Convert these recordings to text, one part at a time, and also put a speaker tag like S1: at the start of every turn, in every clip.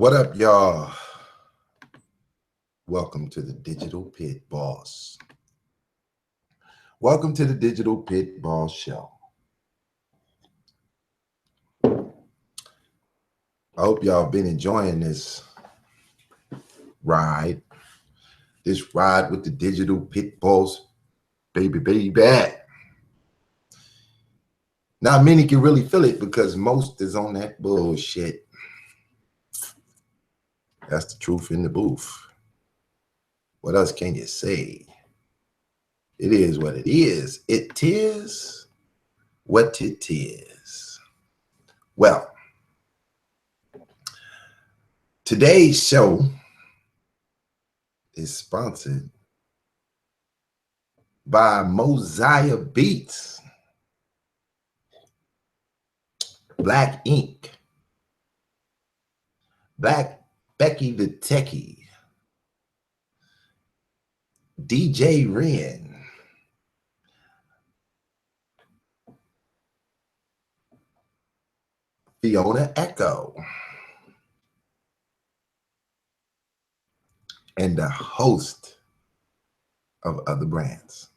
S1: What up, y'all? Welcome to the Digital Pit Boss. Welcome to the Digital Pit Boss Show. I hope y'all been enjoying this ride with the Digital Pit Boss, baby. Not many can really feel it because most is on that bullshit. That's the truth in the booth. What else can you say? It is what it is. It is what it is. Well, today's show is sponsored by Mosiah Beats, Black Ink, Black Becky the Techie, DJ Ren, Fiona Echo, and a host of other brands.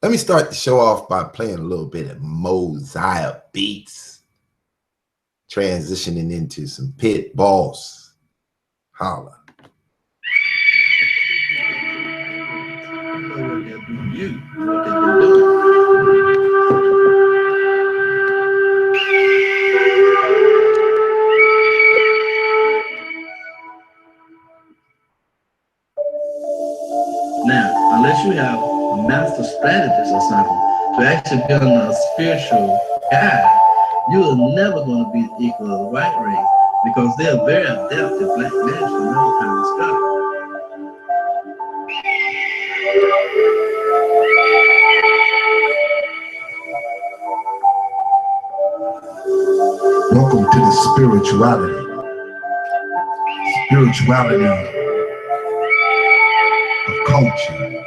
S1: Let me start the show off by playing a little bit of Mosiah Beats, transitioning into some Pit Boss. Holla.
S2: Now, unless you have a master strategist or something to actually be on a spiritual guide, you are never going to be equal to the white race because they're very adept at black magic and other kind of stuff.
S3: Welcome to the spirituality of culture,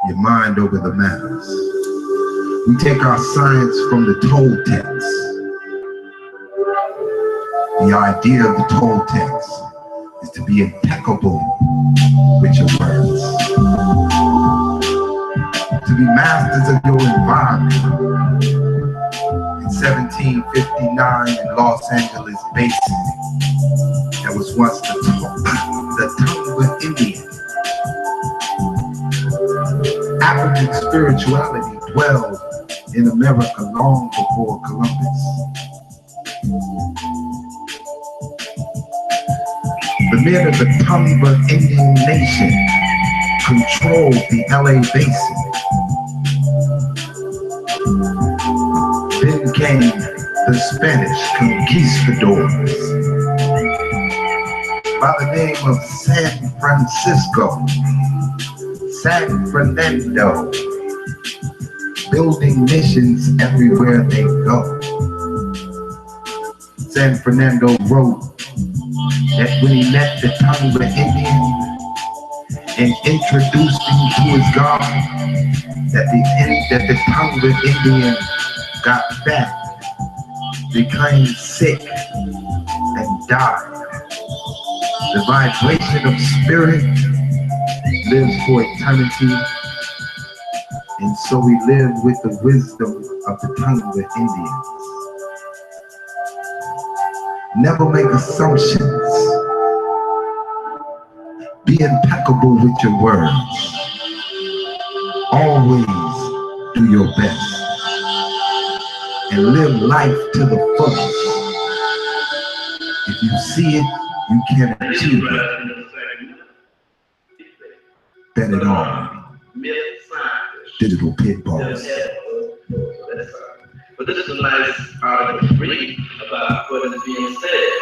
S3: your mind over the matters. We take our science from the Toltecs. The idea of the Toltecs is to be impeccable with your words, to be masters of your environment. In 1759 in Los Angeles Basin, that was once the Tonga Indian. African spirituality dwelled in America long before Columbus. The men of the Tonga Indian Nation controlled the LA Basin. Then came the Spanish conquistadors by the name of San Francisco, San Fernando, building missions everywhere they go. San Fernando wrote that when he met the Tonga Indian and introduced him to his God, that the Tonga Indian got fat, became sick, and died. The vibration of spirit lives for eternity, and so we live with the wisdom of the Tonga Indians. Never make assumptions. Be impeccable with your words. Always do your best. And live life to the fullest. If you see it, you can achieve it. Bet it all. Digital Pit Boss.
S2: But this is a nice article to read about what is being said.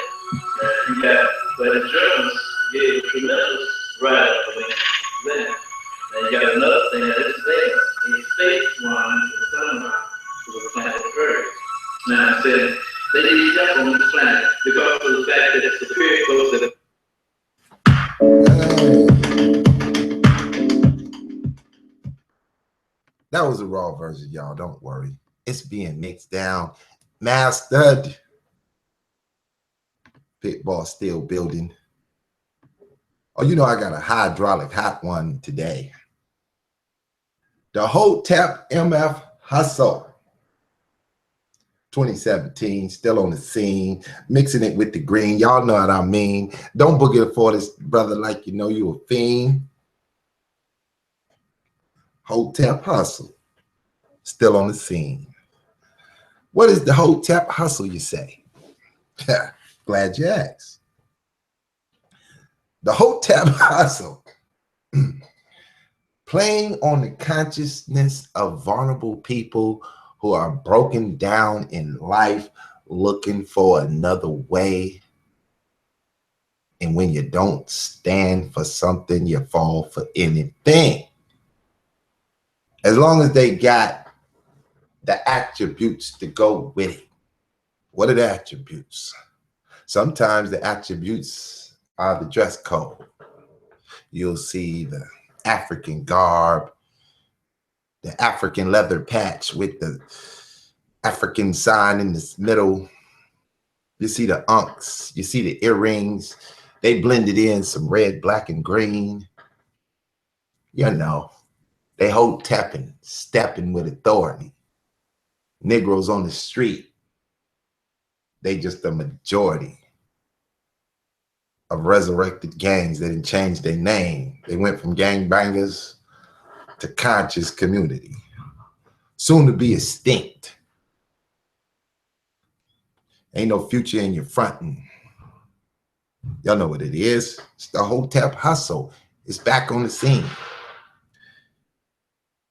S2: You got where the Germans gave tremendous right away then. And you got another thing that is famous. In space one, the sunrise to the planet Earth. Now I said they need help on this planet because of the fact that it's the spirit goes that
S1: That was a raw version, y'all. Don't worry. It's being mixed down, mastered. Pitbull still building. Oh, you know I got a hydraulic hot one today. The Hotep Mf Hustle. 2017, still on the scene, mixing it with the green. Y'all know what I mean. Don't boogie for this brother like you know you a fiend. Hotep Hustle, still on the scene. What is the Hotep Hustle, you say? Glad you asked. The Hotep Hustle, playing on the consciousness of vulnerable people who are broken down in life, looking for another way. And when you don't stand for something, you fall for anything. As long as they got the attributes to go with it. What are the attributes? Sometimes the attributes are the dress code. You'll see the African garb, the African leather patch with the African sign in the middle. You see the unks, you see the earrings. They blended in some red, black, and green. You know, they Hotepping, stepping with authority. Negroes on the street, they just the majority of resurrected gangs that didn't change their name. They went from gangbangers to conscious community, soon to be extinct. Ain't no future in your fronting. Y'all know what it is. It's the Hotep Hustle. It's back on the scene.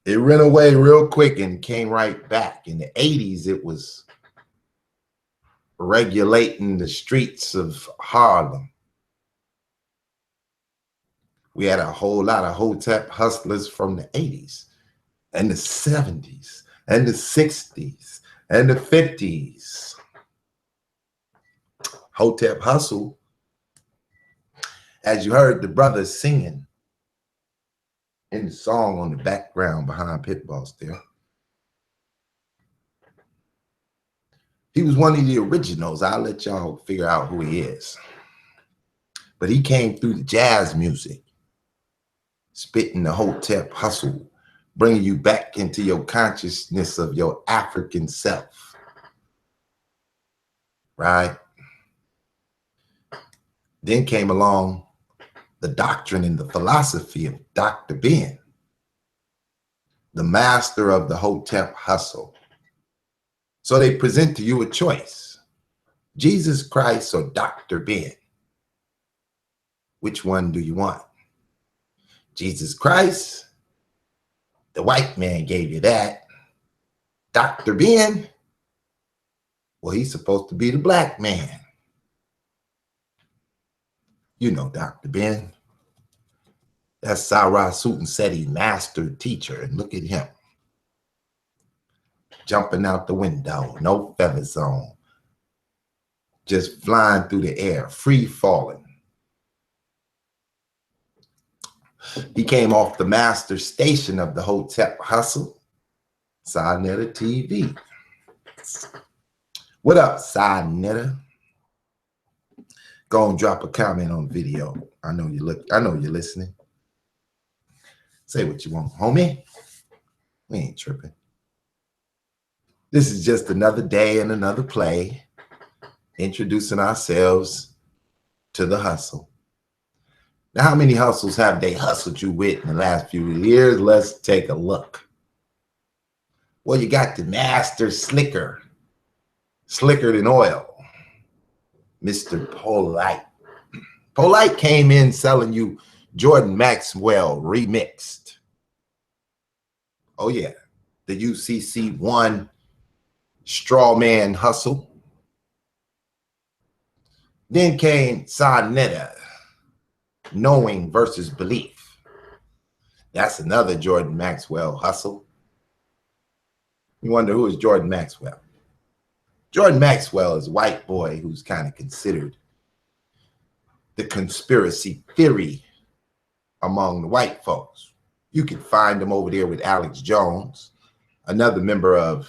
S1: It ran away real quick and came right back. In the 80s, it was regulating the streets of Harlem. We had a whole lot of Hotep hustlers from the 80s and the 70s and the 60s and the 50s. Hotep Hustle, as you heard the brothers singing in the song on the background behind Pitbull still. He was one of the originals. I'll let y'all figure out who he is. But he came through the jazz music, spitting the Hotep Hustle, bringing you back into your consciousness of your African self, right? Then came along the doctrine and the philosophy of Dr. Ben, the master of the Hotep Hustle. So they present to you a choice, Jesus Christ or Dr. Ben. Which one do you want? Jesus Christ, the white man gave you that. Dr. Ben, well, he's supposed to be the black man. You know Dr. Ben. That's Sarah Sutton-Seti's master teacher. And look at him. Jumping out the window, no feathers on. Just flying through the air, free falling. He came off the master station of the Hotep Hustle, Sinetta TV. What up, Sinetta? Go and drop a comment on video. I know you're listening. Say what you want, homie. We ain't tripping. This is just another day and another play, introducing ourselves to the hustle. Now, how many hustles have they hustled you with in the last few years? Let's take a look. Well, you got the master slicker, slicker than oil, Mr. Polite. Polite came in selling you Jordan Maxwell remixed. Oh yeah, the UCC1 straw man hustle. Then came Sinetta, knowing versus belief. That's another Jordan Maxwell hustle. You wonder who is Jordan Maxwell? Jordan Maxwell is a white boy who's kind of considered the conspiracy theory among the white folks. You can find him over there with Alex Jones, another member of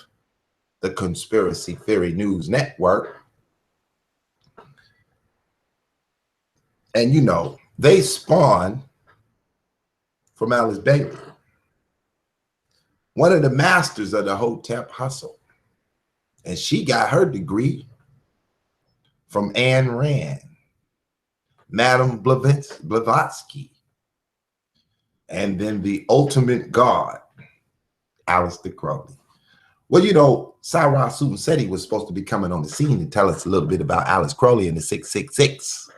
S1: the Conspiracy Theory News Network. And you know, they spawned from Alice Bailey, one of the masters of the Hotep Hustle. And she got her degree from Ayn Rand, Madame Blavatsky, and then the ultimate god, Aleister Crowley. Well, you know, Cyrus Susan was supposed to be coming on the scene to tell us a little bit about Alice Crowley and the 666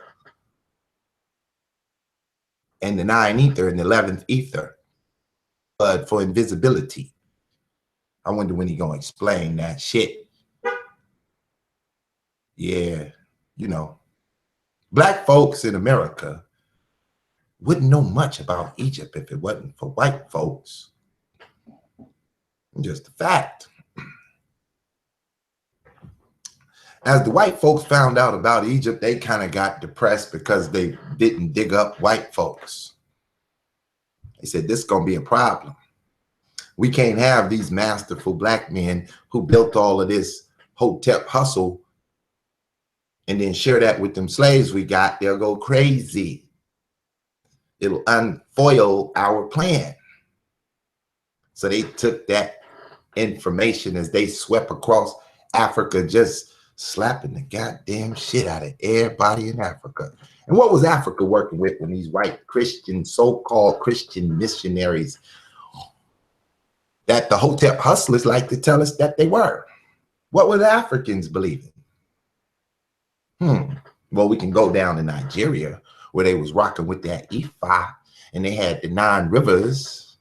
S1: and the 9 ether and the 11th ether, but for invisibility. I wonder when he gonna explain that shit. Yeah, you know, black folks in America wouldn't know much about Egypt if it wasn't for white folks. Just a fact. As the white folks found out about Egypt, they kind of got depressed because they didn't dig up white folks. They said, this is going to be a problem. We can't have these masterful black men who built all of this Hotep hustle and then share that with them slaves we got. They'll go crazy. It'll unfoil our plan. So they took that information as they swept across Africa, just slapping the goddamn shit out of everybody in Africa. And what was Africa working with when these white Christian, so-called Christian missionaries that the Hotep hustlers like to tell us that they were? What were the Africans believing? Well, we can go down to Nigeria where they was rocking with that Ifa, and they had the 9 rivers,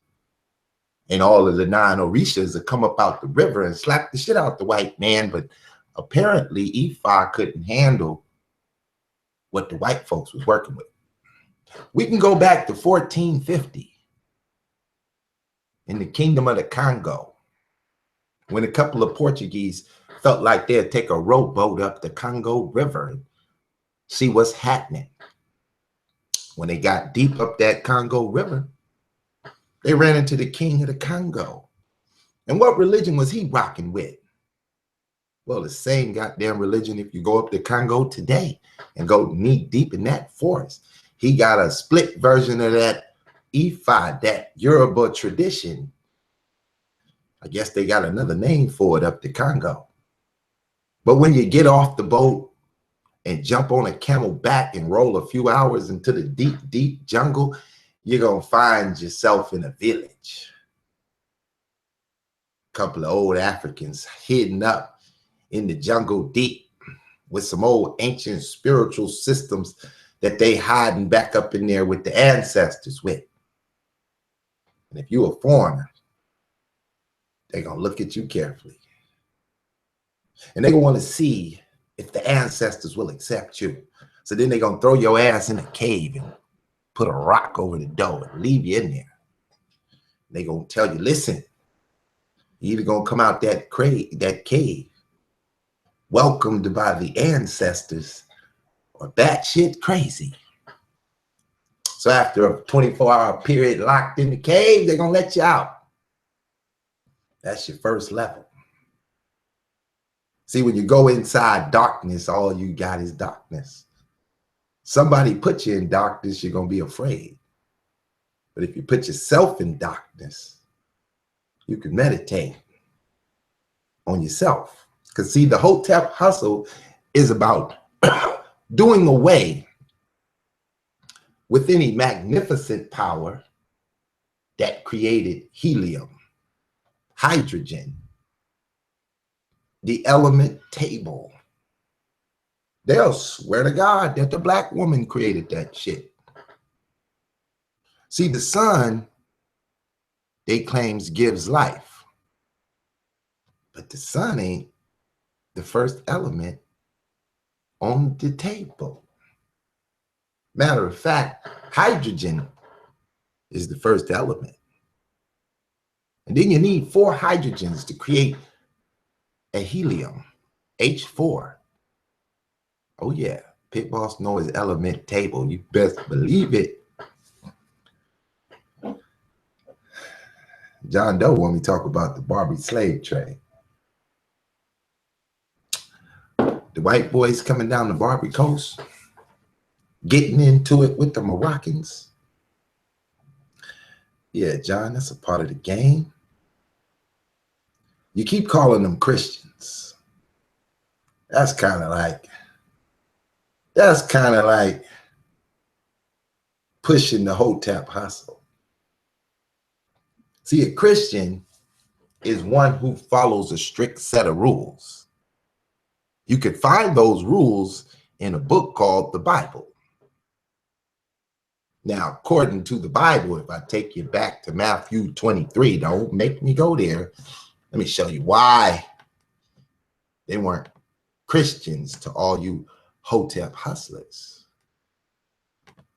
S1: and all of the 9 Orishas that come up out the river and slap the shit out the white man. But apparently Ifa couldn't handle what the white folks was working with. We can go back to 1450 in the Kingdom of the Congo, when a couple of Portuguese felt like they'd take a rowboat up the Congo River and see what's happening. When they got deep up that Congo River, they ran into the king of the Congo. And what religion was he rocking with? Well, the same goddamn religion if you go up the Congo today and go knee deep in that forest. He got a split version of that Ifa, that Yoruba tradition. I guess they got another name for it up the Congo. But when you get off the boat and jump on a camel back and roll a few hours into the deep, deep jungle, you're going to find yourself in a village. A couple of old Africans hidden up in the jungle deep with some old ancient spiritual systems that they hiding back up in there with the ancestors with. And if you're a foreigner, they're going to look at you carefully. And they're going to want to see if the ancestors will accept you. So then they're going to throw your ass in a cave and put a rock over the door and leave you in there. They're going to tell you, listen, you're either going to come out that cave, welcomed by the ancestors, or batshit crazy. So after a 24-hour period locked in the cave, they're going to let you out. That's your first level. See, when you go inside darkness, all you got is darkness. Somebody put you in darkness, you're going to be afraid. But if you put yourself in darkness, you can meditate on yourself. Because see, the Hotep hustle is about doing away with any magnificent power that created helium, hydrogen, the element table. They'll swear to God that the black woman created that shit. See, the sun, they claims gives life, but the sun ain't the first element on the table. Matter of fact, hydrogen is the first element. And then you need 4 hydrogens to create a helium, H4. Oh yeah, Pit Boss knows his element table. You best believe it. John Doe want me to talk about the Barbie slave trade. The white boys coming down the Barbie coast, getting into it with the Moroccans. Yeah, John, that's a part of the game. You keep calling them Christians. That's kind of like pushing the Hotep hustle. See, a Christian is one who follows a strict set of rules. You could find those rules in a book called the Bible. Now, according to the Bible, if I take you back to Matthew 23, don't make me go there. Let me show you why they weren't Christians to all you Hotep hustlers.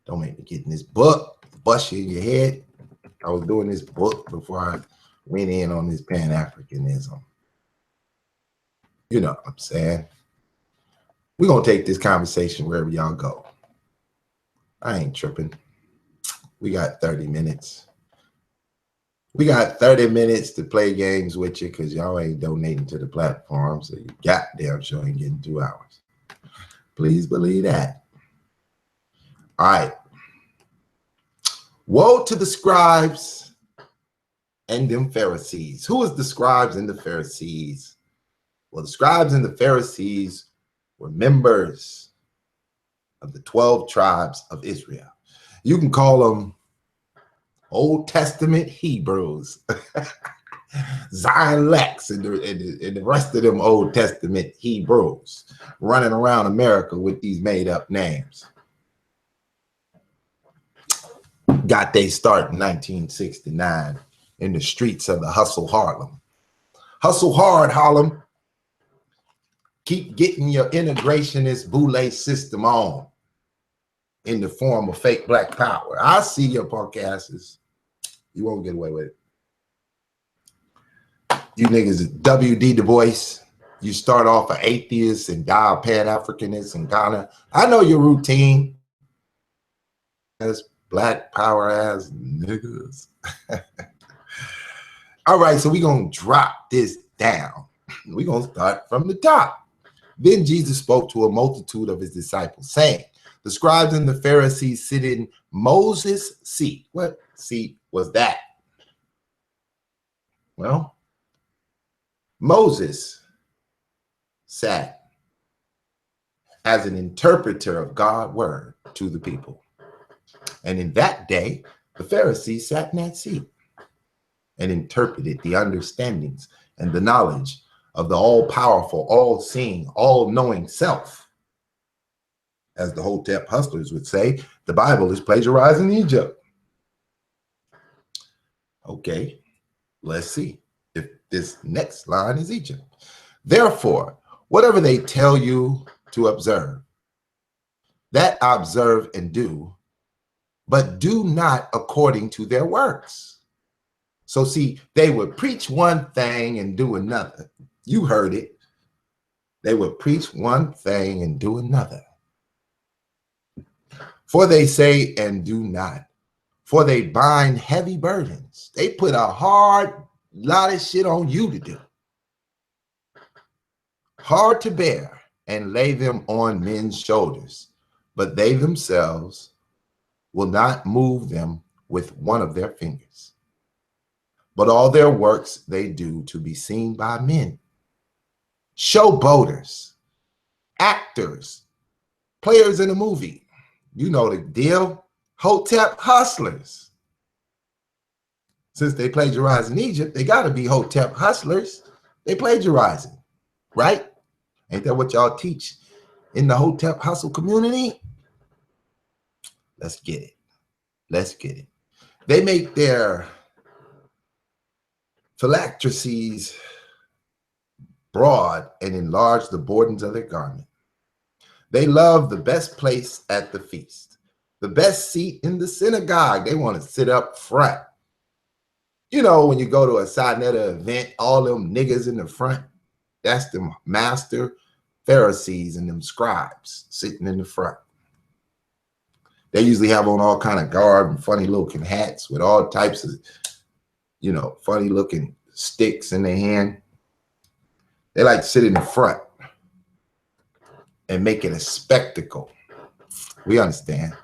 S1: Don't make me get in this book, bust you in your head. I was doing this book before I went in on this Pan-Africanism. You know what I'm saying? We're going to take this conversation wherever y'all go. I ain't tripping. We got 30 minutes. We got 30 minutes to play games with you because y'all ain't donating to the platform, so you goddamn sure ain't getting 2 hours. Please believe that. All right. Woe to the scribes and them Pharisees. Who is the scribes and the Pharisees? Well, the scribes and the Pharisees were members of the 12 tribes of Israel. You can call them Old Testament Hebrews, Zion Lex, and the rest of them Old Testament Hebrews running around America with these made up names. Got they start in 1969 in the streets of the Hustle Harlem. Hustle hard, Harlem. Keep getting your integrationist boule system on in the form of fake black power. I see your punk asses. You won't get away with it. You niggas, W.D. Du Bois, you start off an atheist and die a Pan-Africanist in Ghana. I know your routine. As black power ass niggas. All right, so we're going to drop this down. We're going to start from the top. Then Jesus spoke to a multitude of his disciples, saying, the scribes and the Pharisees sit in Moses' seat. What seat was that? Well, Moses sat as an interpreter of God's word to the people. And in that day, the Pharisees sat in that seat and interpreted the understandings and the knowledge of the all-powerful, all-seeing, all-knowing self. As the Hotep hustlers would say, the Bible is plagiarizing Egypt. Okay, let's see if this next line is Egypt. Therefore, whatever they tell you to observe, that observe and do, but do not according to their works. So see, they would preach one thing and do another. You heard it. They would preach one thing and do another. For they say and do not. For they bind heavy burdens. They put a hard lot of shit on you to do. Hard to bear, and lay them on men's shoulders. But they themselves will not move them with one of their fingers. But all their works they do to be seen by men. Showboaters, actors, players in a movie. You know the deal. Hotep hustlers. Since they plagiarized in Egypt, they got to be Hotep hustlers. They plagiarizing, right? Ain't that what y'all teach in the Hotep hustle community? Let's get it. Let's get it. They make their phylacteries broad and enlarge the borders of their garment. They love the best place at the feast, the best seat in the synagogue. They want to sit up front. You know, when you go to a Sinetta event, all them niggas in the front, that's them master Pharisees and them scribes sitting in the front. They usually have on all kind of garb and funny looking hats with all types of, you know, funny looking sticks in their hand. They like to sit in the front and make it a spectacle. We understand.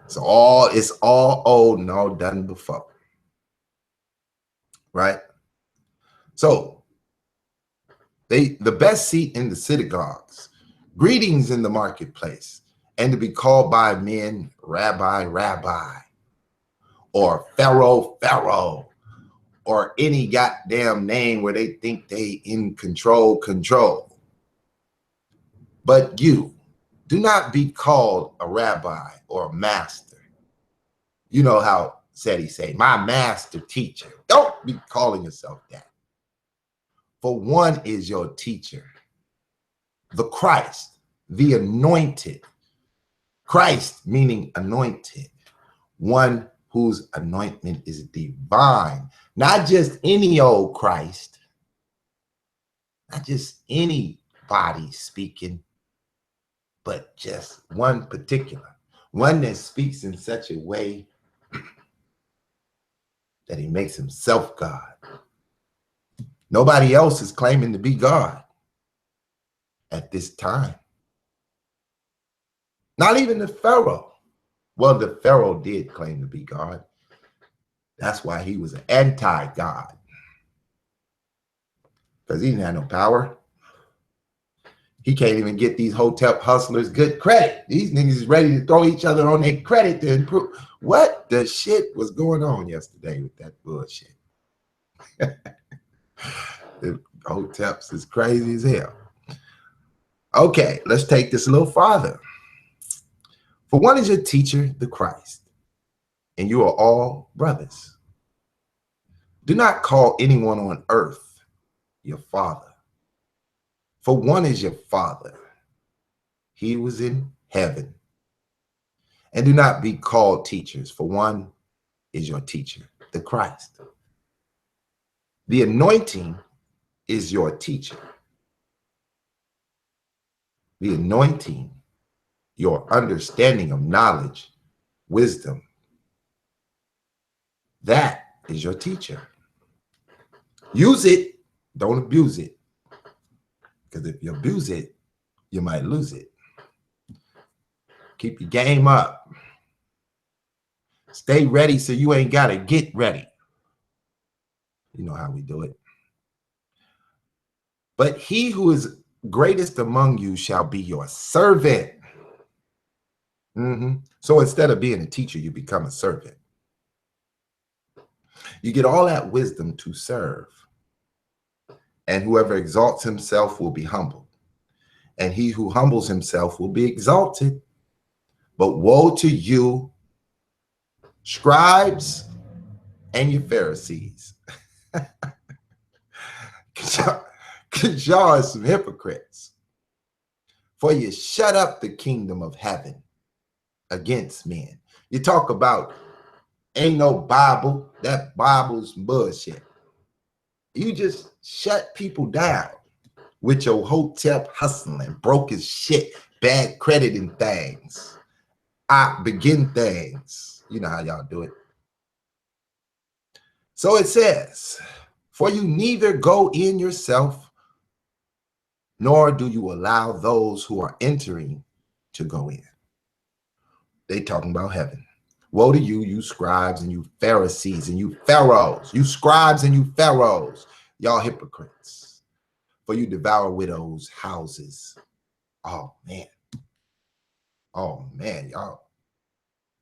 S1: It's all old and all done before. Right? So the best seat in the synagogues, greetings in the marketplace, and to be called by men, rabbi, rabbi, or pharaoh, pharaoh, or any goddamn name where they think they in control. But you do not be called a rabbi or a master. You know how said he say, my master teacher. Don't be calling yourself that. For one is your teacher, the Christ, the anointed. Christ meaning anointed, one whose anointment is divine, not just any old Christ, not just anybody speaking, but just one particular, one that speaks in such a way that he makes himself God. Nobody else is claiming to be God at this time. Not even the Pharaoh. Well, the Pharaoh did claim to be God. That's why he was an anti-God. Because he didn't have no power. He can't even get these Hotep hustlers good credit. These niggas is ready to throw each other on their credit to improve. What the shit was going on yesterday with that bullshit? The Hoteps is crazy as hell. Okay, let's take this a little farther. For one is your teacher, the Christ, and you are all brothers. Do not call anyone on earth your father. For one is your father. He was in heaven. And do not be called teachers, for one is your teacher, the Christ. The anointing is your teacher. The anointing, your understanding of knowledge, wisdom, that is your teacher. Use it, don't abuse it. Because if you abuse it, you might lose it. Keep your game up. Stay ready so you ain't got to get ready. You know how we do it. But he who is greatest among you shall be your servant. So instead of being a teacher, you become a servant. You get all that wisdom to serve. And whoever exalts himself will be humbled. And he who humbles himself will be exalted. But woe to you, scribes and you Pharisees. Because y'all are some hypocrites. For you shut up the kingdom of heaven against men. You talk about ain't no Bible. That Bible's bullshit. You just shut people down with your Hotep hustling, broke as shit, bad credit and things. I begin things. You know how y'all do it. So it says, for you neither go in yourself, nor do you allow those who are entering to go in. They talking about heaven. Woe to you, you scribes and you Pharisees and you pharaohs, you scribes and you pharaohs, y'all hypocrites. For you devour widows' houses. Oh man, y'all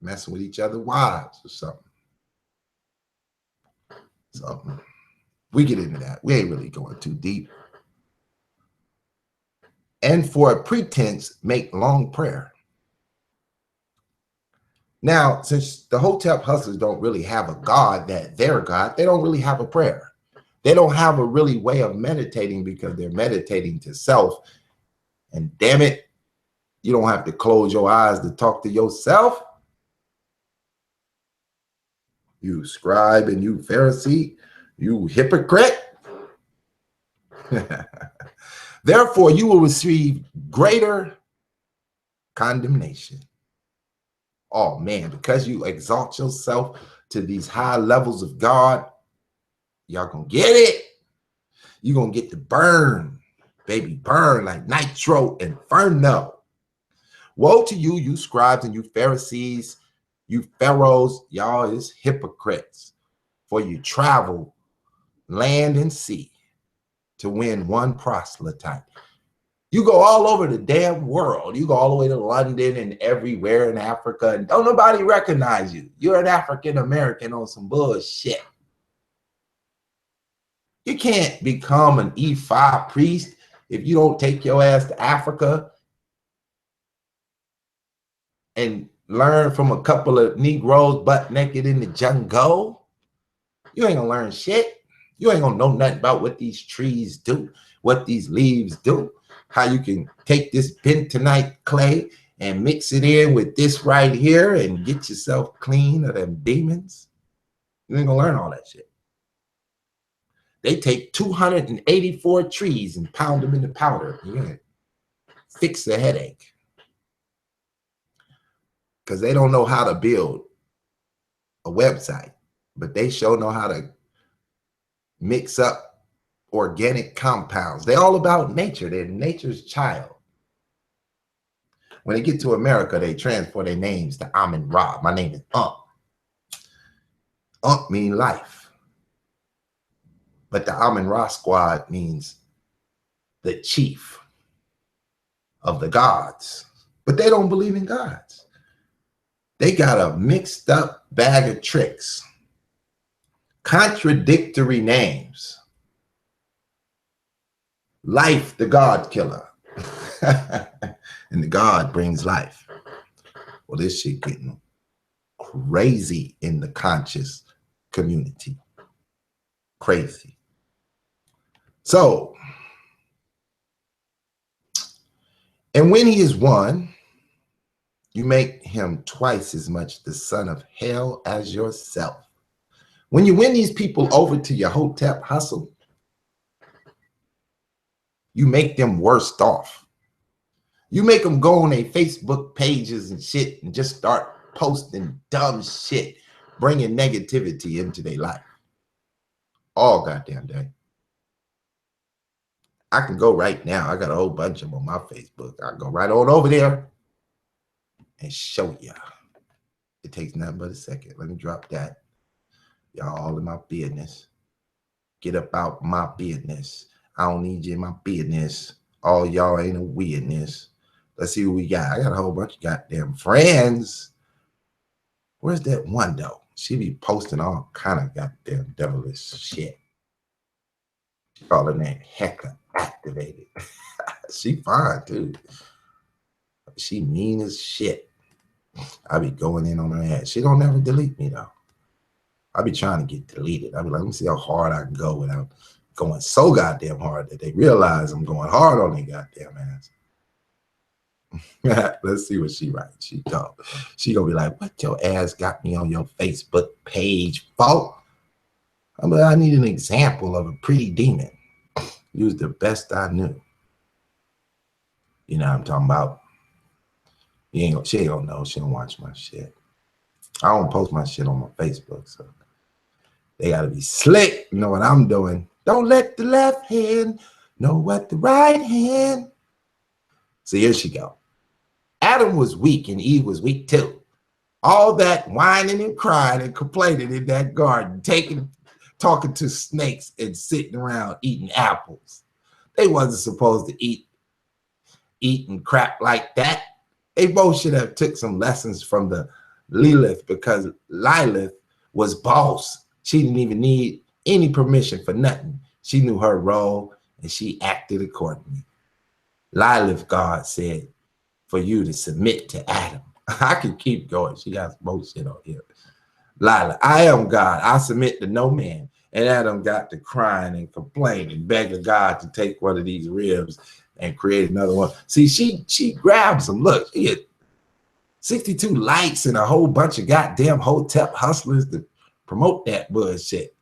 S1: messing with each other's wives or something. We get into that. We ain't really going too deep. And for a pretense, make long prayer. Now, since the Hotep hustlers don't really have a God that they're God, they don't really have a prayer. They don't have a really way of meditating because they're meditating to self. And damn it, you don't have to close your eyes to talk to yourself. You scribe and you Pharisee, you hypocrite. Therefore, you will receive greater condemnation. Oh man, because you exalt yourself to these high levels of God, y'all gonna get it. You're gonna get the burn, baby, burn like nitro inferno. Woe to you, you scribes and you Pharisees, you pharaohs, y'all is hypocrites, for you travel land and sea to win one proselyte. You go all over the damn world. You go all the way to London and everywhere in Africa, and don't nobody recognize you. You're an African American on some bullshit. You can't become an E5 priest if you don't take your ass to Africa and learn from a couple of Negroes butt naked in the jungle. You ain't gonna learn shit. You ain't gonna know nothing about what these trees do, what these leaves do, how you can take this bentonite clay and mix it in with this right here and get yourself clean of them demons. You ain't gonna learn all that shit. They take 284 trees and pound them into powder. You're gonna fix the headache. Because they don't know how to build a website, but they sure know how to mix up organic compounds. They're all about nature. They're nature's child. When they get to America, they transfer their names to Amin Ra. My name is Ump. Ump means life. But the Amin Ra squad means the chief of the gods. But they don't believe in gods. They got a mixed up bag of tricks. Contradictory names. Life, the God killer. And the God brings life. Well, this shit getting crazy in the conscious community. Crazy. So, and when he is one, you make him twice as much the son of hell as yourself. When you win these people over to your Hotep Hustle, you make them worse off. You make them go on their Facebook pages and shit and just start posting dumb shit, bringing negativity into their life. All goddamn day. I can go right now. I got a whole bunch of them on my Facebook. I can go right on over there and show you. It takes nothing but a second. Let me drop that. Y'all all in my business. Get up out my business. I don't need you in my business. All y'all ain't a weirdness. Let's see what we got. I got a whole bunch of goddamn friends. Where's that one though? She be posting all kind of goddamn devilish shit. She calling that Hecker activated. She fine too. She mean as shit. I be going in on her ass. She don't never delete me though. I be trying to get deleted. I be like, let me see how hard I can go without going so goddamn hard that they realize I'm going hard on their goddamn ass. Let's see what she writes. She gonna be like, what your ass got me on your Facebook page for? I'm like, I need an example of a pretty demon. Use the best I knew. You know what I'm talking about? She ain't gonna know. She don't watch my shit. I don't post my shit on my Facebook, so they gotta be slick. You know what I'm doing? Don't let the left hand know what the right hand. So here she go. Adam was weak and Eve was weak too. All that whining and crying and complaining in that garden, talking to snakes and sitting around eating apples. They wasn't supposed to eating crap like that. They both should have took some lessons from the Lilith, because Lilith was boss. She didn't even need any permission for nothing. She knew her role and she acted accordingly. Lilith God said for you to submit to Adam. I can keep going. She got bullshit on here. Lila, I am God. I submit to no man. And Adam got to crying and complaining, begging God to take one of these ribs and create another one. See, she grabs them. Look, she had 62 likes and a whole bunch of goddamn Hotep hustlers to promote that bullshit.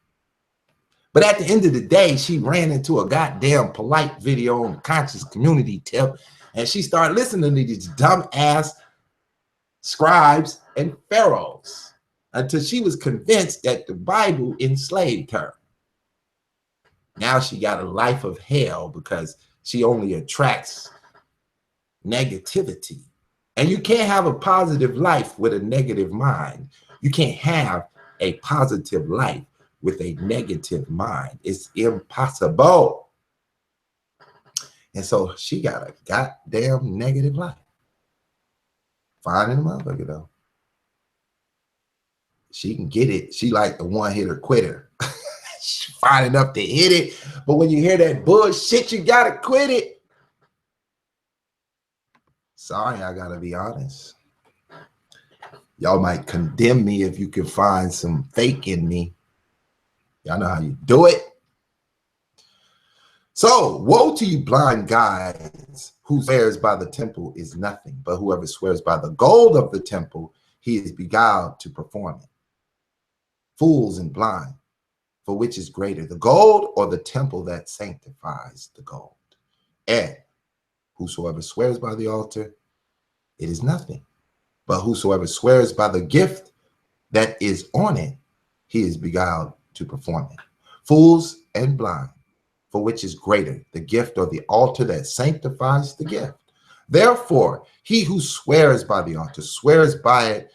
S1: But at the end of the day, she ran into a goddamn polite video on the conscious community tip, and she started listening to these dumb ass scribes and pharaohs until she was convinced that the Bible enslaved her. Now she got a life of hell because she only attracts negativity And you can't have a positive life with a negative mind. You can't have a positive life with a negative mind. It's impossible. And so she got a goddamn negative life. Fine in the motherfucker though. She can get it. She like the one-hitter quitter. She's fine enough to hit it. But when you hear that bullshit, you gotta quit it. Sorry, I gotta be honest. Y'all might condemn me if you can find some fake in me. Y'all know how you do it. So, woe to you blind guides, who swears by the temple is nothing, but whoever swears by the gold of the temple, he is beguiled to perform it. Fools and blind, for which is greater, the gold or the temple that sanctifies the gold? And whosoever swears by the altar, it is nothing. But whosoever swears by the gift that is on it, he is beguiled to perform it. Fools and blind, for which is greater, the gift or the altar that sanctifies the gift? Therefore, he who swears by the altar swears by it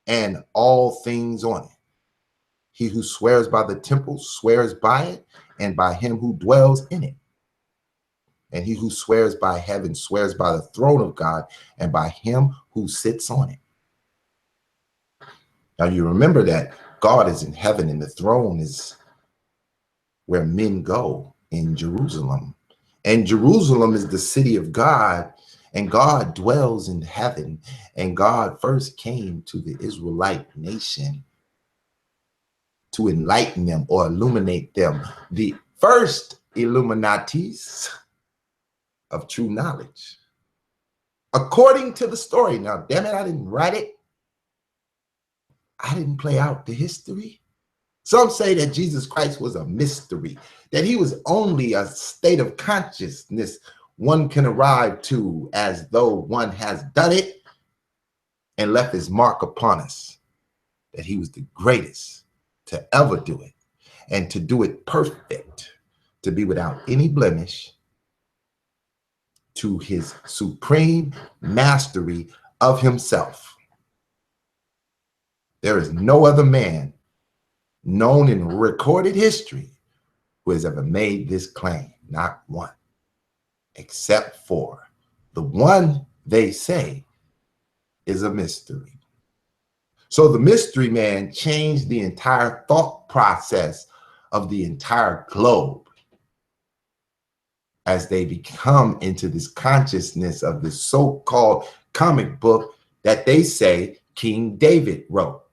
S1: and all things on it. He who swears by the temple swears by it and by him who dwells in it. And he who swears by heaven swears by the throne of God and by him who sits on it. Now you remember that God is in heaven and the throne is where men go in Jerusalem. And Jerusalem is the city of God, and God dwells in heaven. And God first came to the Israelite nation to enlighten them or illuminate them. The first Illuminatis of true knowledge. According to the story. Now, damn it, I didn't write it. I didn't play out the history. Some say that Jesus Christ was a mystery, that he was only a state of consciousness one can arrive to as though one has done it and left his mark upon us, that he was the greatest to ever do it and to do it perfect, to be without any blemish, to his supreme mastery of himself. There is no other man known in recorded history who has ever made this claim, not one, except for the one they say is a mystery. So the mystery man changed the entire thought process of the entire globe as they become into this consciousness of this so-called comic book that they say King David wrote.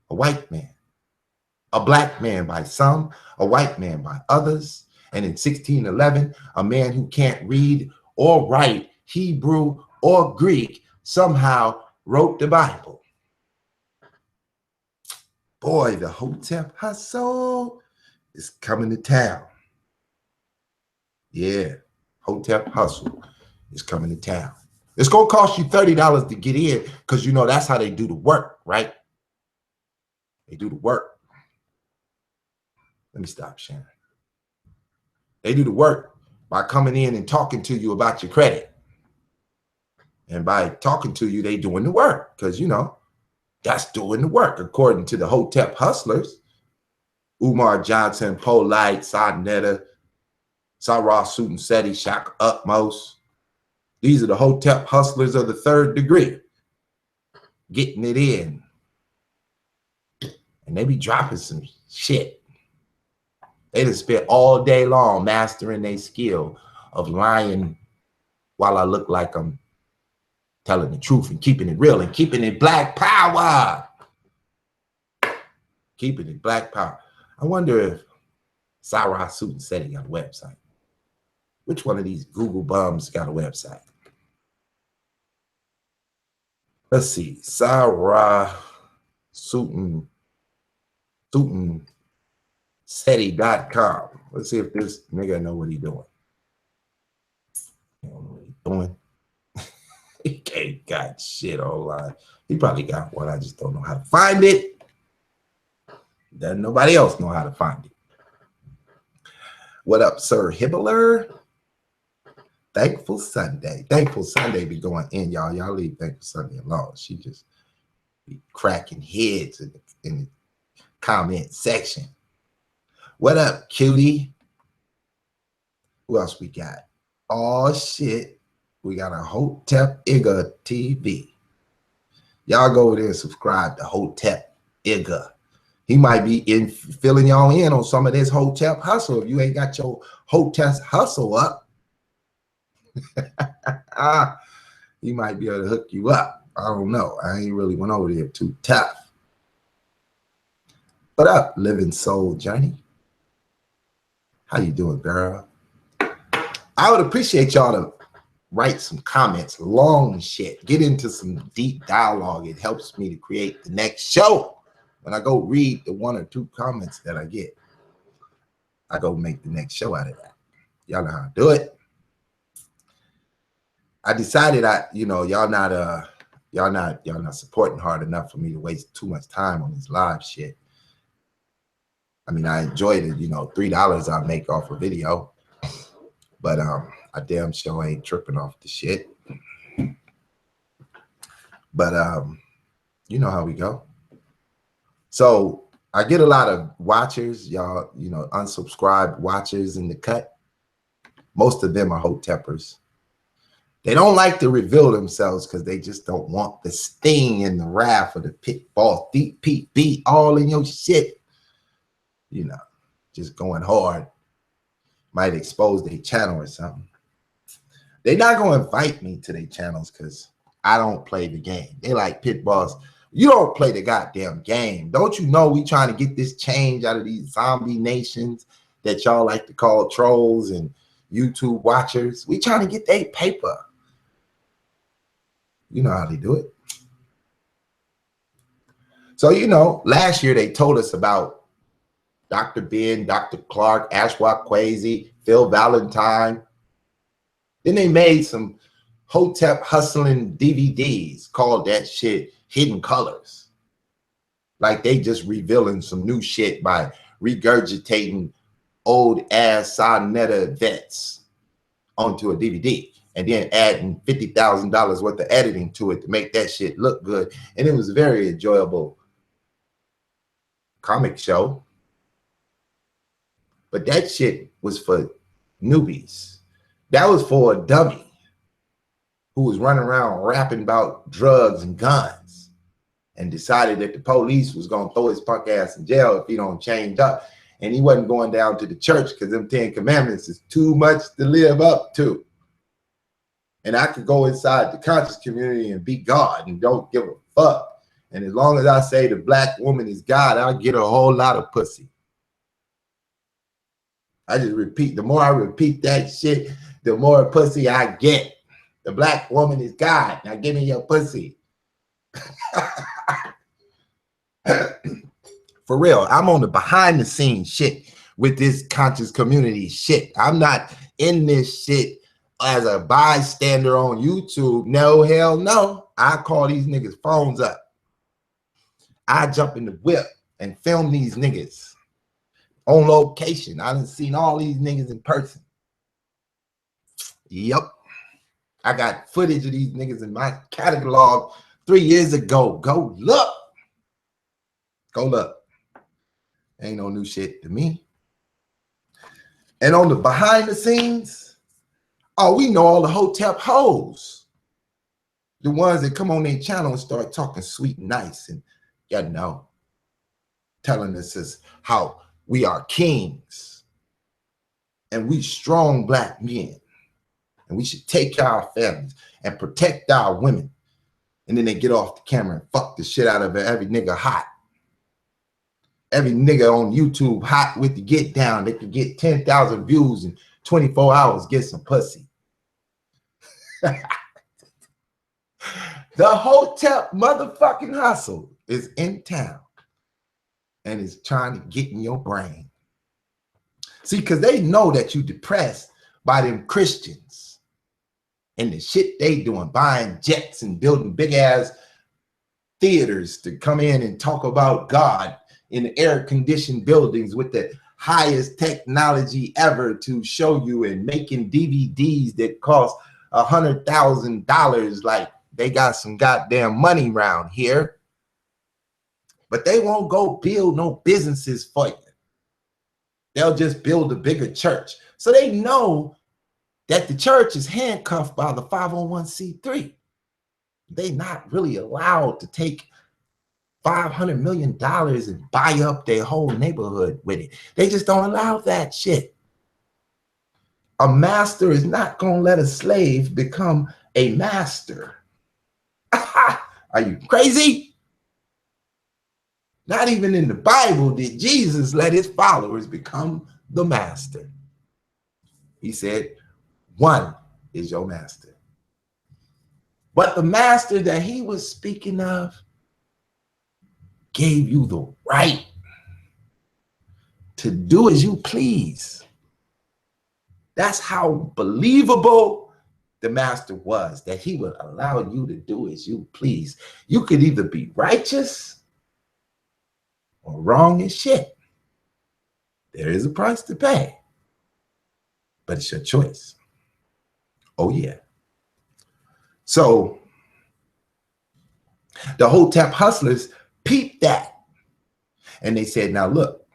S1: A white man, a black man by some, a white man by others. And in 1611, a man who can't read or write Hebrew or Greek somehow wrote the Bible. Boy, the Hotep Hustle is coming to town. Yeah, Hotep Hustle is coming to town. It's going to cost you $30 to get in because, you know, that's how they do the work, right? They do the work. Let me stop sharing. They do the work by coming in and talking to you about your credit. And by talking to you, they doing the work because, you know, that's doing the work according to the Hotep hustlers. Umar Johnson, Polite, Sadnetta, Sarah Sutin Seti, Shaka Utmost. These are the Hotep hustlers of the third degree. Getting it in. And they be dropping some shit. They just spent all day long mastering their skill of lying while I look like I'm telling the truth and keeping it real and keeping it black power. Keeping it black power. I wonder if Sarah Sutin Seti got a website. Which one of these Google bums got a website? Let's see. Sarah Sutin Seti.com. Let's see if this nigga know what he doing. He don't know what he doing. He ain't got shit online. He probably got one. I just don't know how to find it. Doesn't nobody else know how to find it. What up, Sir Hibbler? Thankful Sunday. Thankful Sunday be going in, y'all. Y'all leave Thankful Sunday alone. She just be cracking heads in the comment section. What up, cutie? Who else we got? Oh, shit. We got a Hotep Mf TV. Y'all go over there and subscribe to Hotep Mf. He might be filling y'all in on some of this Hotep hustle. If you ain't got your Hotep hustle up, he might be able to hook you up. I don't know. I ain't really went over there too tough. What up, Living Soul Journey? How you doing, girl? I would appreciate y'all to write some comments, long shit. Get into some deep dialogue. It helps me to create the next show. When I go read the 1 or 2 comments that I get, I go make the next show out of that. Y'all know how to do it. I decided y'all not supporting hard enough for me to waste too much time on this live shit. I mean, I enjoyed it, $3 I make off a video, but I damn sure ain't tripping off the shit. But you know how we go. So I get a lot of watchers, y'all, unsubscribed watchers in the cut. Most of them are Hotepers. They don't like to reveal themselves because they just don't want the sting and the wrath of the pitfall, deep beat all in your shit. Just going hard. Might expose their channel or something. They're not going to invite me to their channels because I don't play the game. They like pitballs. You don't play the goddamn game. Don't you know we trying to get this change out of these zombie nations that y'all like to call trolls and YouTube watchers? We trying to get their paper. You know how they do it. So, last year they told us about Dr. Ben, Dr. Clark, Ashwa Kwesi, Phil Valentine. Then they made some Hotep hustling DVDs, called that shit Hidden Colors. Like they just revealing some new shit by regurgitating old ass Sonetta vets onto a DVD. And then adding $50,000 worth of editing to it to make that shit look good. And it was a very enjoyable comic show. But that shit was for newbies. That was for a dummy who was running around rapping about drugs and guns and decided that the police was going to throw his punk ass in jail if he don't change up. And he wasn't going down to the church because them 10 commandments is too much to live up to. And I could go inside the conscious community and be God and don't give a fuck. And as long as I say the black woman is God, I'll get a whole lot of pussy. I just repeat. The more I repeat that shit, the more pussy I get. The black woman is God. Now give me your pussy. For real, I'm on the behind the scenes shit with this conscious community shit. I'm not in this shit as a bystander on YouTube. No, hell no. I call these niggas phones up. I jump in the whip and film these niggas on location. I done seen all these niggas in person. Yep. I got footage of these niggas in my catalog 3 years ago. Go look. Go look. Ain't no new shit to me. And on the behind the scenes, oh, we know all the Hotep hoes. The ones that come on their channel and start talking sweet and nice and, telling us is how we are kings and we strong black men and we should take care of our families and protect our women. And then they get off the camera and fuck the shit out of every nigga hot. Every nigga on YouTube hot with the get down. They could get 10,000 views in 24 hours, get some pussy. The Hotep motherfucking hustle is in town and is trying to get in your brain. See, because they know that you depressed by them Christians and the shit they doing, buying jets and building big ass theaters to come in and talk about God in the air-conditioned buildings with the highest technology ever to show you, and making DVDs that cost $100,000. Like they got some goddamn money around here, but they won't go build no businesses for you. They'll just build a bigger church. So they know that the church is handcuffed by the 501c3. They're not really allowed to take $500 million and buy up their whole neighborhood with it. They just don't allow that shit. A master is not going to let a slave become a master. Are you crazy? Not even in the Bible did Jesus let his followers become the master. He said, one is your master. But the master that he was speaking of gave you the right to do as you please. That's how believable the master was, that he would allow you to do as you please. You could either be righteous or wrong as shit. There is a price to pay, but it's your choice. Oh yeah. So the Hotep hustlers peeped that, and they said, now look,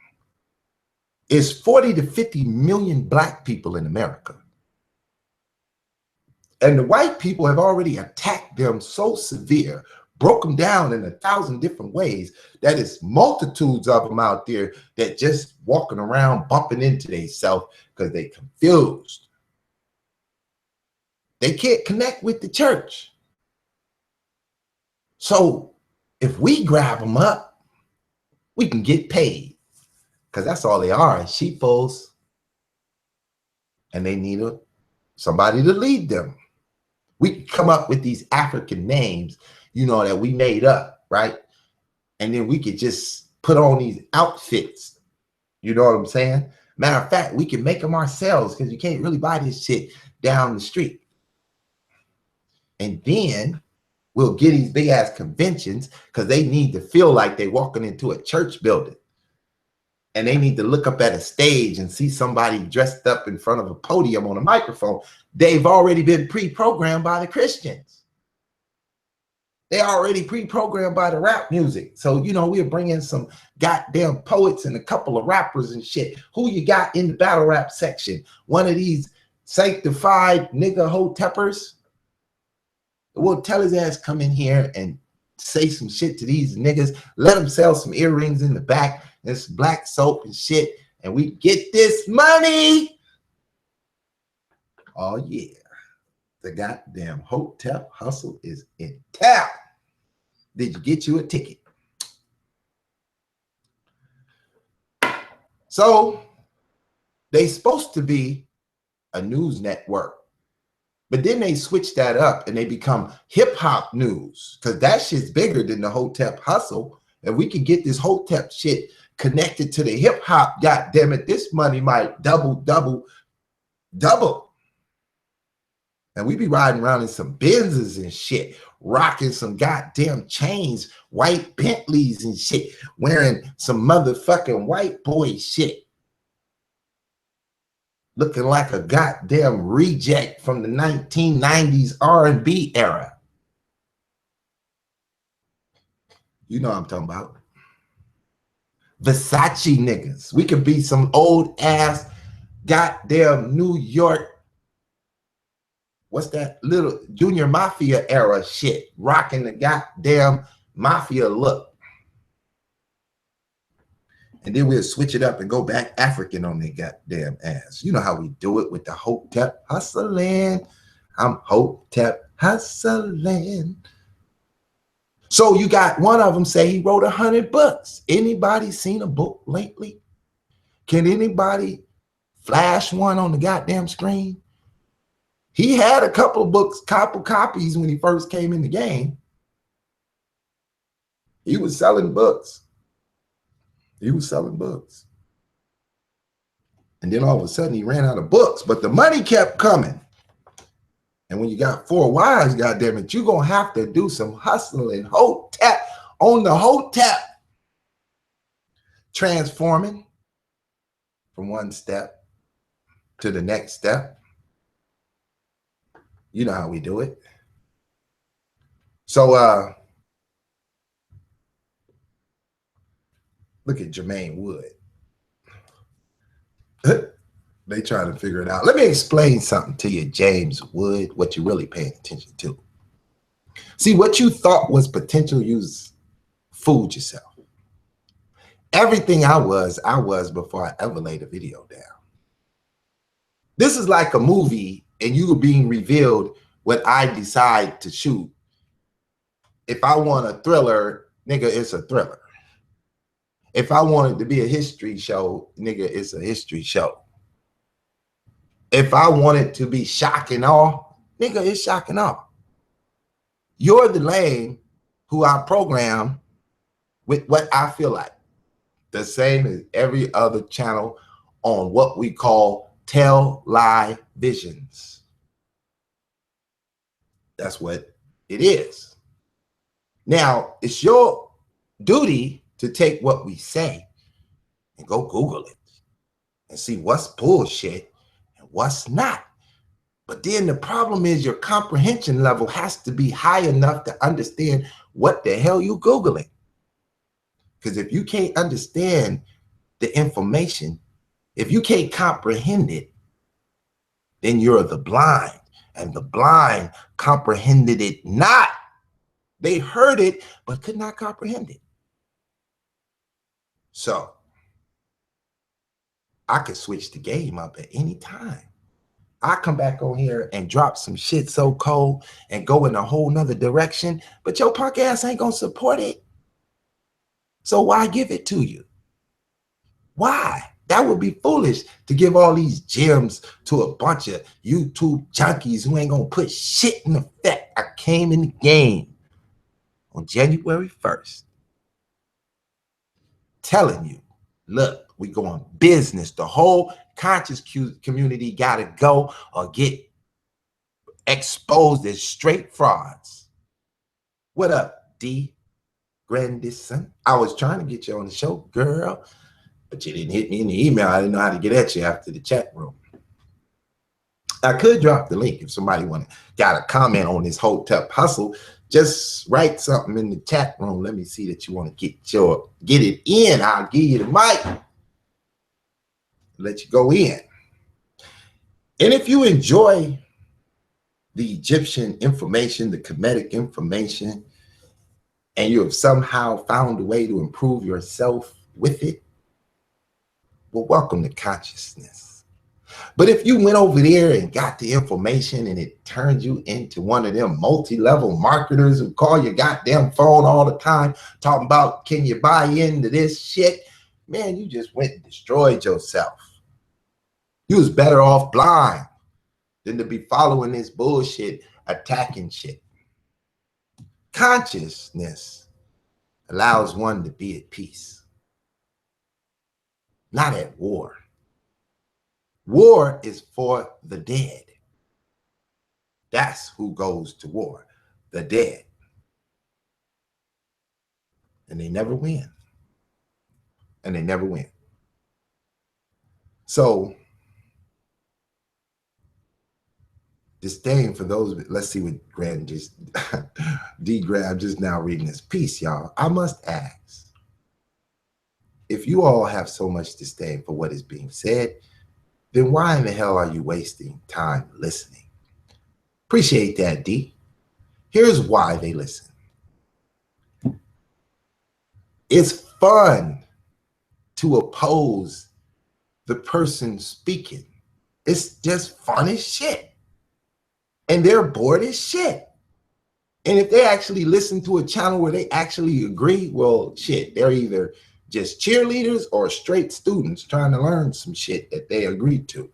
S1: it's 40 to 50 million black people in America. And the white people have already attacked them so severe, broke them down in 1,000 different ways, that it's multitudes of them out there that just walking around bumping into themselves because they confused. They can't connect with the church. So if we grab them up, we can get paid, because that's all they are, sheepfolds. And they need somebody to lead them. We can come up with these African names, you know, that we made up, right? And then we could just put on these outfits. You know what I'm saying? Matter of fact, we can make them ourselves, because you can't really buy this shit down the street. And then we'll get these big ass conventions, because they need to feel like they're walking into a church building. And they need to look up at a stage and see somebody dressed up in front of a podium on a microphone. They've already been pre-programmed by the Christians. They already pre-programmed by the rap music. So, you know, we're bringing some goddamn poets and a couple of rappers and shit. Who you got in the battle rap section? One of these sanctified nigga Hotepers? We'll tell his ass come in here and say some shit to these niggas. Let them sell some earrings in the back. This black soap and shit, and we get this money. Oh yeah, the goddamn Hotep hustle is in town. Did you get you a ticket? So they supposed to be a news network, but then they switch that up and they become hip hop news, because that shit's bigger than the Hotep hustle. And we can get this Hotep shit connected to the hip hop, goddamn it, this money might double. And we be riding around in some Benzes and shit, rocking some goddamn chains, white Bentleys and shit, wearing some motherfucking white boy shit, looking like a goddamn reject from the 1990s R&B era. You know what I'm talking about. Versace niggas. We could be some old ass goddamn New York, what's that little Junior Mafia era shit, rocking the goddamn mafia look. And then we'll switch it up and go back African on their goddamn ass. You know how we do it with the Hotep hustling. I'm Hotep hustling. So you got one of them say he wrote 100 books. Anybody seen a book lately? Can anybody flash one on the goddamn screen? He had a couple of books, couple copies when he first came in the game. He was selling books. He was selling books. And then all of a sudden he ran out of books, but the money kept coming. And when you got 4 wives, goddamn it, you're going to have to do some hustling, Hotep on the Hotep. Transforming, from one step to the next step. You know how we do it. So look at Jermaine Wood. They trying to figure it out. Let me explain something to you, James Wood, what you're really paying attention to. See, what you thought was potential, you fooled yourself. Everything I was before I ever laid a video down. This is like a movie and you are being revealed what I decide to shoot. If I want a thriller, nigga, it's a thriller. If I want it to be a history show, nigga, it's a history show. If I want it to be shock and awe, nigga, it's shock and awe. You're the lame who I program with what I feel like. The same as every other channel on what we call tell lie visions. That's what it is. Now, it's your duty to take what we say and go Google it and see what's bullshit and what's not. But then the problem is your comprehension level has to be high enough to understand what the hell you Googling. Because if you can't understand the information, if you can't comprehend it, then you're the blind, and the blind comprehended it not. They heard it, but could not comprehend it. So I could switch the game up at any time. I come back on here and drop some shit so cold and go in a whole nother direction, but your punk ass ain't gonna support it. So why give it to you? Why? That would be foolish to give all these gems to a bunch of YouTube junkies who ain't gonna put shit in effect. I came in the game on January 1st telling you, look, we going business. The whole conscious community gotta go or get exposed as straight frauds. What up, D Grandison? I was trying to get you on the show, girl, but you didn't hit me in the email. I didn't know how to get at you after the chat room. I could drop the link if somebody got a comment on this Hotep Hustle. Just write something in the chat room. Let me see that you want to get it in. I'll give you the mic. Let you go in. And if you enjoy the Egyptian information, the Kemetic information, and you have somehow found a way to improve yourself with it, well, welcome to consciousness. But if you went over there and got the information and it turned you into one of them multi-level marketers who call your goddamn phone all the time talking about, can you buy into this shit? Man, you just went and destroyed yourself. You was better off blind than to be following this bullshit, attacking shit. Consciousness allows one to be at peace, not at war. War is for the dead. That's who goes to war, the dead. And they never win. And they never win. So, disdain for those, let's see what Graham just, D. Graham just now reading this piece, y'all. I must ask, if you all have so much disdain for what is being said, then why in the hell are you wasting time listening? Appreciate that, D. Here's why they listen. It's fun to oppose the person speaking. It's just fun as shit. And they're bored as shit. And if they actually listen to a channel where they actually agree, well, shit, they're either just cheerleaders or straight students trying to learn some shit that they agreed to.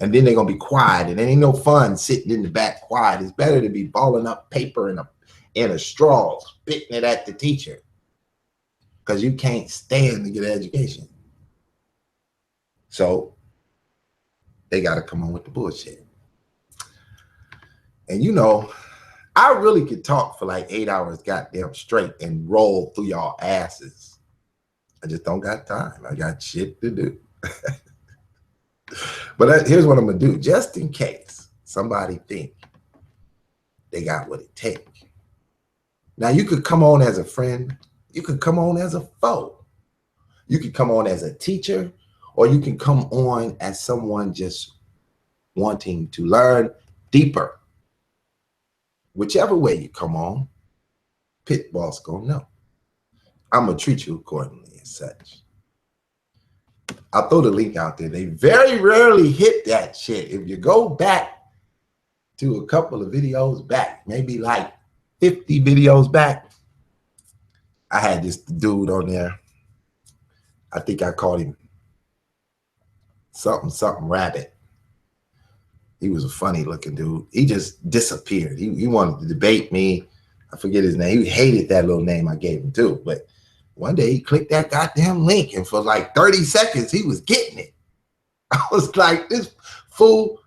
S1: And then they're going to be quiet, and it ain't no fun sitting in the back quiet. It's better to be balling up paper in a straw, spitting it at the teacher, because you can't stand to get an education. So they got to come on with the bullshit. And you know, I really could talk for like 8 hours goddamn straight and roll through y'all asses. I just don't got time. I got shit to do. But here's what I'm gonna do, just in case somebody think they got what it takes. Now you could come on as a friend, you could come on as a foe, you could come on as a teacher, or you can come on as someone just wanting to learn deeper. Whichever way you come on, Pit Boss gonna know. I'm gonna treat you accordingly as such. I'll throw the link out there. They very rarely hit that shit. If you go back to a couple of videos back, maybe like 50 videos back, I had this dude on there. I think I called him something rabbit. He was a funny looking dude. He just disappeared. He wanted to debate me. I forget his name. He hated that little name I gave him too. But one day he clicked that goddamn link, and for like 30 seconds he was getting it. I was like, this fool,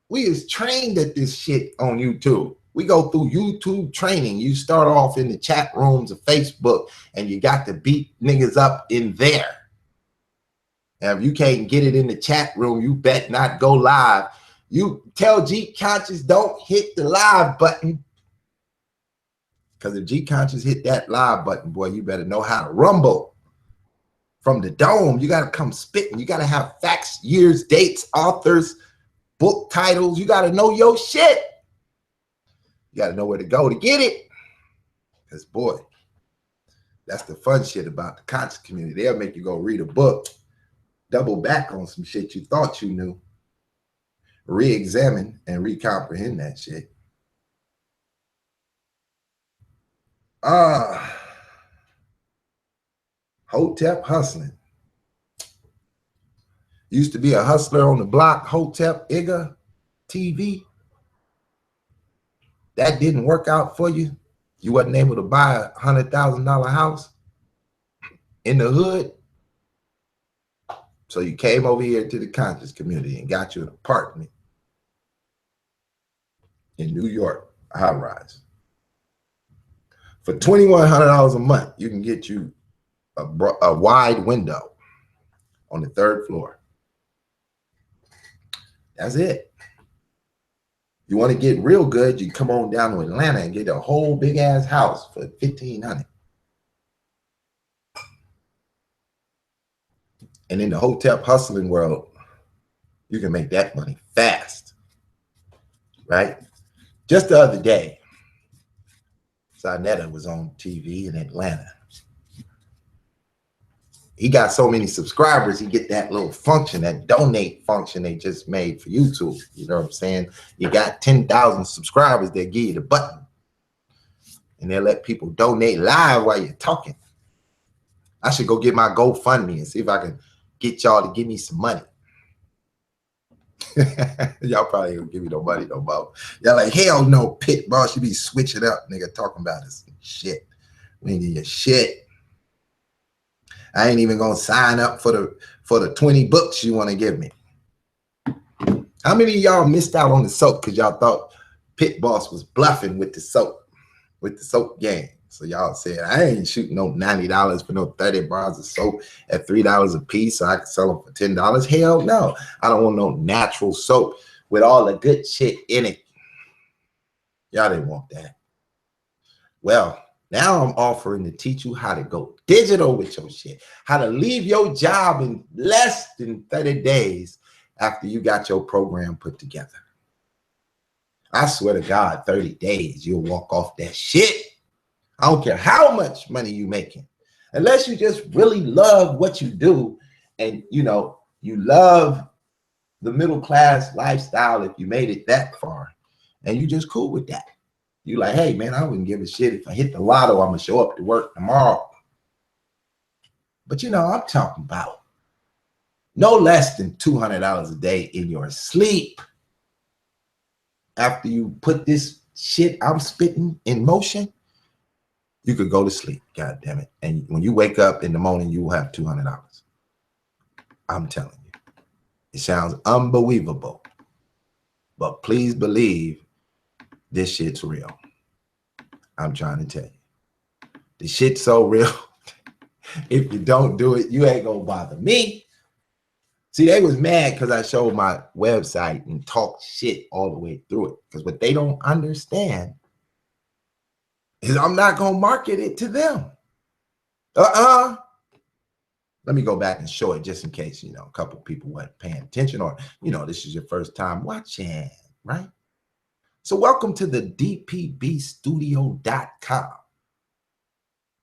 S1: we is trained at this shit on YouTube. We go through YouTube training. You start off in the chat rooms of Facebook, and you got to beat niggas up in there. And if you can't get it in the chat room, you bet not go live. You tell G Conscious don't hit the live button. Because if G Conscious hit that live button, boy, you better know how to rumble. From the dome, you got to come spitting. You got to have facts, years, dates, authors, book titles. You got to know your shit. You got to know where to go to get it. Because, boy, that's the fun shit about the conscious community. They'll make you go read a book, double back on some shit you thought you knew, re-examine and recomprehend that shit. Hotep hustling. Used to be a hustler on the block, Hotep Igga TV. That didn't work out for you. You wasn't able to buy a $100,000 house in the hood. So you came over here to the conscious community and got you an apartment in New York, a high rise. For $2,100 a month, you can get you a wide window on the 3rd floor. That's it. You want to get real good, you come on down to Atlanta and get a whole big ass house for $1,500. And in the Hotep hustling world, you can make that money fast, right? Just the other day, Sarnetta was on TV in Atlanta. He got so many subscribers, he get that little function, that donate function they just made for YouTube. You know what I'm saying? You got 10,000 subscribers, they give you the button. And they'll let people donate live while you're talking. I should go get my GoFundMe and see if I can get y'all to give me some money. Y'all probably ain't gonna give me no money no more. Y'all like, hell no, Pit Boss, you be switching up, nigga, talking about this shit. We ain't give you shit. I ain't even gonna sign up for the 20 books you want to give me. How many of y'all missed out on the soap because y'all thought Pit Boss was bluffing with the soap game? So y'all said, I ain't shooting no $90 for no 30 bars of soap at $3 a piece so I can sell them for $10. Hell no. I don't want no natural soap with all the good shit in it. Y'all didn't want that. Well, now I'm offering to teach you how to go digital with your shit, how to leave your job in less than 30 days after you got your program put together. I swear to God, 30 days, you'll walk off that shit. I don't care how much money you're making, unless you just really love what you do and you know you love the middle class lifestyle. If you made it that far and you just cool with that, you like, hey man, I wouldn't give a shit if I hit the lotto. I'm gonna show up to work tomorrow. But you know, I'm talking about no less than $200 a day in your sleep after you put this shit I'm spitting in motion. You could go to sleep, God damn it. And when you wake up in the morning, you will have $200. I'm telling you. It sounds unbelievable. But please believe this shit's real. I'm trying to tell you. The shit's so real. If you don't do it, you ain't gonna bother me. See, they was mad because I showed my website and talked shit all the way through it. Because what they don't understand is I'm not going to market it to them. Let me go back and show it just in case, you know, a couple of people weren't paying attention, or, you know, this is your first time watching, right? So welcome to the dpbstudio.com,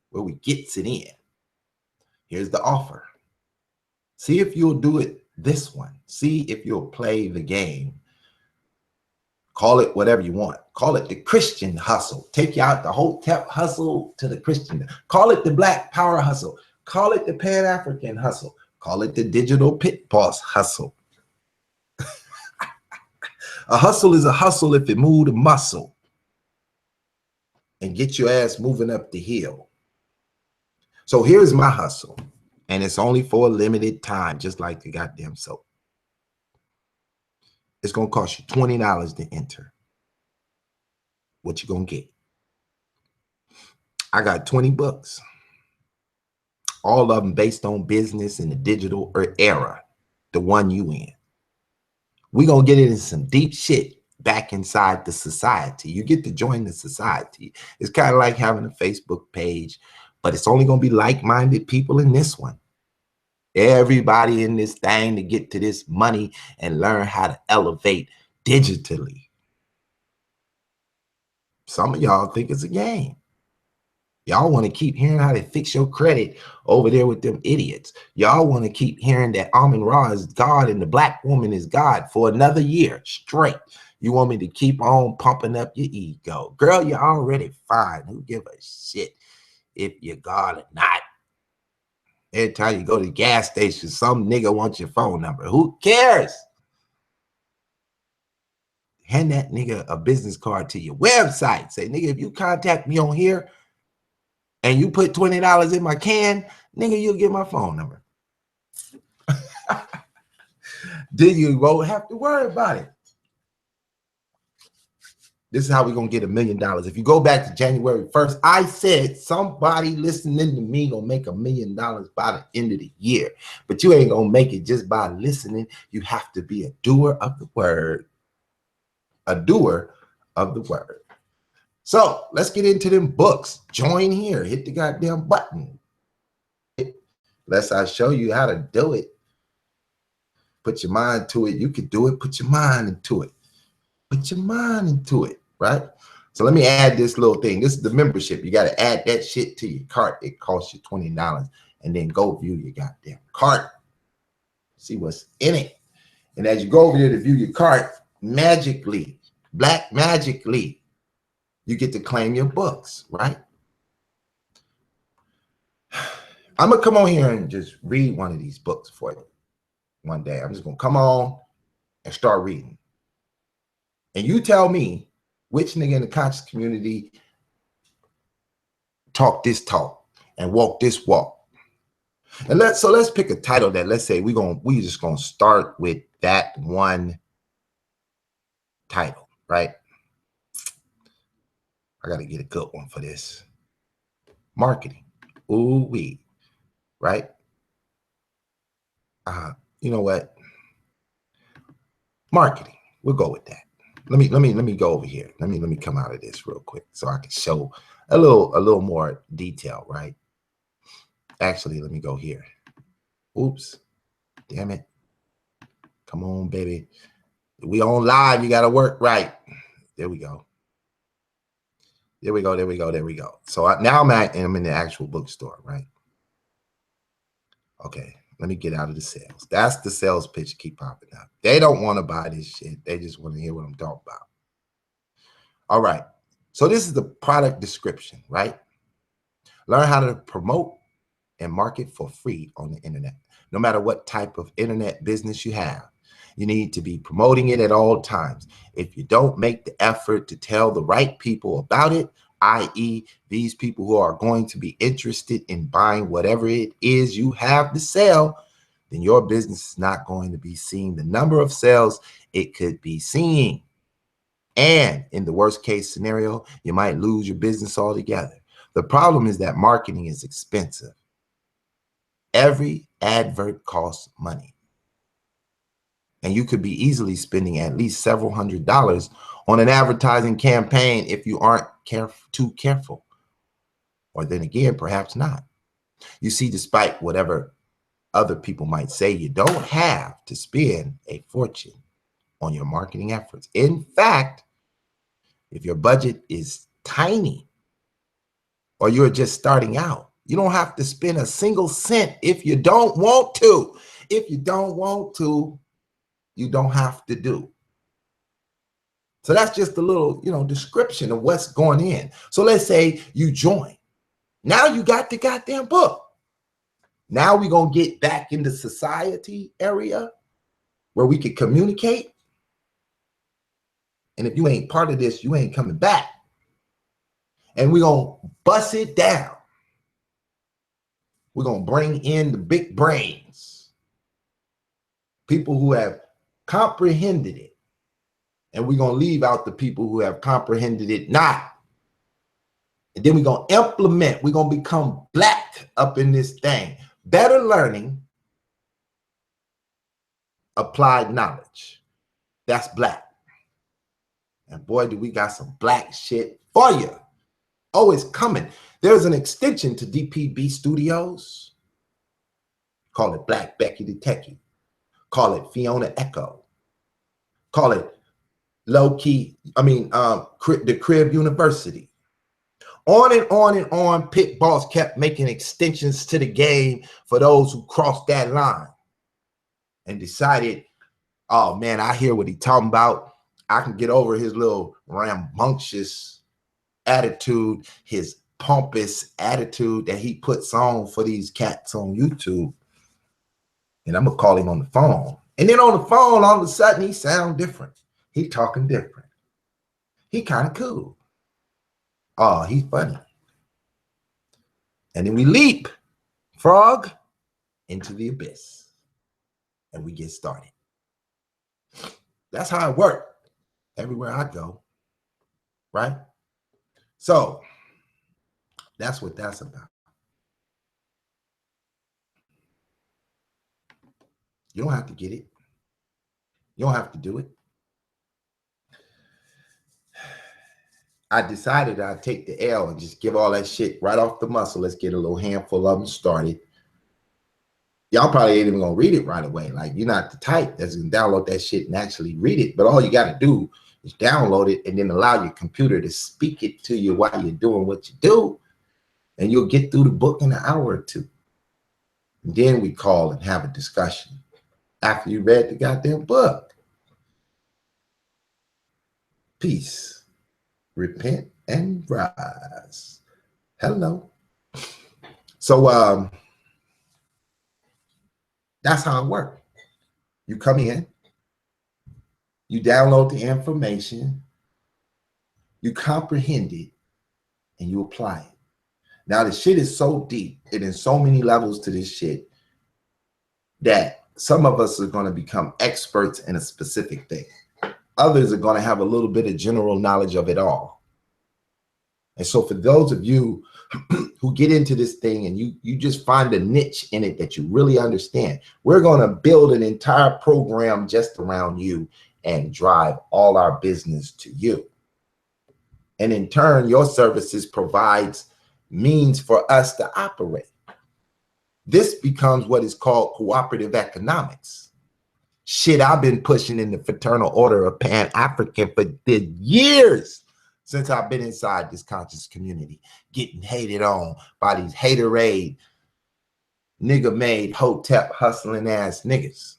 S1: where we gets it in. Here's the offer. See if you'll do it this one. See if you'll play the game. Call it whatever you want. Call it the Christian hustle. Take you out the Hotep hustle to the Christian. Call it the Black Power hustle. Call it the Pan-African hustle. Call it the digital pit boss hustle. A hustle is a hustle if it move the muscle and get your ass moving up the hill. So here's my hustle, and it's only for a limited time, just like the goddamn soap. It's going to cost you $20 to enter. What you going to get? I got 20 books. All of them based on business in the digital era, the one you in. We're going to get into some deep shit back inside the society. You get to join the society. It's kind of like having a Facebook page, but it's only going to be like-minded people in this one. Everybody in this thing to get to this money and learn how to elevate digitally. Some of y'all think it's a game. Y'all want to keep hearing how to fix your credit over there with them idiots. Y'all want to keep hearing that Amun-Ra is God and the black woman is God for another year straight. You want me to keep on pumping up your ego. Girl, you're already fine. Who give a shit if you're God or not? Every time you go to the gas station, some nigga wants your phone number. Who cares? Hand that nigga a business card to your website. Say, nigga, if you contact me on here, and you put $20 in my can, nigga, you'll get my phone number. Then you won't have to worry about it. This is how we're going to get $1 million. If you go back to January 1st, I said somebody listening to me going to make $1 million by the end of the year. But you ain't going to make it just by listening. You have to be a doer of the word. A doer of the word. So let's get into them books. Join here. Hit the goddamn button. Unless I show you how to do it. Put your mind to it. You can do it. Put your mind into it. Put your mind into it, right? So let me add this little thing. This is the membership. You got to add that shit to your cart. It costs you $20. And then go view your goddamn cart. See what's in it. And as you go over there to view your cart, magically, black magically, you get to claim your books, right? I'm going to come on here and just read one of these books for you one day. I'm just going to come on and start reading. And you tell me which nigga in the conscious community talk this talk and walk this walk. And let's pick a title that, let's say we just going to start with that one title, right? I got to get a good one for this. Marketing. Ooh-wee. Right? You know what? Marketing. We'll go with that. Let me go over here. Let me come out of this real quick so I can show a little more detail, right? Actually, let me go here. Oops. Damn it. Come on, baby. We on live. You got to work right. There we go. There we go. There we go. There we go. So now I'm in the actual bookstore, right? Okay. Let me get out of the sales. That's the sales pitch keep popping up. They don't want to buy this shit. They just want to hear what I'm talking about. All right. So this is the product description, right? Learn how to promote and market for free on the internet. No matter what type of internet business you have, you need to be promoting it at all times. If you don't make the effort to tell the right people about it, i.e. these people who are going to be interested in buying whatever it is you have to sell, then your business is not going to be seeing the number of sales it could be seeing. And in the worst case scenario, you might lose your business altogether. The problem is that marketing is expensive. Every advert costs money. And you could be easily spending at least several $100s on an advertising campaign if you aren't too careful. Or then again, perhaps not. You see, despite whatever other people might say, you don't have to spend a fortune on your marketing efforts. In fact, if your budget is tiny or you're just starting out, you don't have to spend a single cent if you don't want to. If you don't want to, you don't have to do. So that's just a little, description of what's going in. So let's say you join. Now you got the goddamn book. Now we're going to get back into society area where we can communicate. And if you ain't part of this, you ain't coming back. And we're going to bust it down. We're going to bring in the big brains, people who have comprehended it. And we're going to leave out the people who have comprehended it not. And then we're going to implement. We're going to become black up in this thing. Better learning, applied knowledge. That's black. And boy, do we got some black shit for you. Oh, it's coming. There's an extension to DPB Studios. Call it Black Becky the Techie. Call it Fiona Echo. Call it the Crib University. On and on and on, Pit Boss kept making extensions to the game for those who crossed that line and decided, oh man, I hear what he's talking about. I can get over his little rambunctious attitude, his pompous attitude that he puts on for these cats on YouTube. And I'm going to call him on the phone. And then on the phone, all of a sudden, he sound different. He talking different. He kind of cool. Oh, he's funny. And then we leap, frog, into the abyss. And we get started. That's how it works everywhere I go, right? So that's what that's about. You don't have to get it. You don't have to do it. I decided I'd take the L and just give all that shit right off the muscle. Let's get a little handful of them started. Y'all probably ain't even gonna read it right away. Like, you're not the type that's gonna download that shit and actually read it. But all you gotta do is download it and then allow your computer to speak it to you while you're doing what you do. And you'll get through the book in an hour or two. And then we call and have a discussion after you read the goddamn book. Peace. Repent and rise. Hello. So that's how it works. You come in, you download the information, you comprehend it, and you apply it. Now the shit is so deep, and there's so many levels to this shit that some of us are going to become experts in a specific thing. Others are going to have a little bit of general knowledge of it all. And so for those of you who get into this thing and you just find a niche in it that you really understand, we're going to build an entire program just around you and drive all our business to you. And in turn, your services provides means for us to operate. This becomes what is called cooperative economics. Shit, I've been pushing in the fraternal order of Pan-African for the years since I've been inside this conscious community, getting hated on by these haterade, nigga-made, Hotep hustling ass niggas.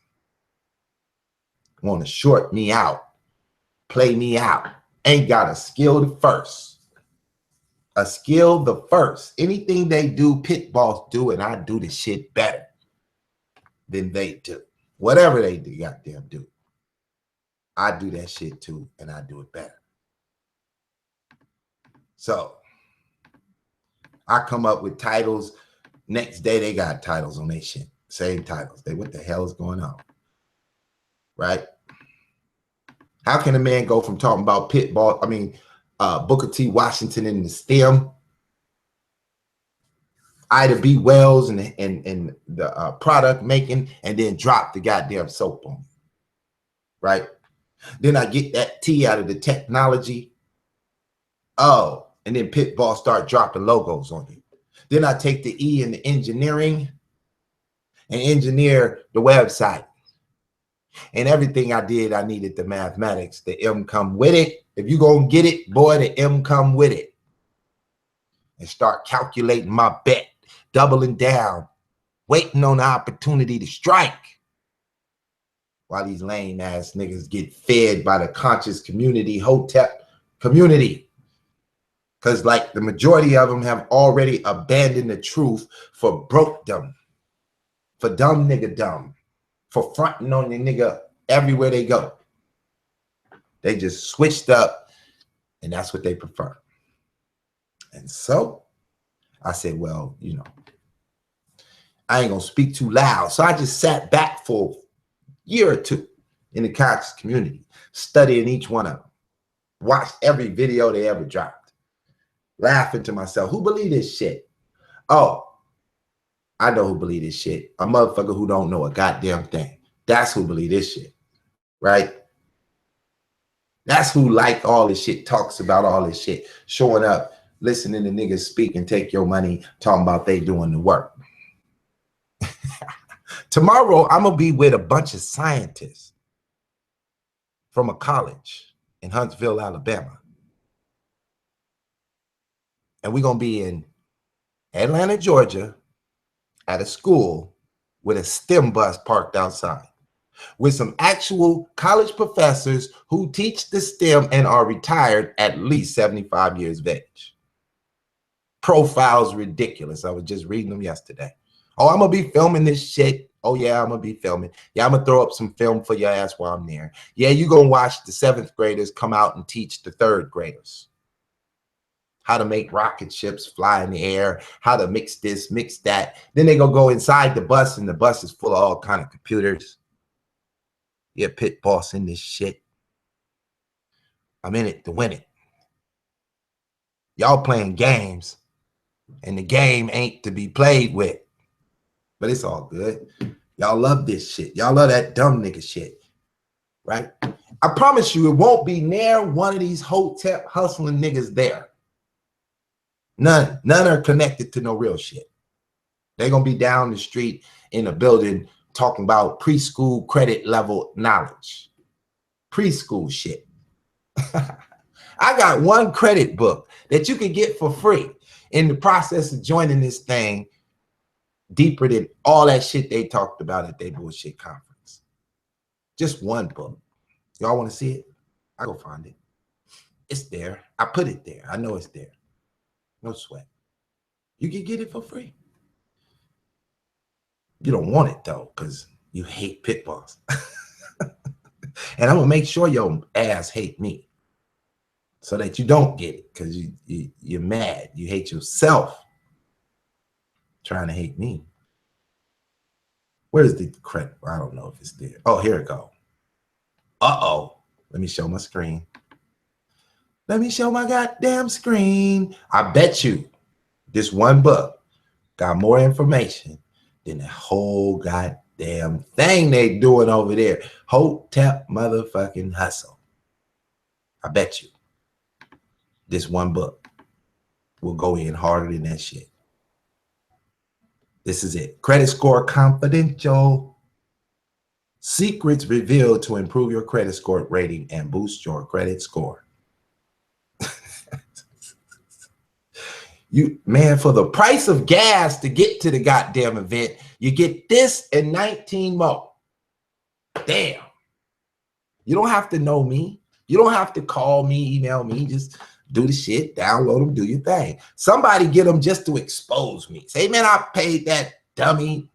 S1: Want to short me out, play me out. Ain't got a skill the first. A skill the first. Anything they do, Pit Boss do, and I do the shit better than they do. Whatever they do, goddamn do. I do that shit too, and I do it better. So I come up with titles. Next day, they got titles on their shit. Same titles. What the hell is going on? Right? How can a man go from talking about Booker T. Washington in the STEM, Ida B. Wells and the product making, and then drop the goddamn soap on me? right? Then I get that T out of the technology. Oh, and then Pitbull start dropping logos on you. Then I take the E in the engineering and engineer the website. And everything I did, I needed the mathematics. The M come with it. If you gonna get it, boy, the M come with it. And start calculating my bet, doubling down, waiting on the opportunity to strike. While these lame ass niggas get fed by the conscious community, Hotep community. Because like the majority of them have already abandoned the truth for broke dumb, for dumb nigga dumb, for fronting on the nigga everywhere they go. They just switched up and that's what they prefer. And so I said, well, you know, I ain't gonna speak too loud. So I just sat back for a year or two in the conscious community, studying each one of them, watched every video they ever dropped, laughing to myself, who believe this shit? Oh, I know who believe this shit. A motherfucker who don't know a goddamn thing. That's who believe this shit, right? That's who like all this shit, talks about all this shit, showing up, listening to niggas speak and take your money, talking about they doing the work. Tomorrow, I'm going to be with a bunch of scientists from a college in Huntsville, Alabama. And we're going to be in Atlanta, Georgia, at a school with a STEM bus parked outside with some actual college professors who teach the STEM and are retired at least 75 years of age. Profiles ridiculous. I was just reading them yesterday. Oh, I'm going to be filming this shit. Oh, yeah, I'm going to be filming. Yeah, I'm going to throw up some film for your ass while I'm there. Yeah, you're going to watch the 7th graders come out and teach the 3rd graders how to make rocket ships fly in the air, how to mix this, mix that. Then they're going to go inside the bus, and the bus is full of all kind of computers. Yeah, pit boss in this shit. I'm in it to win it. Y'all playing games, and the game ain't to be played with. But it's all good. Y'all love this shit. Y'all love that dumb nigga shit, right? I promise you it won't be near one of these Hotep hustling niggas there. None are connected to no real shit. They're going to be down the street in a building talking about preschool credit level knowledge. Preschool shit. I got one credit book that you can get for free in the process of joining this thing deeper than all that shit they talked about at their bullshit conference. Just one book. Y'all want to see it? I go find it. It's there. I put it there. I know it's there. No sweat. You can get it for free. You don't want it though, because you hate pit bulls. And I'm gonna make sure your ass hate me so that you don't get it, because you're mad. You hate yourself trying to hate me. Where's the credit? I don't know if it's there. Oh, here it go. Uh-oh. Let me show my screen. Let me show my goddamn screen. I bet you this one book got more information than the whole goddamn thing they doing over there. Hotep motherfucking Hustle. I bet you this one book will go in harder than that shit. This is it. Credit score confidential. Secrets revealed to improve your credit score rating and boost your credit score. You, man, for the price of gas to get to the goddamn event, you get this and 19 more. Damn. You don't have to know me. You don't have to call me, email me. Just do the shit, download them, do your thing. Somebody get them just to expose me. Say, man, I paid that dummy.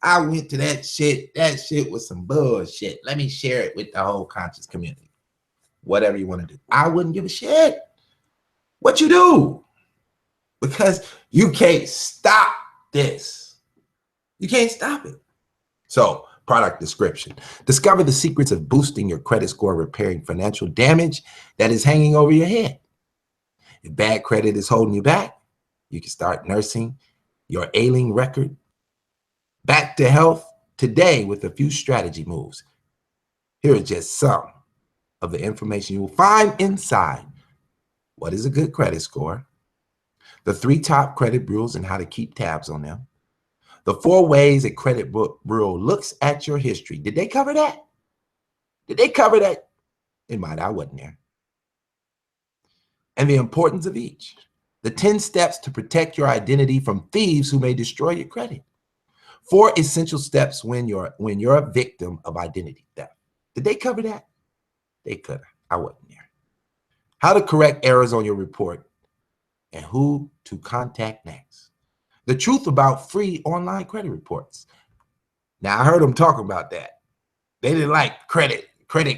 S1: I went to that shit. That shit was some bullshit. Let me share it with the whole conscious community. Whatever you want to do. I wouldn't give a shit what you do. Because you can't stop this. You can't stop it. So, product description. Discover the secrets of boosting your credit score, repairing financial damage that is hanging over your head. If bad credit is holding you back, you can start nursing your ailing record back to health today with a few strategy moves. Here are just some of the information you will find inside. What is a good credit score? The 3 top credit bureaus and how to keep tabs on them. The 4 ways a credit bureau looks at your history. Did they cover that? Did they cover that? It might, I wasn't there. And the importance of each. The 10 steps to protect your identity from thieves who may destroy your credit. 4 essential steps when you're a victim of identity theft. Did they cover that? They could have. I wasn't there. How to correct errors on your report and who to contact next. The truth about free online credit reports. Now, I heard them talking about that. They didn't like Credit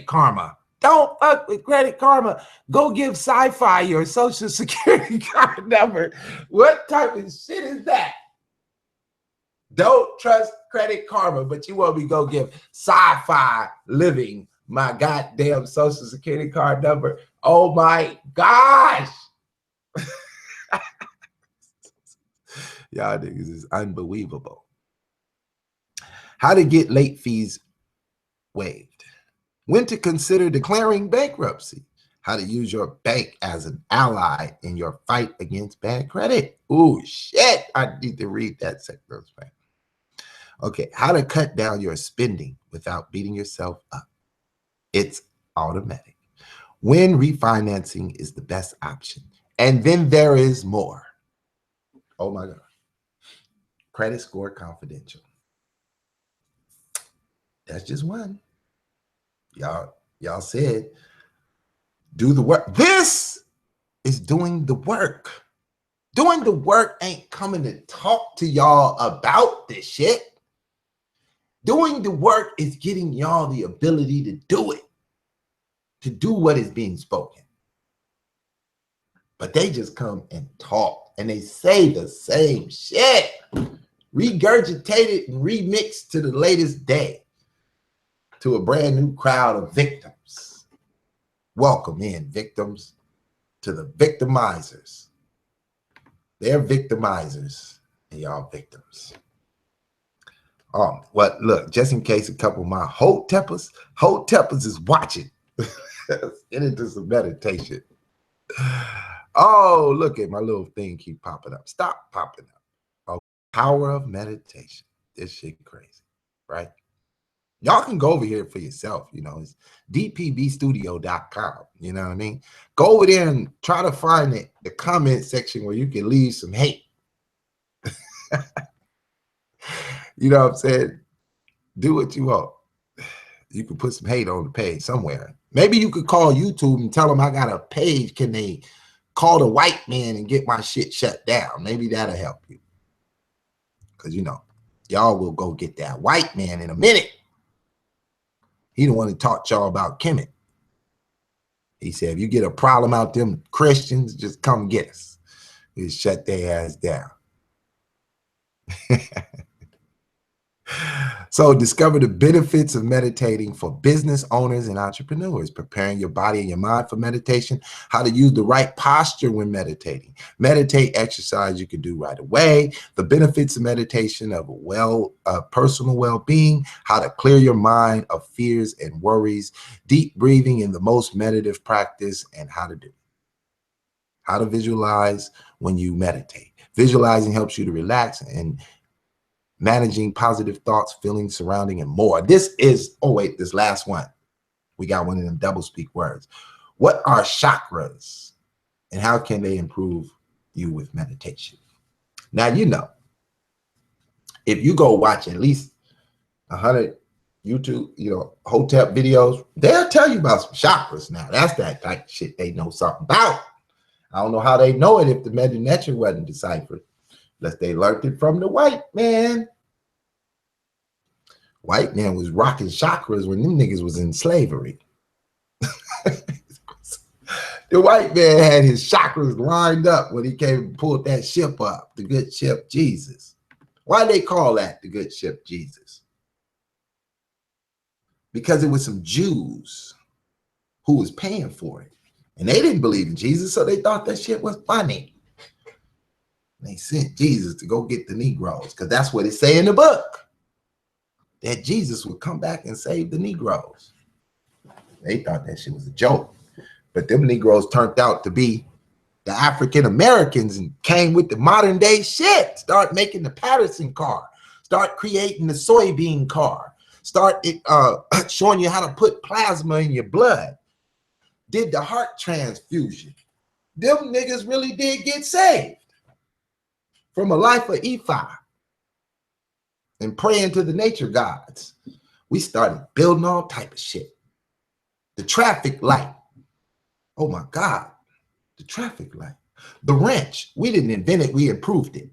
S1: Karma. Don't fuck with Credit Karma. Go give Sci-Fi your social security card number. What type of shit is that? Don't trust Credit Karma, but you want me to go give Sci-Fi Living my goddamn social security card number. Oh my gosh. Y'all niggas is unbelievable. How to get late fees waived. When to consider declaring bankruptcy. How to use your bank as an ally in your fight against bad credit. Ooh, shit. I need to read that second. Okay, how to cut down your spending without beating yourself up. It's automatic. When refinancing is the best option. And then there is more. Oh my God. Credit score confidential. That's just one. Y'all said, do the work. This is doing the work. Doing the work ain't coming to talk to y'all about this shit. Doing the work is getting y'all the ability to do it, to do what is being spoken. But they just come and talk and they say the same shit, regurgitated and remixed to the latest day, to a brand new crowd of victims. Welcome in, victims, to the victimizers. They're victimizers and y'all victims. Well, look, just in case a couple of my Hotepers is watching, get into some meditation. Oh, look at my little thing keep popping up. Stop popping up. Oh, power of meditation. This shit crazy, right? Y'all can go over here for yourself. You know, it's dpbstudio.com. You know what I mean? Go over there and try to find the comment section where you can leave some hate. You know what I'm saying? Do what you want. You can put some hate on the page somewhere. Maybe you could call YouTube and tell them I got a page. Can they call the white man and get my shit shut down? Maybe that'll help you. Because, you know, y'all will go get that white man in a minute. He the one that taught y'all about Kemet. He said, if you get a problem out them Christians, just come get us. We'll shut their ass down. So discover the benefits of meditating for business owners and entrepreneurs, preparing your body and your mind for meditation, how to use the right posture when meditating, meditate exercise you can do right away, the benefits of meditation of personal well-being, how to clear your mind of fears and worries, deep breathing in the most meditative practice, and how to do it. How to visualize when you meditate. Visualizing helps you to relax and managing positive thoughts, feelings, surrounding, and more. This is, oh wait, this last one. We got one of them double speak words. What are chakras and how can they improve you with meditation? Now, you know, if you go watch at least 100 YouTube, you know, Hotep videos, they'll tell you about some chakras now. That's that type of shit they know something about. I don't know how they know it if the Medinetra wasn't deciphered. Unless they learned it from the white man. White man was rocking chakras when them niggas was in slavery. The white man had his chakras lined up when he came and pulled that ship up, the good ship Jesus. Why they call that the good ship Jesus? Because it was some Jews who was paying for it. And they didn't believe in Jesus, so they thought that shit was funny. They sent Jesus to go get the Negroes because that's what it say in the book, that Jesus would come back and save the Negroes. They thought that shit was a joke. But them Negroes turned out to be the African Americans and came with the modern day shit. Start making the Patterson car. Start creating the soybean car. Start showing you how to put plasma in your blood. Did the heart transfusion. Them niggas really did get saved from a life of Ephi and praying to the nature gods. We started building all type of shit. The traffic light. Oh my God. The traffic light. The wrench. We didn't invent it. We improved it.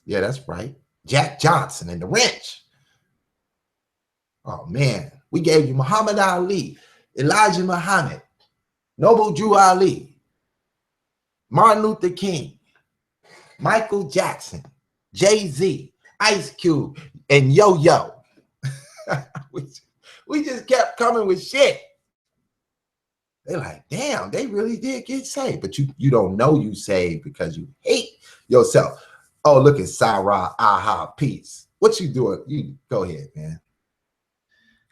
S1: Yeah, that's right. Jack Johnson and the wrench. Oh man. We gave you Muhammad Ali, Elijah Muhammad, Noble Drew Ali, Martin Luther King, Michael Jackson, Jay-Z, Ice Cube, and Yo-Yo. we just kept coming with shit. They're like, damn, they really did get saved. But you don't know you saved because you hate yourself. Oh, look at Sarah Aha Peace. What you doing? You go ahead, man.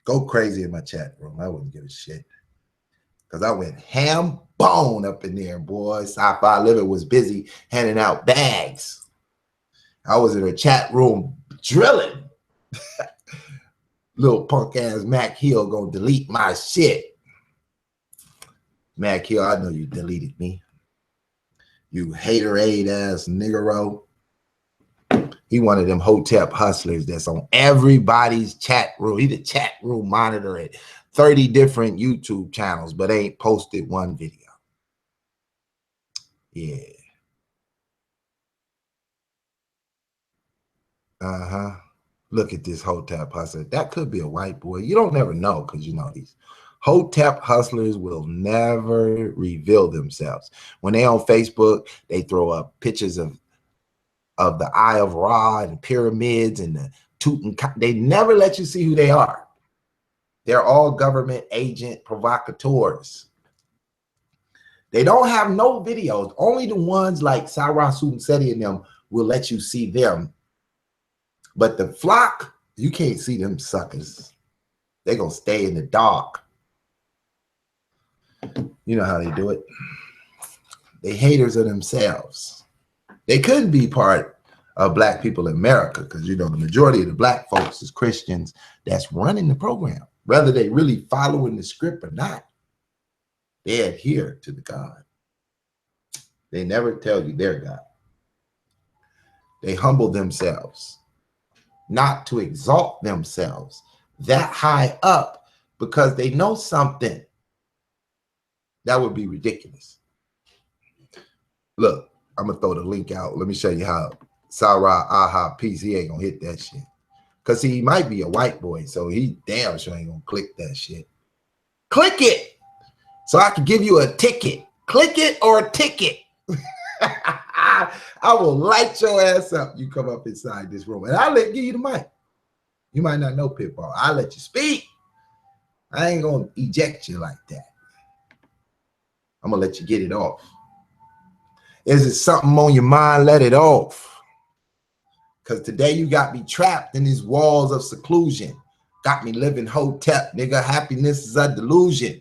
S1: Go crazy in my chat room. I wouldn't give a shit. Because I went ham bone up in there, boy. Sci-Fi Liver was busy handing out bags. I was in a chat room drilling. Little punk ass Mac Hill gonna delete my shit. Mac Hill, I know you deleted me. You haterade ass niggero. He one of them Hotep hustlers that's on everybody's chat room. He the chat room monitor at 30 different YouTube channels, but ain't posted one video. Yeah. Look at this Hotep hustler. That could be a white boy. You don't never know because you know these Hotep hustlers will never reveal themselves. When they on Facebook, they throw up pictures of the Eye of Ra and pyramids and the Tutankhamun. They never let you see who they are. They're all government agent provocateurs. They don't have no videos. Only the ones like Sarah Seti and them will let you see them. But the flock, you can't see them suckers. They're going to stay in the dark. You know how they do it. They haters of themselves. They couldn't be part of black people in America because, you know, the majority of the black folks is Christians that's running the program. Whether they really following the script or not, they adhere to the God. They never tell you their God. They humble themselves, not to exalt themselves that high up because they know something. That would be ridiculous. Look, I'm going to throw the link out. Let me show you how Sarah Aha Peace, he ain't going to hit that shit. Because he might be a white boy, so he damn sure ain't going to click that shit. Click it so I can give you a ticket. Click it or a ticket. I will light your ass up. You come up inside this room, and I'll give you the mic. You might not know Pitbull. I'll let you speak. I ain't going to eject you like that. I'm going to let you get it off. Is it something on your mind? Let it off. Because today you got me trapped in these walls of seclusion. Got me living Hotep, nigga. Happiness is a delusion.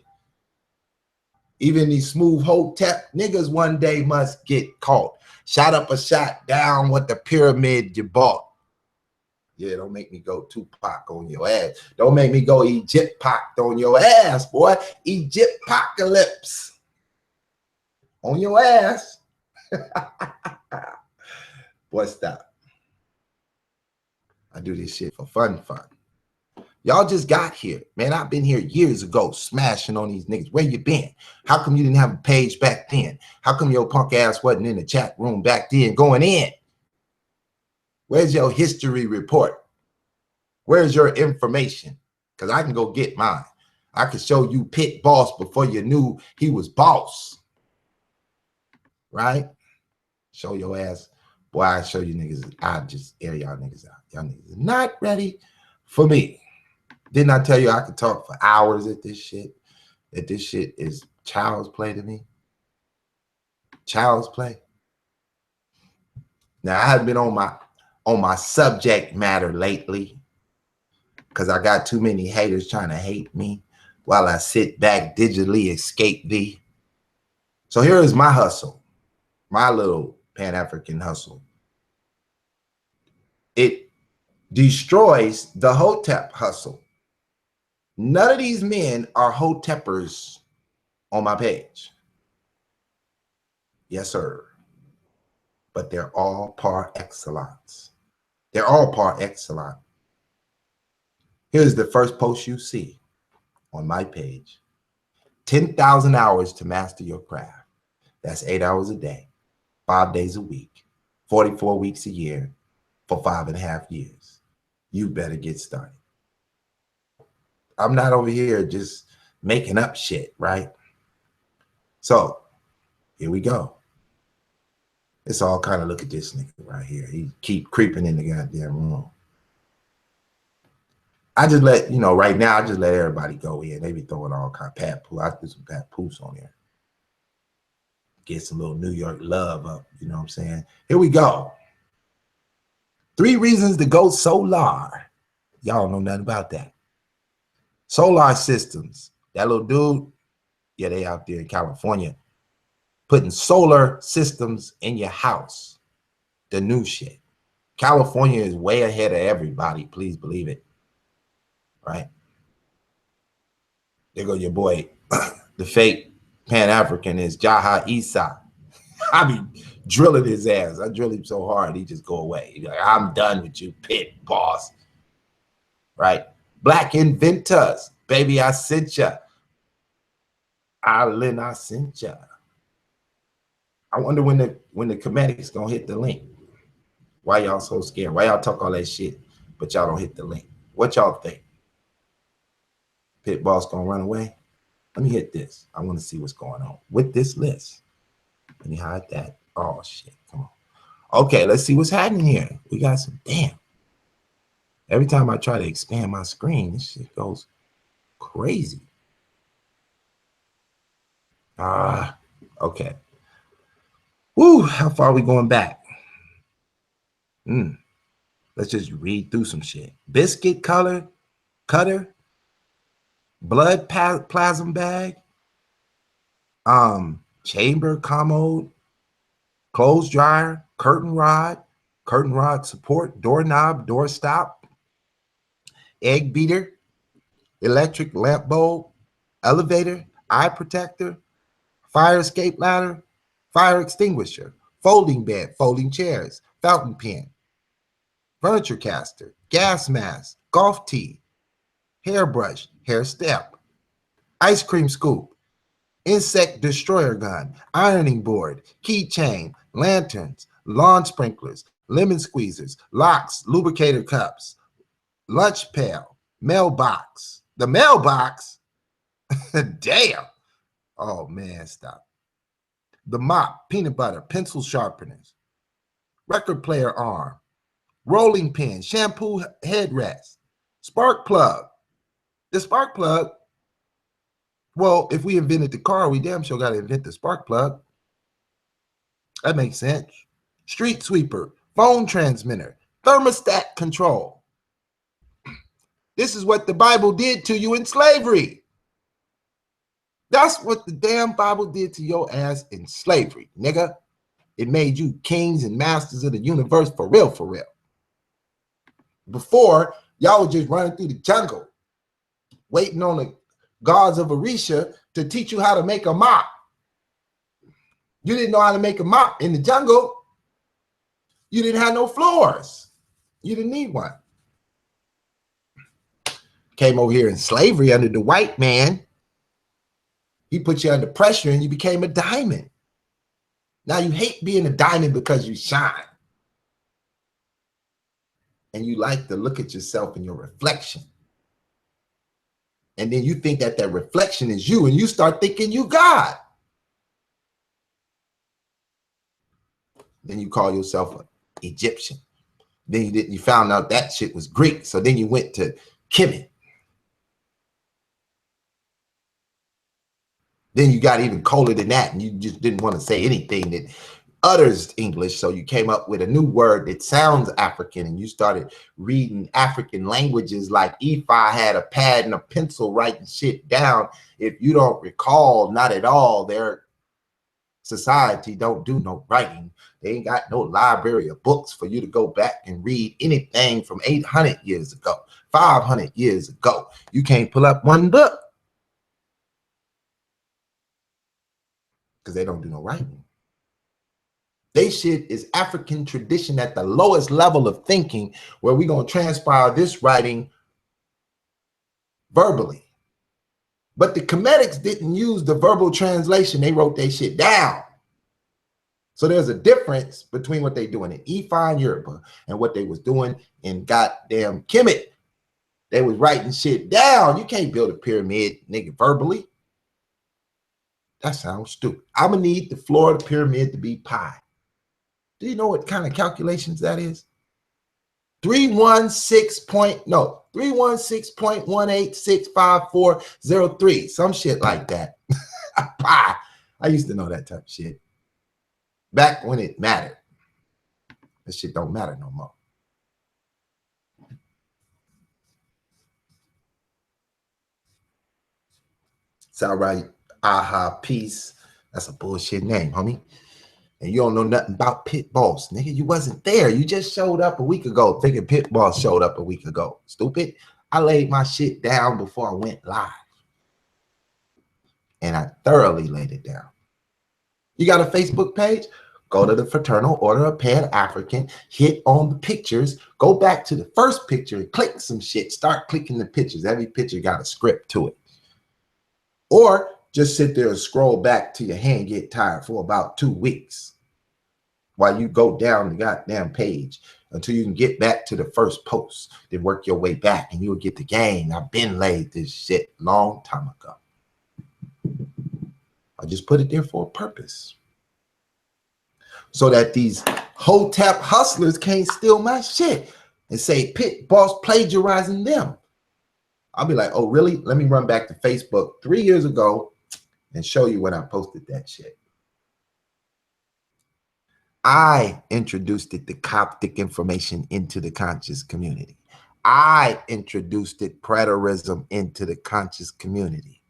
S1: Even these smooth Hotep niggas one day must get caught. Shot up a shot down with the pyramid you bought. Yeah, don't make me go Tupac on your ass. Don't make me go Egypt-Pac on your ass, boy. Egypt-Pocalypse on your ass. Boy, stop. I do this shit for fun. Y'all just got here. Man, I've been here years ago smashing on these niggas. Where you been? How come you didn't have a page back then? How come your punk ass wasn't in the chat room back then going in? Where's your history report? Where's your information? Because I can go get mine. I can show you Pit Boss before you knew he was boss. Right? Show your ass. Boy, I show you niggas. I just air y'all niggas out. Y'all niggas are not ready for me. Didn't I tell you I could talk for hours at this shit? That this shit is child's play to me? Child's play. Now, I haven't been on my subject matter lately because I got too many haters trying to hate me. while I sit back digitally escape thee. So here is my hustle, my little Pan-African hustle. It destroys the Hotep hustle. None of these men are Hotepers on my page. Yes, sir. But they're all par excellence. They're all par excellence. Here's the first post you see on my page. 10,000 hours to master your craft. That's 8 hours a day, 5 days a week, 44 weeks a year for 5.5 years. You better get started. I'm not over here just making up shit, right? So here we go. It's all kind of, look at this nigga right here. He keep creeping in the goddamn room. I just let, you know, right now, I just let everybody go in. They be throwing all kind of pat poo. I threw some pat poos on there. Get some little New York love up, you know what I'm saying? Here we go. 3 reasons to go solar. Y'all know nothing about that. Solar systems. That little dude, yeah, they out there in California putting solar systems in your house. The new shit. California is way ahead of everybody. Please believe it. Right? There go your boy, the fake Pan-African is Jaha Issa. I be drilling his ass. I drill him so hard, he just go away. He's like, I'm done with you, pit boss. Right? Black inventors. Baby, I sent ya. Island, I sent ya. I wonder when the comedics gonna hit the link. Why y'all so scared? Why y'all talk all that shit, but y'all don't hit the link? What y'all think? Pit boss gonna run away? Let me hit this. I want to see what's going on with this list. Let me hide that. Oh shit, come on. Okay, let's see what's happening here. We got some, damn. Every time I try to expand my screen, this shit goes crazy. Okay. Woo, how far are we going back? Let's just read through some shit. Biscuit cutter, blood plasm bag, chamber commode, clothes dryer, curtain rod support, doorknob, door stop, egg beater, electric lamp bulb, elevator, eye protector, fire escape ladder, fire extinguisher, folding bed, folding chairs, fountain pen, furniture caster, gas mask, golf tee, hairbrush, hair step, ice cream scoop, insect destroyer gun, ironing board, keychain, lanterns, lawn sprinklers, lemon squeezers, locks, lubricator cups, lunch pail, mailbox. The mailbox? Damn. Oh man, stop. The mop, peanut butter, pencil sharpeners, record player arm, rolling pin, shampoo headrest, spark plug. The spark plug, well, if we invented the car, we damn sure got to invent the spark plug. That makes sense. Street sweeper, phone transmitter, thermostat control. This is what the Bible did to you in slavery. That's what the damn Bible did to your ass in slavery, nigga. It made you kings and masters of the universe for real, for real. Before, y'all were just running through the jungle, waiting on the gods of Orisha to teach you how to make a mop. You didn't know how to make a mop in the jungle. You didn't have no floors. You didn't need one. Came over here in slavery under the white man. He put you under pressure and you became a diamond. Now you hate being a diamond because you shine. And you like to look at yourself in your reflection. And then you think that that reflection is you, and you start thinking you God. Then you call yourself an Egyptian. Then you found out that shit was Greek. So then you went to Kemet. Then you got even colder than that, and you just didn't want to say anything that utters English, so you came up with a new word that sounds African, and you started reading African languages like Ephi had a pad and a pencil writing shit down. If you don't recall, not at all, their society don't do no writing. They ain't got no library of books for you to go back and read anything from 800 years ago, 500 years ago. You can't pull up one book because they don't do no writing. They shit is African tradition at the lowest level of thinking, where we're going to transpire this writing verbally. But the Comedics didn't use the verbal translation. They wrote their shit down. So there's a difference between what they doing in Ephi and Yoruba and what they was doing in goddamn Kemet. They was writing shit down. You can't build a pyramid, nigga, verbally. That sounds stupid. I'm going to need the floor of the pyramid to be pi. Do you know what kind of calculations that is? 316.1865403, some shit like that. Pi. I used to know that type of shit back when it mattered. That shit don't matter no more. It's all right. Aha, peace. That's a bullshit name, homie. And you don't know nothing about Pit Boss, nigga. You wasn't there. You just showed up a week ago thinking Pit Boss showed up a week ago. Stupid. I laid my shit down before I went live. And I thoroughly laid it down. You got a Facebook page? Go to the Fraternal Order of Pan-African, hit on the pictures, go back to the first picture and click some shit. Start clicking the pictures. Every picture got a script to it. Or just sit there and scroll back till your hand get tired for about 2 weeks while you go down the goddamn page until you can get back to the first post. Then work your way back and you'll get the game. I've been laid this shit long time ago. I just put it there for a purpose, so that these Hotep hustlers can't steal my shit and say Pit Boss plagiarizing them. I'll be like, oh, really? Let me run back to Facebook 3 years ago and show you when I posted that shit. I introduced the Coptic information into the conscious community. I introduced preterism into the conscious community.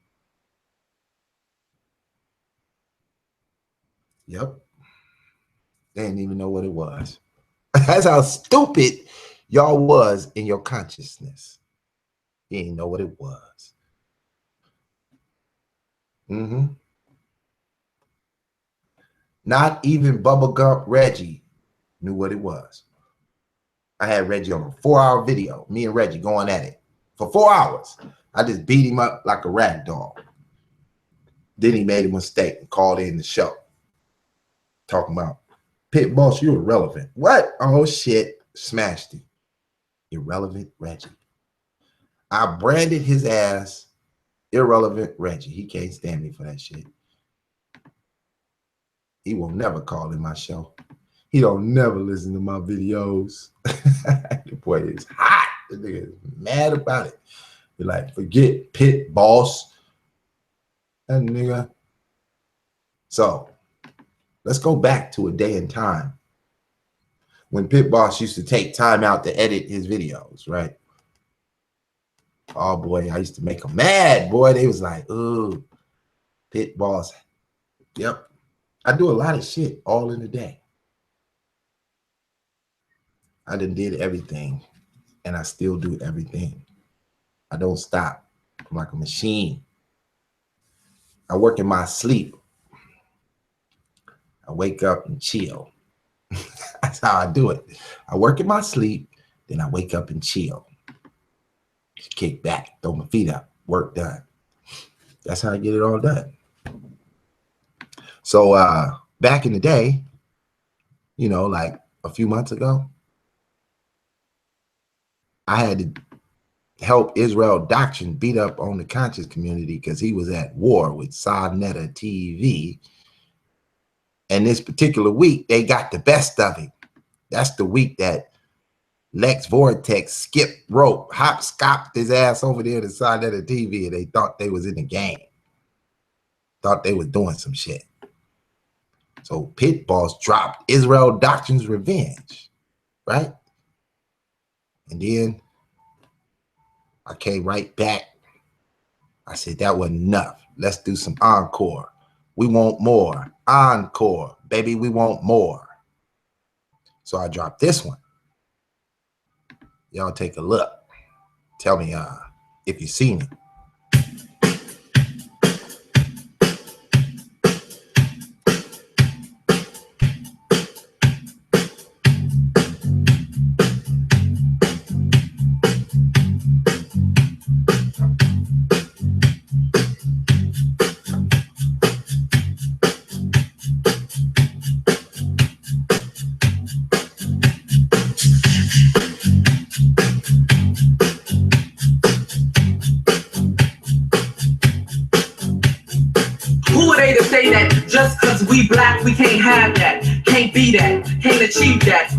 S1: Yep. They didn't even know what it was. That's how stupid y'all was in your consciousness. You didn't know what it was. Not even Bubblegum Reggie knew what it was. I had Reggie on a 4-hour video, me and Reggie going at it for 4 hours. I just beat him up like a rag doll. Then he made a mistake and called in the show, talking about, Pit Boss, you're irrelevant. What? Oh, shit. Smashed him. Irrelevant Reggie. I branded his ass irrelevant Reggie. He can't stand me for that shit. He will never call in my show. He don't never listen to my videos. The boy is hot. The nigga is mad about it. Be like, forget Pit Boss. That nigga. So let's go back to a day and time when Pit Boss used to take time out to edit his videos, right? Oh boy, I used to make them mad, boy. They was like, ooh, Pit Boss. Yep. I do a lot of shit all in a day. I done did everything, and I still do everything. I don't stop. I'm like a machine. I work in my sleep. I wake up and chill. That's how I do it. I work in my sleep, then I wake up and chill. Kick back, throw my feet up, work done. That's how I get it all done. So back in the day, you know, like a few months ago, I had to help Israel Doctrine beat up on the conscious community because he was at war with Sarnetta TV. And this particular week, they got the best of him. That's the week that Lex Vortex skipped rope, hop-scopped his ass over there to Sarnetta TV, and they thought they was in the game. Thought they was doing some shit. So Pit Boss dropped Israel Doctrine's Revenge, right? And then I came right back. I said, that wasn't enough. Let's do some encore. We want more. Encore. Baby, we want more. So I dropped this one. Y'all take a look. Tell me if you've seen it.
S4: Who are they to say that just cause we black we can't have that, can't be that, can't achieve that?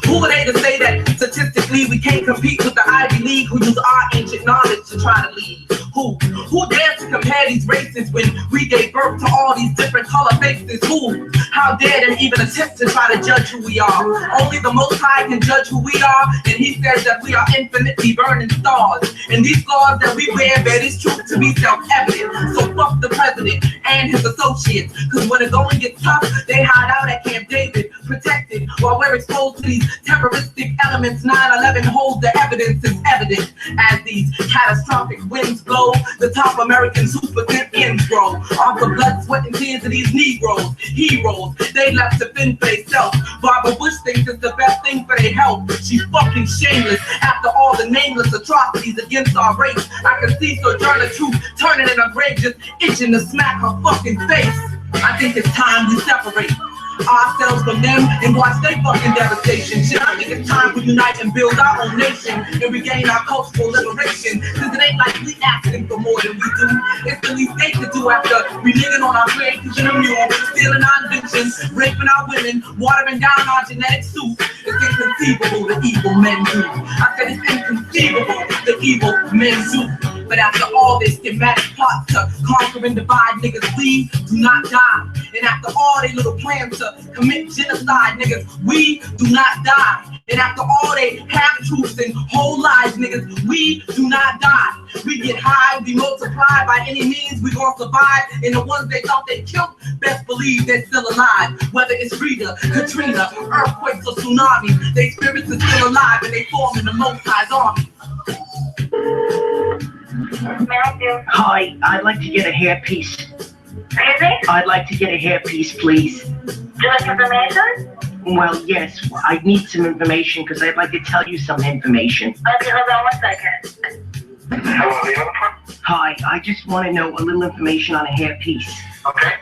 S4: Who are they to say that statistically we can't compete with the Ivy League who use our ancient knowledge to try to lead? Who dares to compare these races when we gave birth to all these different color faces? Who? How dare them even attempt to try to judge who we are? Only the Most High can judge who we are, and He says that we are infinitely burning stars. And these scars that we wear bear this truth to be self-evident. So fuck the president and his associates, cause when the going gets tough, they hide out at Camp David, protected, while we're exposed to these terroristic elements. 9/11 holds the evidence is evident as these catastrophic winds blow. The top American super ends grow off the blood, sweat, and tears of these Negroes, heroes. They left to fend for themselves. Barbara Bush thinks it's the best thing for their health. She's fucking shameless after all the nameless atrocities against our race. I can see Sojourner Truth turning in her grave, just itching to smack her fucking face. I think it's time we separate ourselves from them and watch their fucking devastation. Shit, I think it's time we unite and build our own nation and regain our cultural liberation. Cause it ain't like we asking for more than we do. It's the least they could do after reneging on our creations and a mule, stealing our inventions, raping our women, watering down our genetic soup. It's inconceivable the evil men do. I said it's inconceivable the evil men do. But after all this schematic plots to conquer and divide, niggas, we do not die. And after all they little plans to commit genocide, niggas, we do not die. And after all they half-truths and whole lies, niggas, we do not die. We get high, we multiply by any means, we gon' survive. And the ones they thought they killed, best believe they're still alive. Whether it's Rita, Katrina, earthquakes or tsunamis, they spirits are still alive and they form in the Most High's army.
S5: Hi, I'd like to get a hairpiece.
S6: Excuse me?
S5: I'd like to get a hairpiece, please.
S6: Do you like information?
S5: Well, yes, I need some information because I'd like to tell you some information.
S6: Okay, hold on 1 second. Hello,
S5: Hi, I just want to know a little information on a hairpiece.
S6: okay.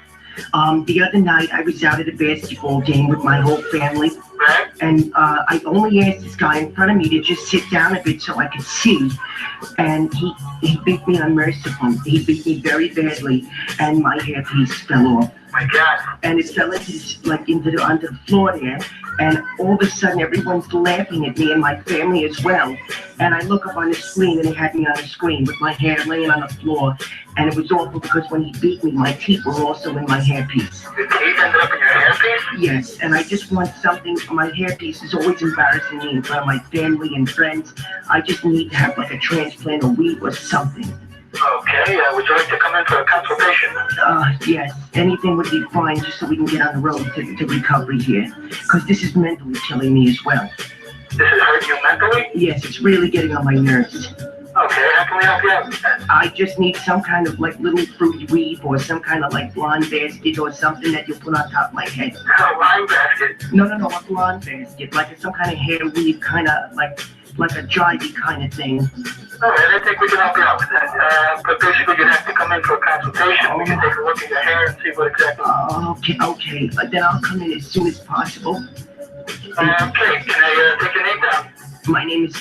S5: The other night I was out at a basketball game with my whole family,
S6: Right?
S5: and I only asked this guy in front of me to just sit down a bit so I could see, and he beat me unmercifully. He beat me very badly, and my hairpiece fell off.
S6: My God.
S5: And it fell onto the floor there, and all of a sudden everyone's laughing at me and my family as well. And I look up on the screen and they had me on the screen with my hair laying on the floor, and it was awful because when he beat me, my teeth were also in my hairpiece.
S6: Your teeth ended up in your hairpiece?
S5: Yes, and I just want something. My hairpiece is always embarrassing me in front of my family and friends. I just need to have like a transplant or weave or something.
S6: Okay, would you like to come in for a consultation?
S5: Yes, anything would be fine just so we can get on the road to recovery here. Because this is mentally killing me as well.
S6: This is hurting you mentally?
S5: Yes, it's really getting on my nerves.
S6: Okay, how can we help you out with that?
S5: I just need some kind of like little fruity weave or some kind of like blonde basket or something that you put on top of my head.
S6: A line basket?
S5: No, a blonde basket, like some kind of hair weave, kind of like a jivey kind of thing.
S6: Alright, I think we can help you out with that. But basically you'd have to come in for a consultation. We can take a look at your hair and see what exactly...
S5: Okay. Then I'll come in as soon as possible.
S6: Okay, can I take your name down?
S5: My name is...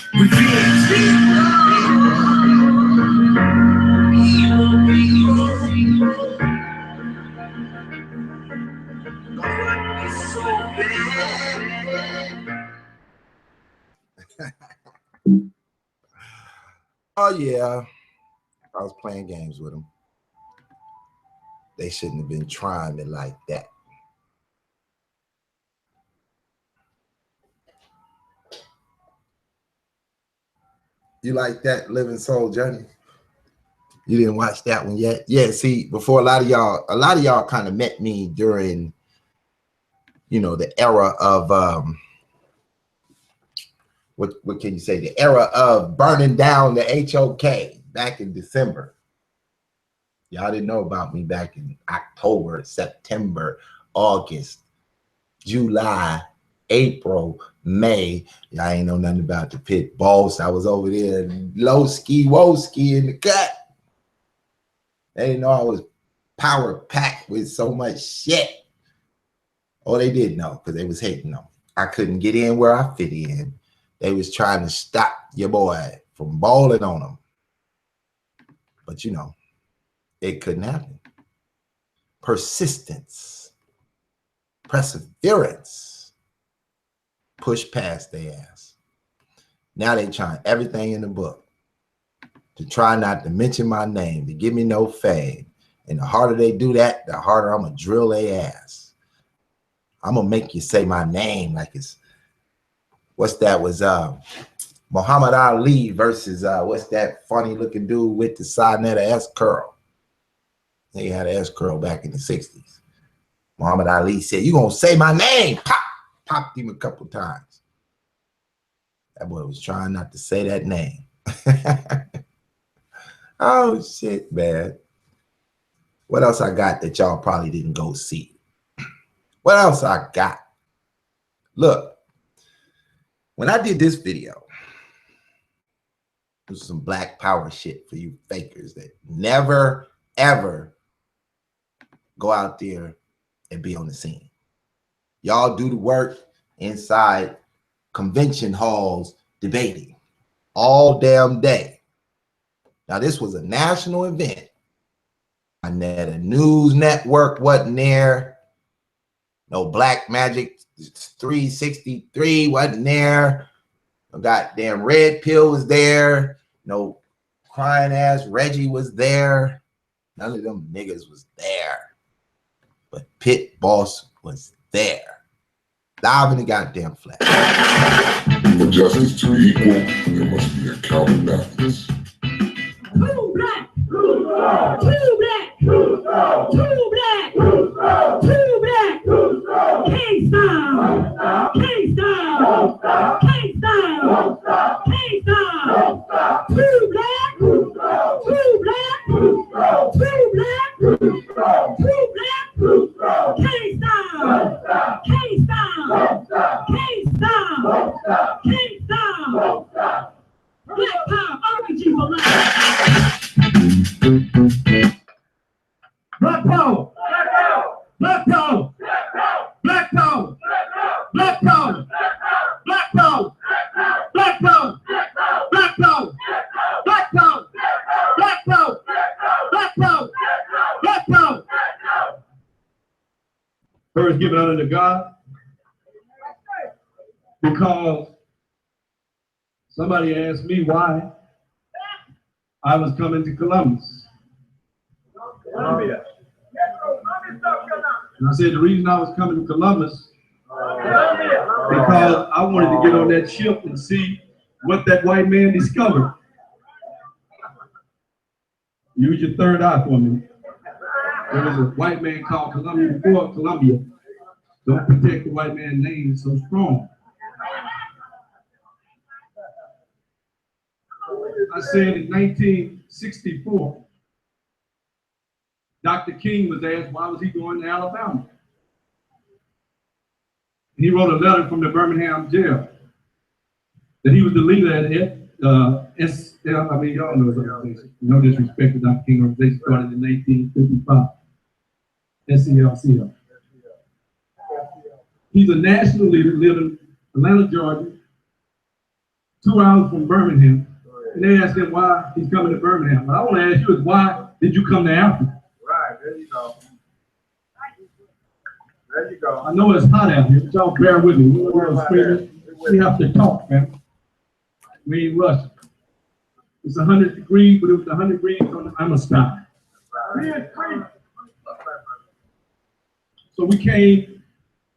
S1: Oh yeah, I was playing games with them. They shouldn't have been trying me like that. You like that Living Soul Journey? You didn't watch that one yet? Yeah, see, before a lot of y'all kind of met me during, you know, the era of what can you say? The era of burning down the HOK back in December. Y'all didn't know about me back in October, September, August, July, April, May. Y'all ain't know nothing about the pit boss. I was over there low ski, woe ski in the cut. They didn't know I was power packed with so much shit. Oh, they did know because they was hating them. I couldn't get in where I fit in. They was trying to stop your boy from balling on them. But you know, it couldn't happen. Persistence, perseverance, push past their ass. Now they trying everything in the book to try not to mention my name, to give me no fame. And the harder they do that, the harder I'm gonna drill their ass. I'm gonna make you say my name like it's, what's that, was Muhammad Ali versus what's that funny looking dude with the Sinetta S curl. They had an S curl back in the 60s. Muhammad Ali said, "You gonna say my name?" Pop, popped him a couple times. That boy was trying not to say that name. Oh shit, man. What else I got that y'all probably didn't go see? What else I got? Look, when I did this video, this was some black power shit for you fakers that never, ever go out there and be on the scene. Y'all do the work inside convention halls debating all damn day. Now, this was a national event. And that a news network wasn't there. No Black Magic 363 wasn't there. No goddamn Red Pill was there. No crying ass Reggie was there. None of them niggas was there. But Pit Boss was there. Live in the goddamn flesh.
S7: For justice to equal, there must be a counterbalance.
S8: Two black, two black, two black, two black, two black, can't stop, can't stop, can't stop, can't stop. Two black, two black, two black, two black, can't stop, can't stop, can't stop, can't stop. Black power, RPG for life. Black power, black power, black power, black power, black power, black power, black power, black power, black power, black power, black power. First given unto God, because somebody asked me why I was coming to Columbus. And I said the reason I was coming to Columbus because I wanted to get on that ship and see what that white man discovered. Use your third eye for me. There was a white man called Columbia before Columbia. Don't protect the white man's name so strong. I said in 1964, Dr. King was asked why was he going to Alabama. He wrote a letter from the Birmingham jail that he was the leader at I mean, y'all know his organization. No disrespect to Dr. King organization started in 1955. SCLCL. He's a national leader, lived in Atlanta, Georgia, 2 hours from Birmingham. And they asked him why he's coming to Birmingham. But I want to ask you is why did you come to Africa?
S6: Right, there you go. There you go.
S8: I know it's hot out here, but y'all bear with me. We have to talk, man. We ain't rushing. It's 100 degrees, but it was 100 degrees on the I'm a stop. So we came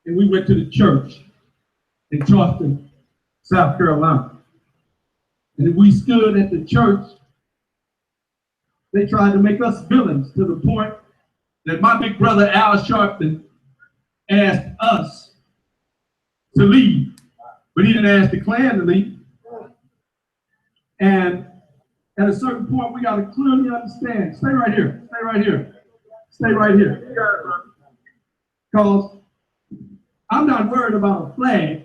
S8: and we went to the church in Charleston, South Carolina. And if we stood at the church, they tried to make us villains to the point that my big brother Al Sharpton asked us to leave, but he didn't ask the Klan to leave. And at a certain point, we got to clearly understand. Stay right here. Stay right here. Stay right here. Because I'm not worried about a flag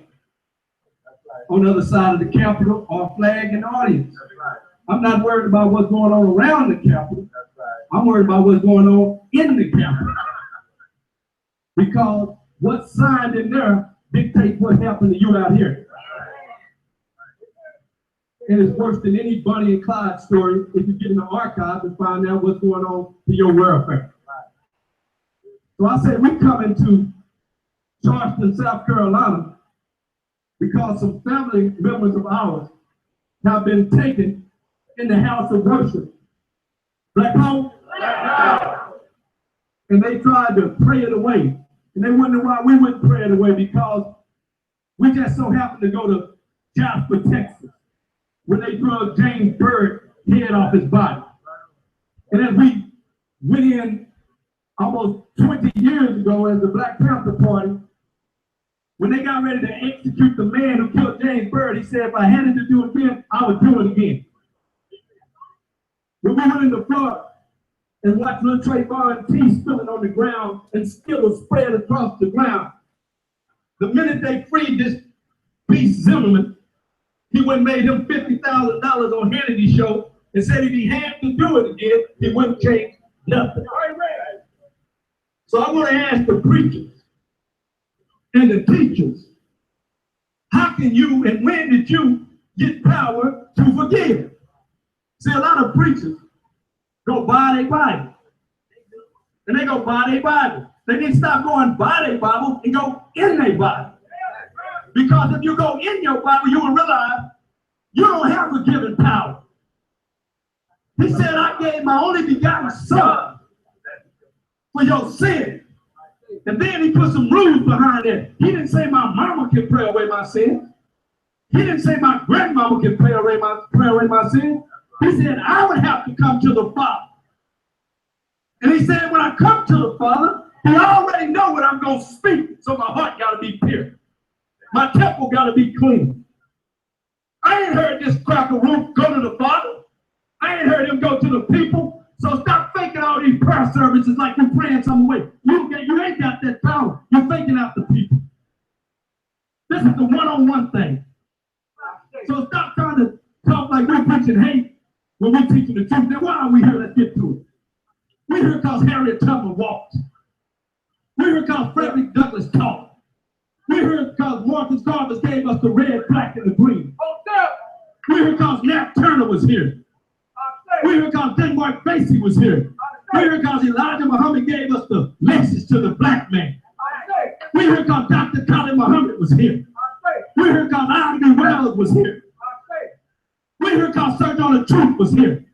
S8: on the other side of the Capitol or a flag in the audience. I'm not worried about what's going on around the Capitol. I'm worried about what's going on in the Capitol. Because what's signed in there dictates what happened to you out here. And it's worse than any Bonnie and Clyde story if you get in the archives and find out what's going on to your welfare. So I said we come into Charleston, South Carolina, because some family members of ours have been taken in the house of worship. Black home? And they tried to pray it away. And they wondered why we wouldn't pray it away, because we just so happened to go to Jasper, Texas, when they drug James Byrd's head off his body. And as we went in almost 20 years ago as the Black Panther Party, when they got ready to execute the man who killed James Byrd, he said, if I had it to do it again, I would do it again. When we went into Florida and watched little Trayvon T spilling on the ground and Skittles spread across the ground, the minute they freed this beast Zimmerman, he went and made him $50,000 on Hannity show and said if he had to do it again, he wouldn't change nothing. So I want to ask the preachers and the teachers, how can you and when did you get power to forgive? See, a lot of preachers go buy their Bible. And they go buy their Bible. They need to stop going buy their Bible and go in their Bible. Because if you go in your Bible, you will realize you don't have forgiving power. He said, I gave my only begotten son for your sin. And then he put some rules behind it. He didn't say my mama can pray away my sin. He didn't say my grandmama can pray away my sin. He said I would have to come to the Father. And he said when I come to the Father, he already know what I'm going to speak. So my heart got to be pure. My temple got to be clean. I ain't heard this cracker roof go to the Father. I ain't heard him go to the people. So stop faking all these prayer services like you're praying some way. You ain't got that power. You're faking out the people. This is the one-on-one thing. So stop trying to talk like we're preaching hate when we're teaching the truth. Then why are we here? Let's get to it. We're here because Harriet Tubman walked. We're here because Frederick Douglass taught. We're here because Marcus Garvey gave us the red, black, and the green. We're here because Nat Turner was here. We're here because Denmark Basie was here. We're here because Elijah Muhammad gave us the message to the black man. We're here because Dr. Khalid Muhammad was here. We're here because Ivy Wells was here. We're here because Sir John Truth was here.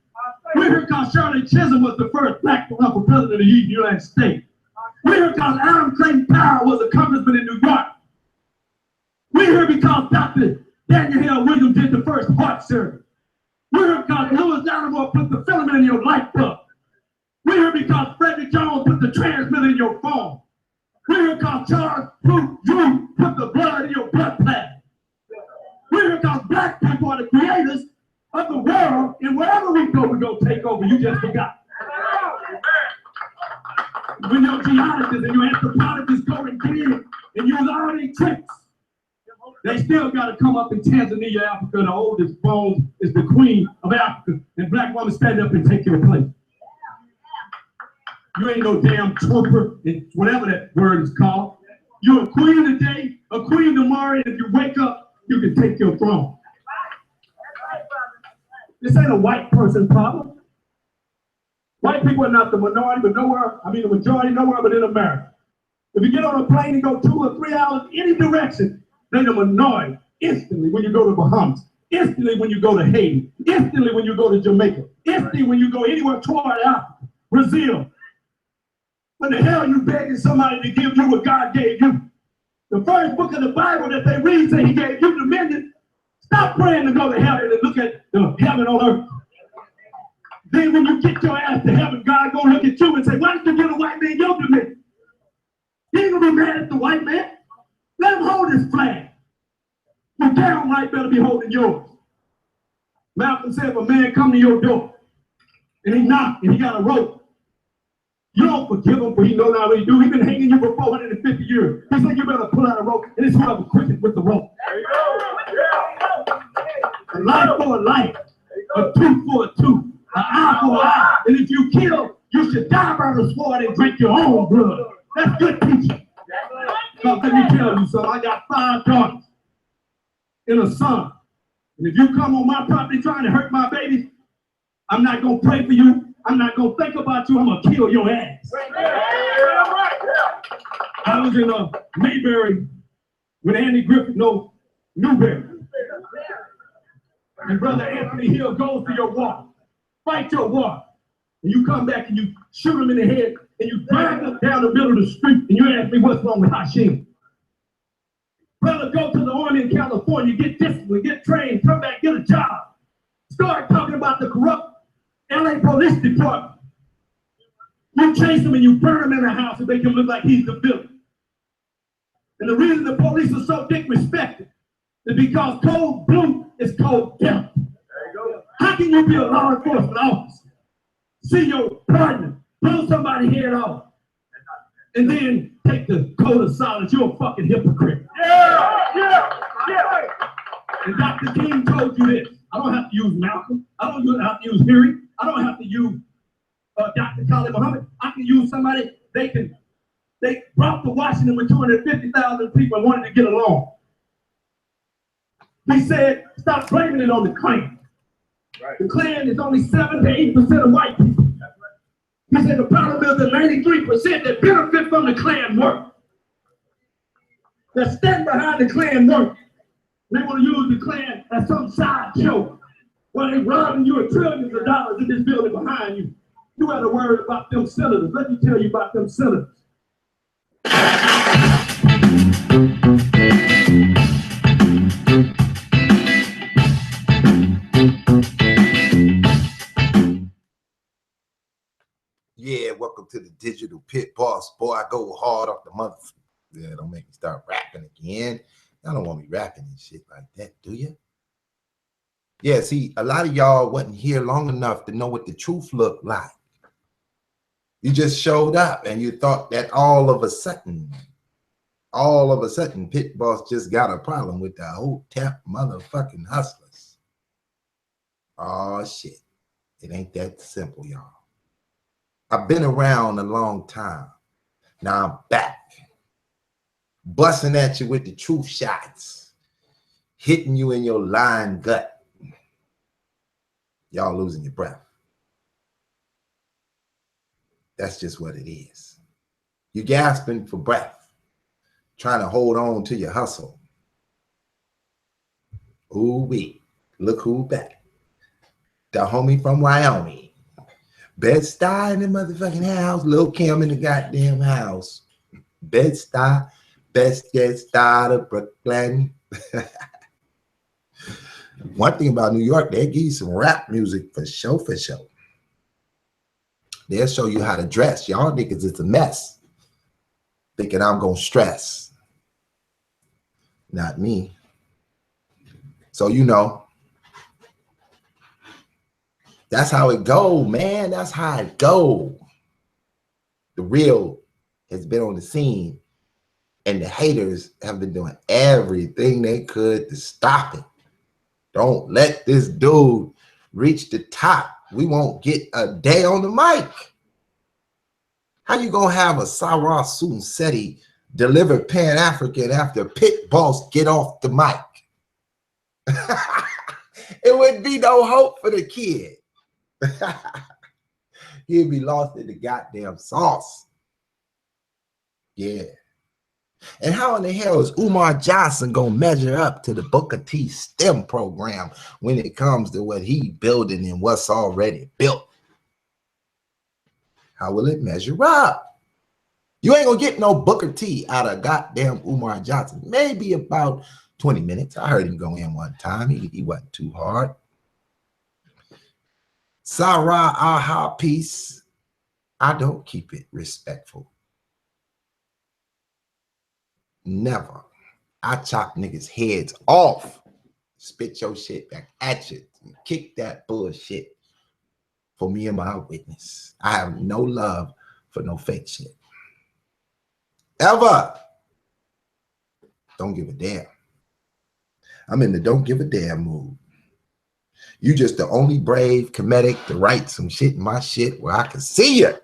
S8: We're here because Shirley Chisholm was the first black president of the United States. We're here because Adam Clayton Powell was a congressman in New York. We're here because Dr. Daniel Hale Williams did the first heart surgery. We're here because Louis Lattimore put the filament in your light bulb. We're here because Frederick Jones put the transmitter in your phone. We're here because Charles Drew put the blood in your blood plasma. We're here because black people are the creators of the world, and wherever we go, we're going to take over. You just forgot. When your geologists and your anthropologists go and dig and use all these tricks, they still got to come up in Tanzania, Africa. The oldest bone is the queen of Africa, and black women stand up and take your place. You ain't no damn trooper, whatever that word is called. You're a queen today, a queen tomorrow, and if you wake up, you can take your throne. This ain't a white person's problem. White people are not the minority, but the majority nowhere but in America. If you get on a plane and go 2 or 3 hours any direction, they're the minority instantly when you go to Bahamas, instantly when you go to Haiti, instantly when you go to Jamaica, instantly when you go anywhere toward Africa, Brazil. When the hell you begging somebody to give you what God gave you? The first book of the Bible that they read say he gave you dominion. Stop praying to go to heaven and look at the heaven on earth. Then when you get your ass to heaven, God gonna look at you and say, why did you get a white man your dominion? He ain't gonna be mad at the white man. Let him hold his flag. You damn right better be holding yours. Malcolm said, if a man come to your door and he knock and he got a rope, you don't forgive him, for he know now what he do. He been hanging you for 450 years. He said, you better pull out a rope, and it's whoever quickest with the rope. There you go. A life for a life, a tooth for a tooth, an eye for an eye. And if you kill, you should die by the sword and drink your own blood. That's good teaching. Because let me tell you, son, I got 5 daughters and a son. And if you come on my property trying to hurt my babies, I'm not going to pray for you. I'm not going to think about you. I'm going to kill your ass. I was in Mayberry with Andy Griffith, no, Newberry. And Brother Anthony Hill goes to your war. Fight your war. And you come back and you shoot him in the head and you drag him down the middle of the street and you ask me what's wrong with Hashim. Brother, go to the Army in California, get disciplined, get trained, come back, get a job. Start talking about the corrupt LA Police Department. You chase him and you burn him in the house and make him look like he's the villain. And the reason the police are so disrespected is because cold blue is cold death. How can you be a law enforcement officer, see your partner blow somebody's head off, and then take the code of silence? You're a fucking hypocrite. Yeah. And Dr. King told you this. I don't have to use Malcolm. I don't have to use Harry. I don't have to use Dr. Khalid Muhammad. I can use somebody they brought to Washington with 250,000 people and wanted to get along. He said, stop blaming it on the Klan. Right. The Klan is only 7 to 8% of white people. He said the problem is the 93% that benefit from the Klan work. That stand behind the Klan work. They want to use the Klan as some sideshow while they robbing you of trillions of dollars in this building behind you. You had a word about them senators. Let me tell you about them senators.
S1: Yeah, welcome to the Digital Pit Boss. Boy, I go hard off the mother. Yeah, don't make me start rapping again. Y'all don't want me rapping and shit like that, do you? Yeah, see, a lot of y'all wasn't here long enough to know what the truth looked like. You just showed up and you thought that all of a sudden, Pit Boss just got a problem with the Hotep motherfucking hustlers. Oh, shit. It ain't that simple, y'all. I've been around a long time. Now I'm back. Busting at you with the truth shots. Hitting you in your lying gut. Y'all losing your breath. That's just what it is. You're gasping for breath. Trying to hold on to your hustle. Ooh-wee. Look who back. The homie from Wyoming. Bed-Stuy in the motherfucking house. Lil' Kim in the goddamn house. Bed-Stuy. Best get started, Brooklyn. One thing about New York, they give you some rap music for sure, for sure. They'll show you how to dress. Y'all niggas, it's a mess. Thinking I'm gonna stress. Not me. So you know, that's how it go, man. That's how it go. The real has been on the scene. And the haters have been doing everything they could to stop it. Don't let this dude reach the top. We won't get a day on the mic. How you gonna have a Sarah Sunsetti deliver Pan-African after Pit Boss get off the mic? It would be no hope for the kid. He'd be lost in the goddamn sauce. Yeah. And how in the hell is Umar Johnson gonna measure up to the Booker T STEM program when it comes to what he building and what's already built? How will it measure up? You ain't gonna get no Booker T out of goddamn Umar Johnson. Maybe about 20 minutes. I heard him go in one time. He wasn't too hard. Sarah Aha piece. I don't keep it respectful. Never. I chop niggas' heads off. Spit your shit back at you. Kick that bullshit for me and my witness. I have no love for no fake shit. Ever. Don't give a damn. I'm in the don't give a damn mood. You just the only brave comedic to write some shit in my shit where I can see you.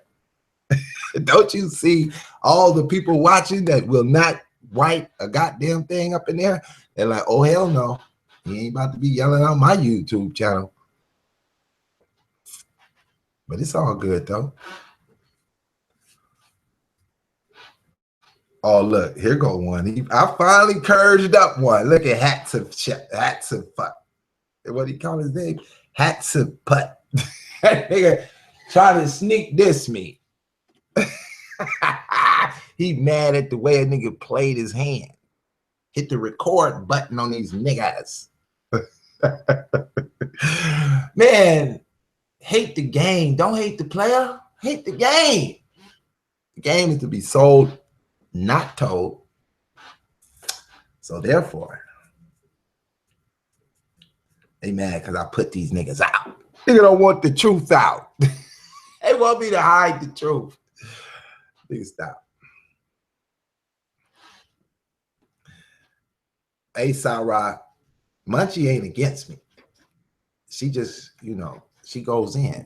S1: Don't you see all the people watching that will not write a goddamn thing up in there? They're like, oh, hell no. He ain't about to be yelling out my YouTube channel. But it's all good, though. Oh, look, here go one. I finally curged up one. Look at Hats of Fuck. What do you call his name? Hats of Putt. That nigga trying to sneak diss me. He mad at the way a nigga played his hand. Hit the record button on these niggas. Man, hate the game. Don't hate the player. Hate the game. The game is to be sold, not told. So therefore, they mad because I put these niggas out. Nigga don't want the truth out. They want me to hide the truth. Nigga, stop. Hey, Sarah, Munchie ain't against me. She just, you know, she goes in.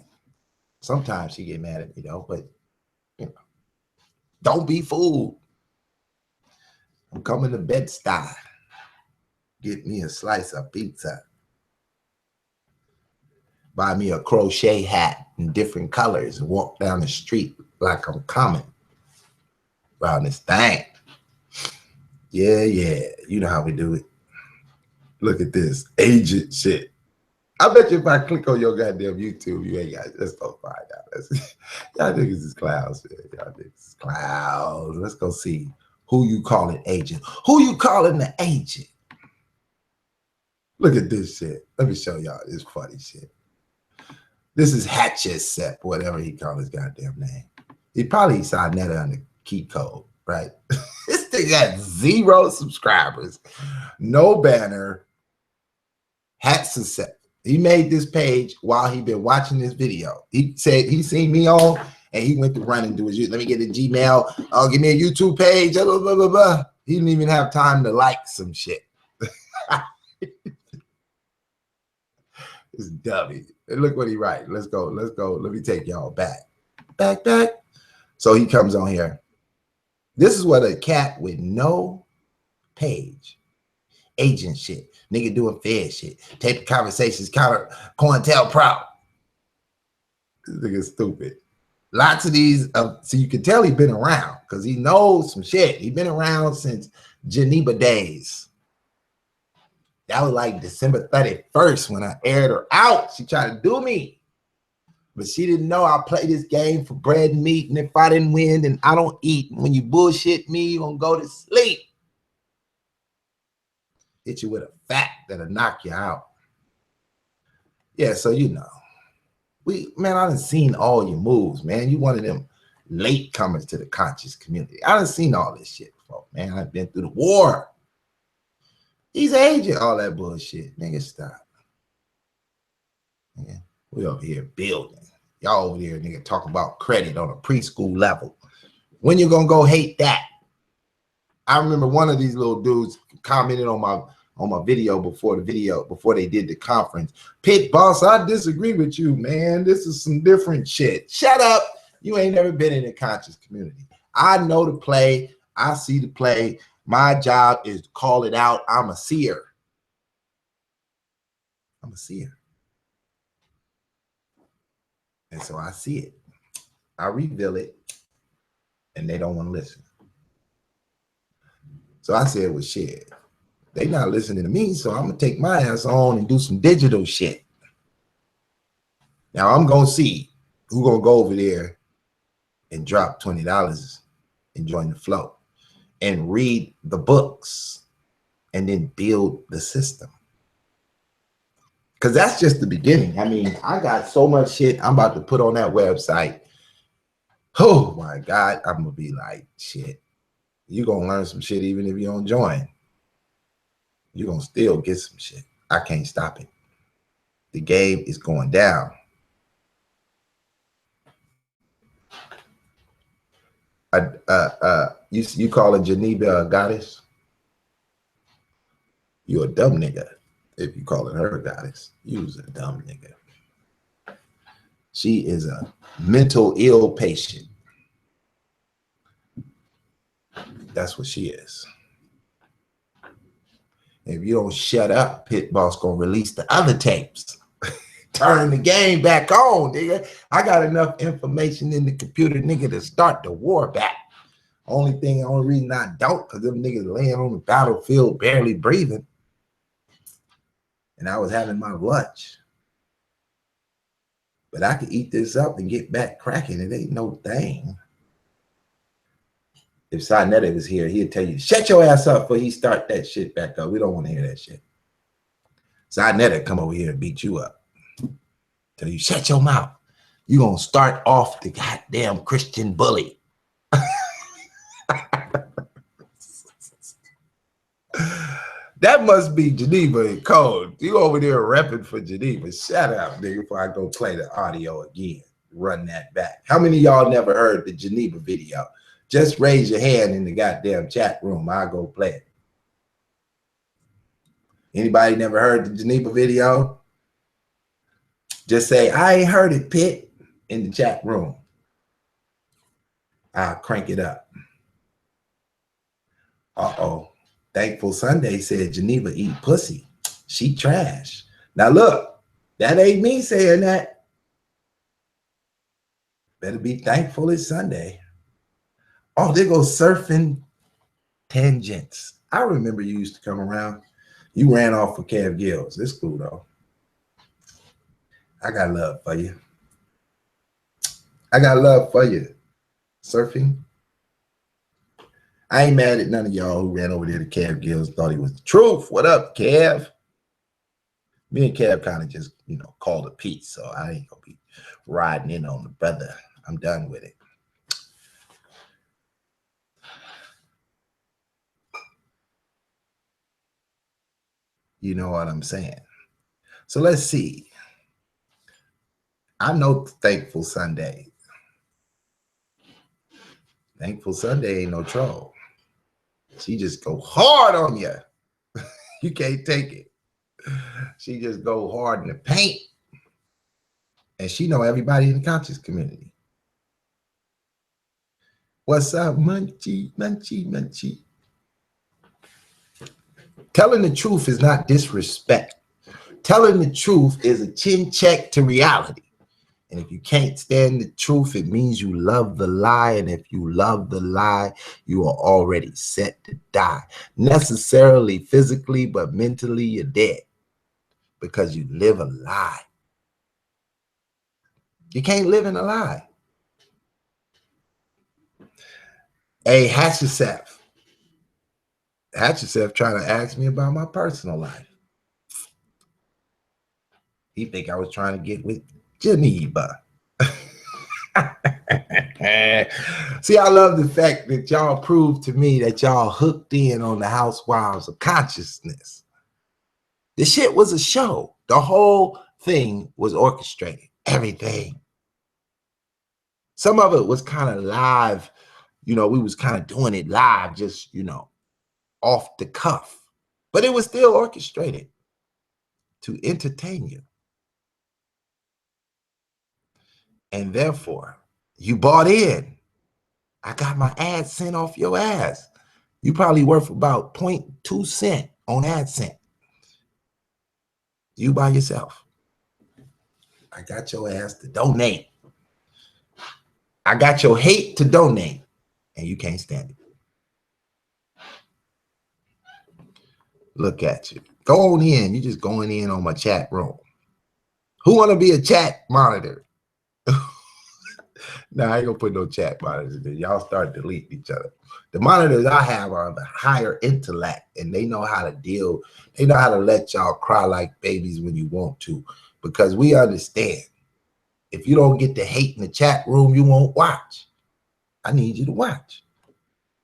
S1: Sometimes she get mad at me, though, but, you know, don't be fooled. I'm coming to Bed-Stuy. Get me a slice of pizza. Buy me a crochet hat in different colors and walk down the street like I'm coming around this thing. Yeah, you know how we do it. Look at this agent shit. I bet you if I click on your goddamn YouTube, you ain't got it. Let's go find out. Y'all niggas is clowns, man. Y'all niggas is clowns. Let's go see who you calling agent. Who you calling the agent? Look at this shit. Let me show y'all this funny shit. This is Hatchesep, whatever he called his goddamn name. He probably signed that on the key code, right? This thing got 0 subscribers, no banner. Hatchesep. He made this page while he been watching this video. He said he seen me on, and he went to run and do his. Let me get a Gmail. Oh, give me a YouTube page. Blah, blah, blah, blah. He didn't even have time to like some shit. It's dummy. And look what he write. Let's go. Let me take y'all back. Back. So he comes on here. This is what a cat with no page. Agent shit. Nigga doing Fed shit. Tape conversations, counter COINTELPRO. This nigga's stupid. Lots of these, so you can tell he been around because he knows some shit. He been around since Geneva days. That was like December 31st when I aired her out. She tried to do me. But she didn't know I play this game for bread and meat. And if I didn't win, then I don't eat. And when you bullshit me, you gonna go to sleep. Hit you with a fact that'll knock you out. Yeah, so you know. Man, I done seen all your moves, man. You one of them late comers to the conscious community. I done seen all this shit before, man. I've been through the war. He's aging, all that bullshit. Nigga, stop. Yeah, we over here building. Y'all over here, nigga, talking about credit on a preschool level. When you gonna go hate that? I remember one of these little dudes commented on my video before they did the conference. Pit boss, I disagree with you, man. This is some different shit. Shut up. You ain't never been in the conscious community. I know the play. I see the play. My job is to call it out. I'm a seer. I'm a seer. And so I see it. I reveal it. And they don't want to listen. So I said, well, shit. They not listening to me, so I'm going to take my ass on and do some digital shit. Now I'm going to see who's going to go over there and drop $20 and join the flow and read the books and then build the system. Because that's just the beginning. I mean, I got so much shit I'm about to put on that website. Oh my God, I'm gonna be like, shit. You're gonna learn some shit even if you don't join. You're gonna still get some shit. I can't stop it. The game is going down. You call a Geneva a goddess? You're a dumb nigga. If you call her a goddess, you's a dumb nigga. She is a mental ill patient. That's what she is. If you don't shut up, Pit Boss gonna release the other tapes. Turn the game back on, nigga. I got enough information in the computer, nigga, to start the war back. Only reason I don't, because them niggas laying on the battlefield barely breathing. And I was having my lunch. But I could eat this up and get back cracking. It ain't no thing. If Sinetta was here, he'd tell you, shut your ass up before he start that shit back up. We don't want to hear that shit. Sinetta come over here and beat you up. Tell you, shut your mouth. You gonna start off the goddamn Christian bully. That must be Geneva in code. You over there repping for Geneva. Shut up, nigga, before I go play the audio again. Run that back. How many of y'all never heard the Geneva video? Just raise your hand in the goddamn chat room. I'll go play it. Anybody never heard the Geneva video? Just say, I ain't heard it, Pit, in the chat room. I'll crank it up. Uh-oh. Thankful Sunday said Geneva eat pussy. She trash. Now look, that ain't me saying that. Better be thankful it's Sunday. Oh, there goes surfing tangents. I remember you used to come around. You ran off for Kev Gills. It's cool though. I got love for you. I got love for you. Surfing. I ain't mad at none of y'all who ran over there to Kev Gills, thought he was the truth. What up, Kev? Me and Kev kind of just, called a peace, so I ain't gonna be riding in on the brother. I'm done with it. You know what I'm saying? So let's see. I know Thankful Sunday. Thankful Sunday ain't no troll. She just go hard on you. You can't take it. She just go hard in the paint. And she know everybody in the conscious community. What's up, Munchie, Munchie, Munchie? Telling the truth is not disrespect. Telling the truth is a chin check to reality. And if you can't stand the truth, it means you love the lie. And if you love the lie, you are already set to die. Necessarily physically, but mentally you're dead. Because you live a lie. You can't live in a lie. Hey, Hatchesef trying to ask me about my personal life. He think I was trying to get with Geneva. See, I love the fact that y'all proved to me that y'all hooked in on the Housewives of Consciousness. The shit was a show. The whole thing was orchestrated. Everything. Some of it was kind of live. We was kind of doing it live, just, off the cuff. But it was still orchestrated to entertain you. And therefore, you bought in. I got my ad sent off your ass. You probably worth about 0.2 cents on AdSense. You by yourself. I got your ass to donate. I got your hate to donate. And you can't stand it. Look at you. Go on in. You just going in on my chat room. Who want to be a chat monitor? Nah, I ain't gonna put no chat monitors in there. Y'all start deleting each other. The monitors I have are the higher intellect, and they know how to deal. They know how to let y'all cry like babies when you want to, because we understand. If you don't get the hate in the chat room, you won't watch. I need you to watch.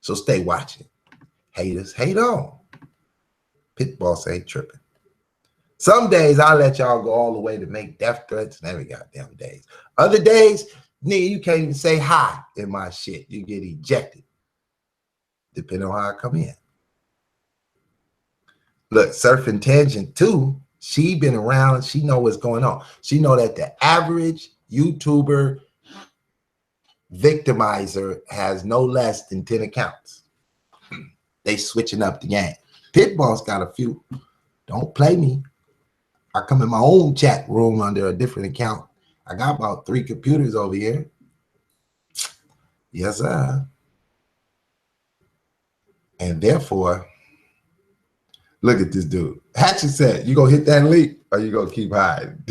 S1: So stay watching. Haters, hate on. Pit boss ain't tripping. Some days I'll let y'all go all the way to make death threats and every goddamn days. Other days, nigga, you can't even say hi in my shit. You get ejected. Depending on how I come in. Look, Surfing Tangent 2, she been around. She know what's going on. She know that the average YouTuber victimizer has no less than 10 accounts. They switching up the game. Pitboss got a few. Don't play me. I come in my own chat room under a different account. I got about 3 computers over here. Yes, sir. And therefore, look at this dude. Hatchet said, you gonna hit that link or you gonna keep hiding?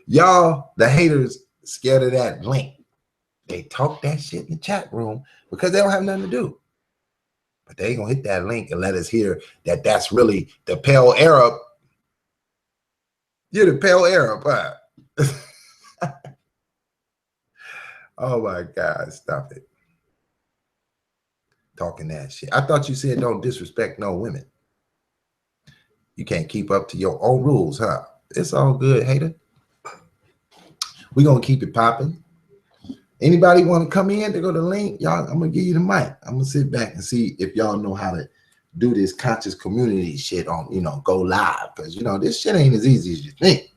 S1: Y'all, the haters scared of that link. They talk that shit in the chat room because they don't have nothing to do. But they ain't gonna hit that link and let us hear that that's really the pale Arab. You're the pale Arab, huh? Oh my God, stop it. Talking that shit. I thought you said don't disrespect no women. You can't keep up to your own rules, huh? It's all good, hater. We're gonna keep it popping. Anybody want to come in to go to the link? Y'all, I'm gonna give you the mic. I'm gonna sit back and see if y'all know how to do this conscious community shit on, go live. Because this shit ain't as easy as you think.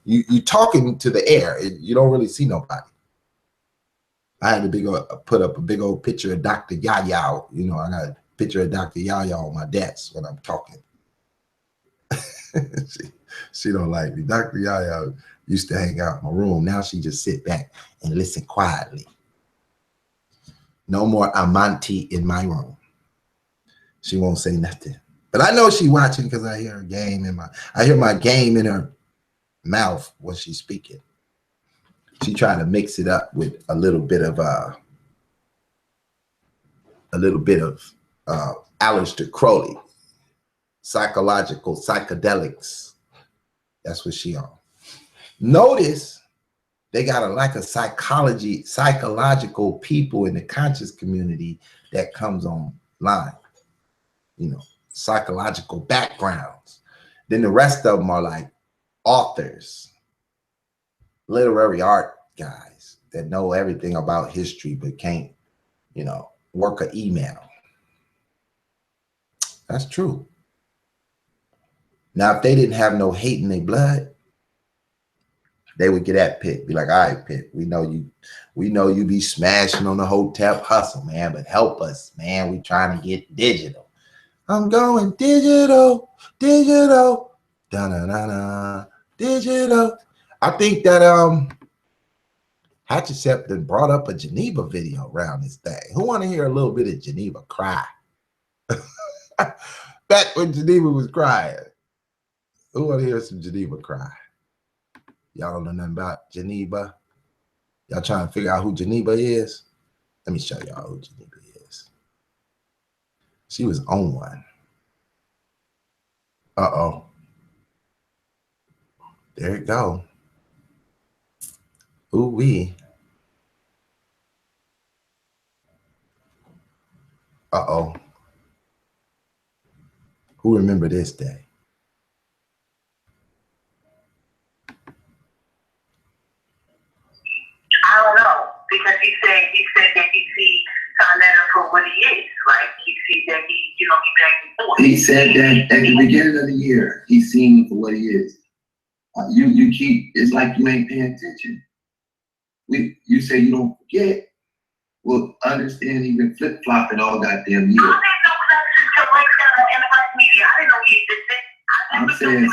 S1: You talking to the air, you don't really see nobody. I had to put up a big old picture of Dr. Yaya. I got a picture of Dr. Yaya on my desk when I'm talking. she don't like me. Dr. Yaya used to hang out in my room. Now she just sit back and listen quietly. No more Amanti in my room. She won't say nothing. But I know she watching because I hear her game I hear my game in her mouth when she's speaking. She trying to mix it up with a little bit of Aleister Crowley, psychedelics. That's what she on. Notice they got a psychological people in the conscious community that comes online. Psychological backgrounds. Then the rest of them are like authors, literary art guys that know everything about history but can't, work an email. That's true. Now, if they didn't have no hate in their blood, they would get at Pitt, be like, all right, Pitt, we know you be smashing on the Hotep Hustle, man, but help us, man. We trying to get digital. I'm going digital, da-na-na-na, digital. I think that Hatchet brought up a Geneva video around this thing. Who want to hear a little bit of Geneva cry? Back when Geneva was crying. Who want to hear some Geneva cry? Y'all don't know nothing about Geneva. Y'all trying to figure out who Geneva is? Let me show y'all who Geneva is. She was on one. Uh-oh. There it go. Ooh-wee. Uh-oh. Who remember this day?
S9: I don't know, because he said that he see Sarnetta for what he is, right? He see that he back and forth.
S3: He said that at the beginning of the year, he's seen him for what he is. You keep, it's like you ain't paying attention. You say you don't forget. Well, understand he been flip-flopping all goddamn year.
S9: I didn't know that in the black media. I didn't know he existed.
S3: I'm saying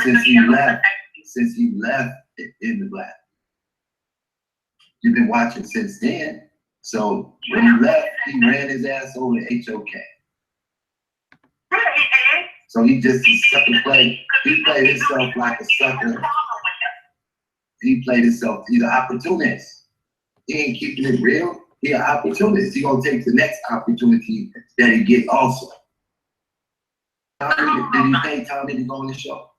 S3: since he left in the black. You've been watching since then. So when he left, he ran his ass over to HOK. So he played himself like a sucker. He played himself. He's an opportunist. He ain't keeping it real. He an opportunist. He gonna take the next opportunity that he gets also. Did he say Tommy to go on the show?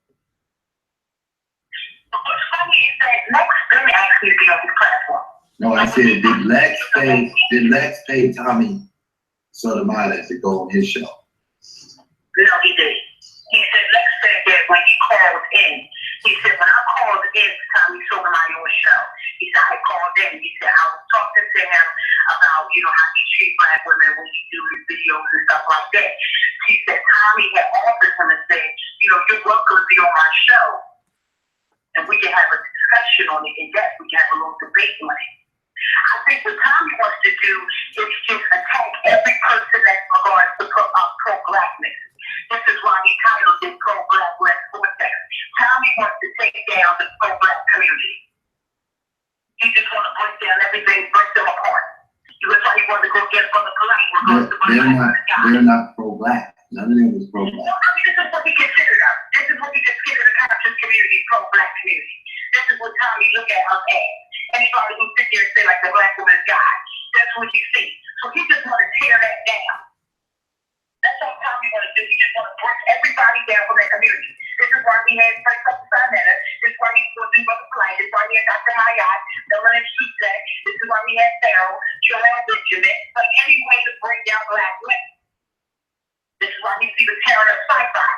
S9: Let me ask you to be on this platform.
S3: No, I said, did Lex pay Tommy Sotomayor to go on his show?
S9: No, he did. He said, Lex said that when he called in, he said, when I called in Tommy Sotomayor's show, he said, I called in. He said, I was talking to him about, you know, how he treats black women when he do his videos and stuff like that. He said, Tommy had offered him and said, you know, you're welcome to be on my show. And we can have a discussion on it in depth. We can have a little debate on it. I think what Tommy wants to do is just attack every person that regards to pro-blackness. This is why he titled it Pro-Black West Vortex. Tommy wants to take down the pro-black community. He just wants to break down everything, break them apart. That's why he wanted to go get Brother Polite.
S3: They're not pro-black. None of them is pro-black.
S9: Well, I mean, this is what we consider them. This is what we consider the conscious community, pro-black community. This is what Tommy look at us as. Anybody who sit here and say like the black woman is God, that's what you see. So he just want to tear that down. That's what Tommy want to do. He just want to break everybody down from that community. This is why he had Frank Sinetta. This is why he's going to do Brother Flight. This is why he had Dr. Hayat, Miller and Sutek. This is why we had Farrell, Joel Benjamin. Like any way to bring down black women. This is why he's even tearing up sci-fi.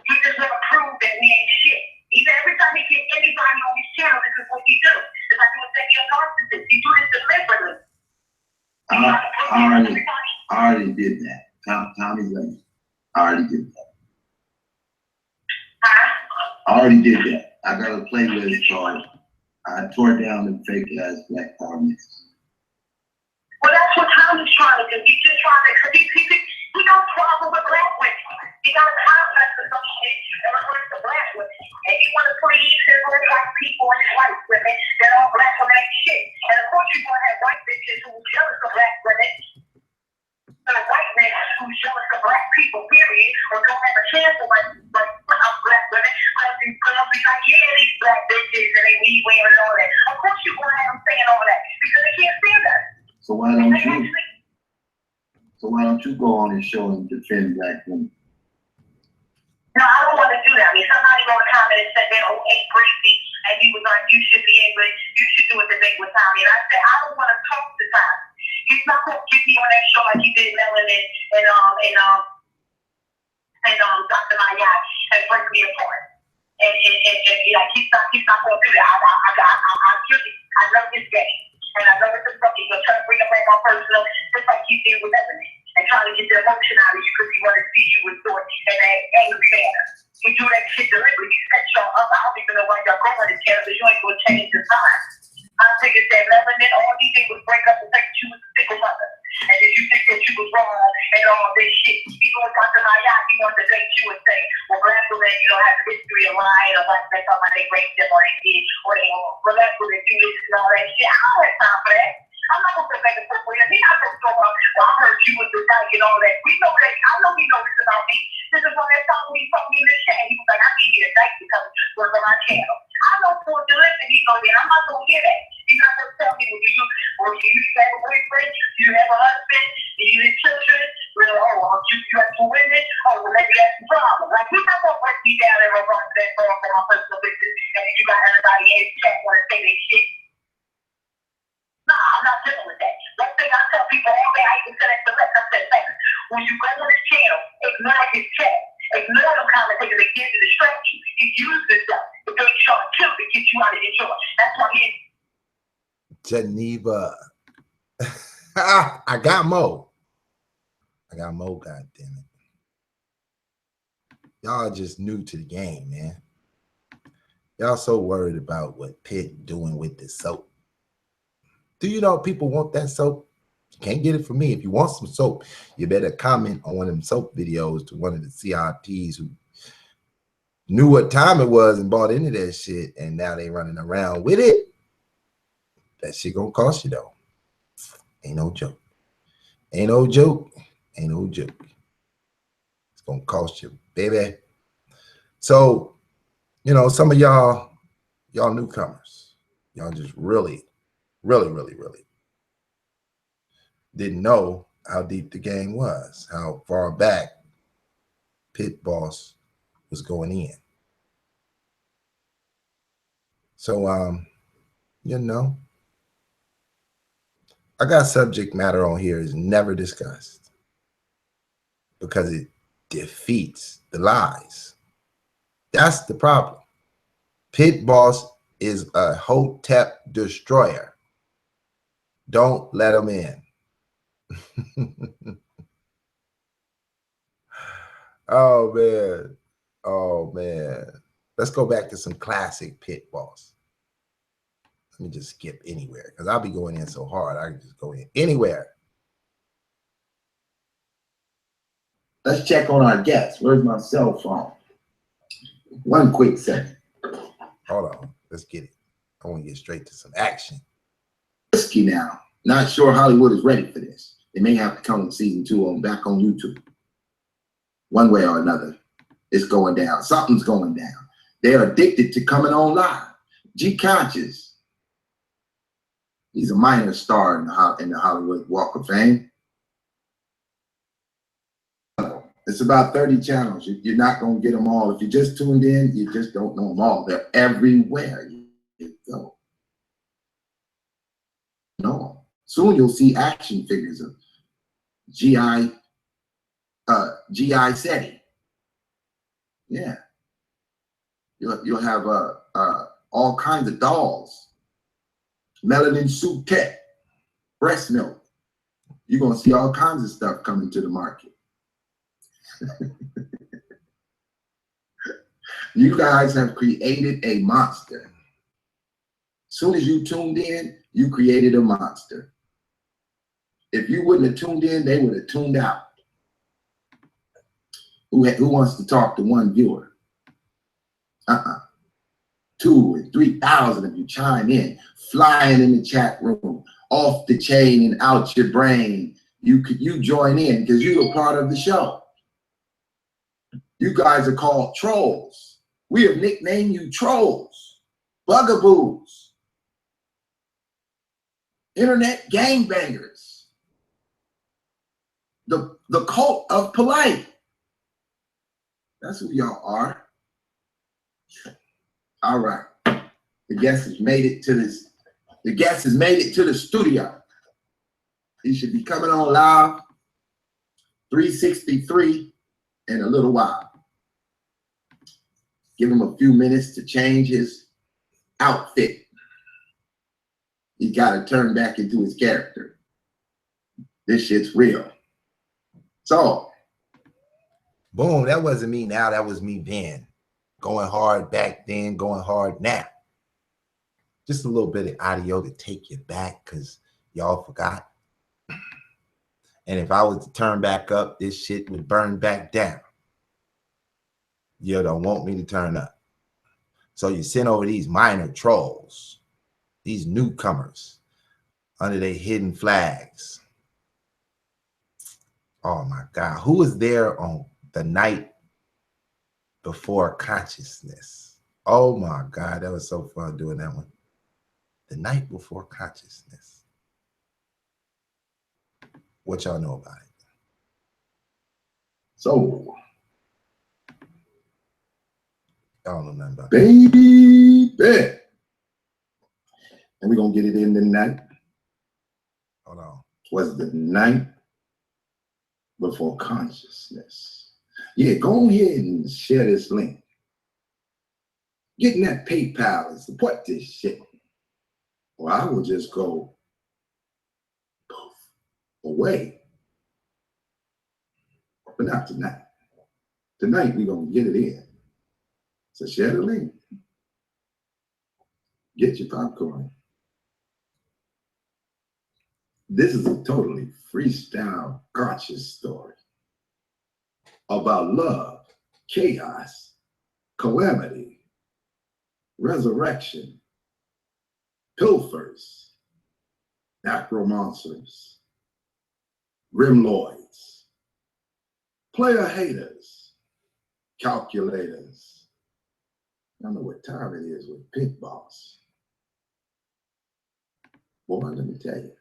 S9: He just want to prove that we ain't shit. Even every time he gets anybody on his channel, this is what he do. It's like he was saying narcissist. He do this deliberately.
S3: I already did that. Tommy's like, I already did that. I already did that. I got a playlist called I Tore Down the Fake Ass Black Power Mix.
S9: Well, that's what Tommy's trying to do. He's just trying to, because he got a problem with black women. He got a complex or some shit in regards to black women. And he want to please his little black people and his white women that all black women ain't shit. And of course you're going to have white bitches who are jealous of black women. And a white man who's jealous of black people, period, or don't have a chance to like black women. Because he's going to be like, yeah, these black bitches and they weave wearing and all that. Of course you're going to have them saying all that because they can't stand us.
S3: So why don't you go on his show and defend black women?
S9: No, I don't want to do that. I mean, somebody wrote a comment and said that, oh, ain't Breezy, and he was like, you should be able, you should do a debate with Tommy. And I said, I don't want to talk to Tommy. He's not going to get me on that show like he did Melanin and Dr. Mayat and break me apart. And like, he's not going to do that. I love this game. And I know it's a fucking, he's going to try to bring up my personal, just like he did with Melanin. And trying to get the emotion out of you because he wanted to see you with thought in an angry manner. He do that shit deliberately. He set y'all up. I don't even know why y'all going to jail because you ain't going to change the time. I figured that Melanin, all he did was break up and think you was a single mother. And then you think that you was wrong and all this shit. Even with Dr. Hayat, he wanted to debate you and say, well, black women, you don't have a history of lying or like they thought they raped them or they did or they black women do this and all that shit. I don't have time for that. I'm not going to make a book with him. He's not going to go up, well, I heard you was the guy and all that. We know that. I know he knows this about me. This is when that time when he fucked me in the chat. He was like, I need you to thank you because work on my channel. I know for the listen, he's going to I'm not going to hear that. He's not going to tell me, do you have a boyfriend? Do you have a husband? Do you have children? Well, you have two women? Oh, well, maybe that's the problem. Like, he's not going to break me down and run to that girl for my personal business. And then you got everybody in his chat want to say that shit. Nah, I'm not dealing with that. One thing I tell people all day, I even said it to Lex, I said, Lex, when you go on his channel, ignore his chat. Ignore them commentators that get to distract you. He uses them to get you on kill to get you out of your joy. That's why he
S1: Geneva. I got more. God damn it. Y'all just new to the game, man. Y'all so worried about what Pitt doing with the soap. Do you know people want that soap? You can't get it from me. If you want some soap, you better comment on one of them soap videos to one of the CRTs who knew what time it was and bought into that shit, and now they running around with it. That shit gonna cost you though. Ain't no joke. Ain't no joke. Ain't no joke. It's gonna cost you, baby. So, you know, some of y'all newcomers, y'all just really Really, really, really didn't know how deep the game was, how far back Pit Boss was going in. So, you know, I got subject matter on here is never discussed because it defeats the lies. That's the problem. Pit Boss is a Hotep destroyer. Don't let him in. Oh, man. Oh, man. Let's go back to some classic Pit Boss. Let me just skip anywhere because I'll be going in so hard. I can just go in anywhere.
S3: Let's check on our guests. Where's my cell phone? One quick second.
S1: Hold on. Let's get it. I want to get straight to some action.
S3: Risky now. Not sure Hollywood is ready for this. They may have to come in season 2 back on YouTube. One way or another, it's going down. Something's going down. They're addicted to coming on live. G Conscious. He's a minor star in the Hollywood Walk of Fame. It's about 30 channels. You're not going to get them all. If you just tuned in, you just don't know them all. They're everywhere you go. No. Soon you'll see action figures of G.I. SETI. Yeah. You'll have all kinds of dolls. Melanin Suit Tech. Breast milk. You're going to see all kinds of stuff coming to the market. You guys have created a monster. As soon as you tuned in, you created a monster. If you wouldn't have tuned in, they would have tuned out. Who wants to talk to one viewer? 2,000 and 3,000 of you chime in, flying in the chat room, off the chain and out your brain. You join in because you're a part of the show. You guys are called trolls. We have nicknamed you trolls, bugaboos, internet gangbangers, the cult of polite. That's who y'all are. All right. The guest has made it to this. The guest has made it to the studio. He should be coming on live 363 in a little while. Give him a few minutes to change his outfit. He got to turn back into his character. This shit's real. So,
S1: boom, that wasn't me now. That was me then. Going hard back then, going hard now. Just a little bit of audio to take you back because y'all forgot. And if I was to turn back up, this shit would burn back down. You don't want me to turn up. So you send over these minor trolls, these newcomers under their hidden flags. Oh my God. Who was there on the night before consciousness? Oh my God. That was so fun doing that one. The night before consciousness. What y'all know about it?
S3: So,
S1: y'all know nothing about it.
S3: Baby. And we're going to get it in tonight.
S1: Hold on.
S3: Was the night before consciousness. Yeah, go ahead and share this link. Getting that PayPal and support this shit. Or I will just go poof, away. But not tonight. Tonight, we're going to get it in. So share the link. Get your popcorn. This is a totally freestyle conscious story about love, chaos, calamity, resurrection, pilfers, acromonsters, grimloids, player haters, calculators. I don't know what time it is with Pit Boss. Boy, let me tell you,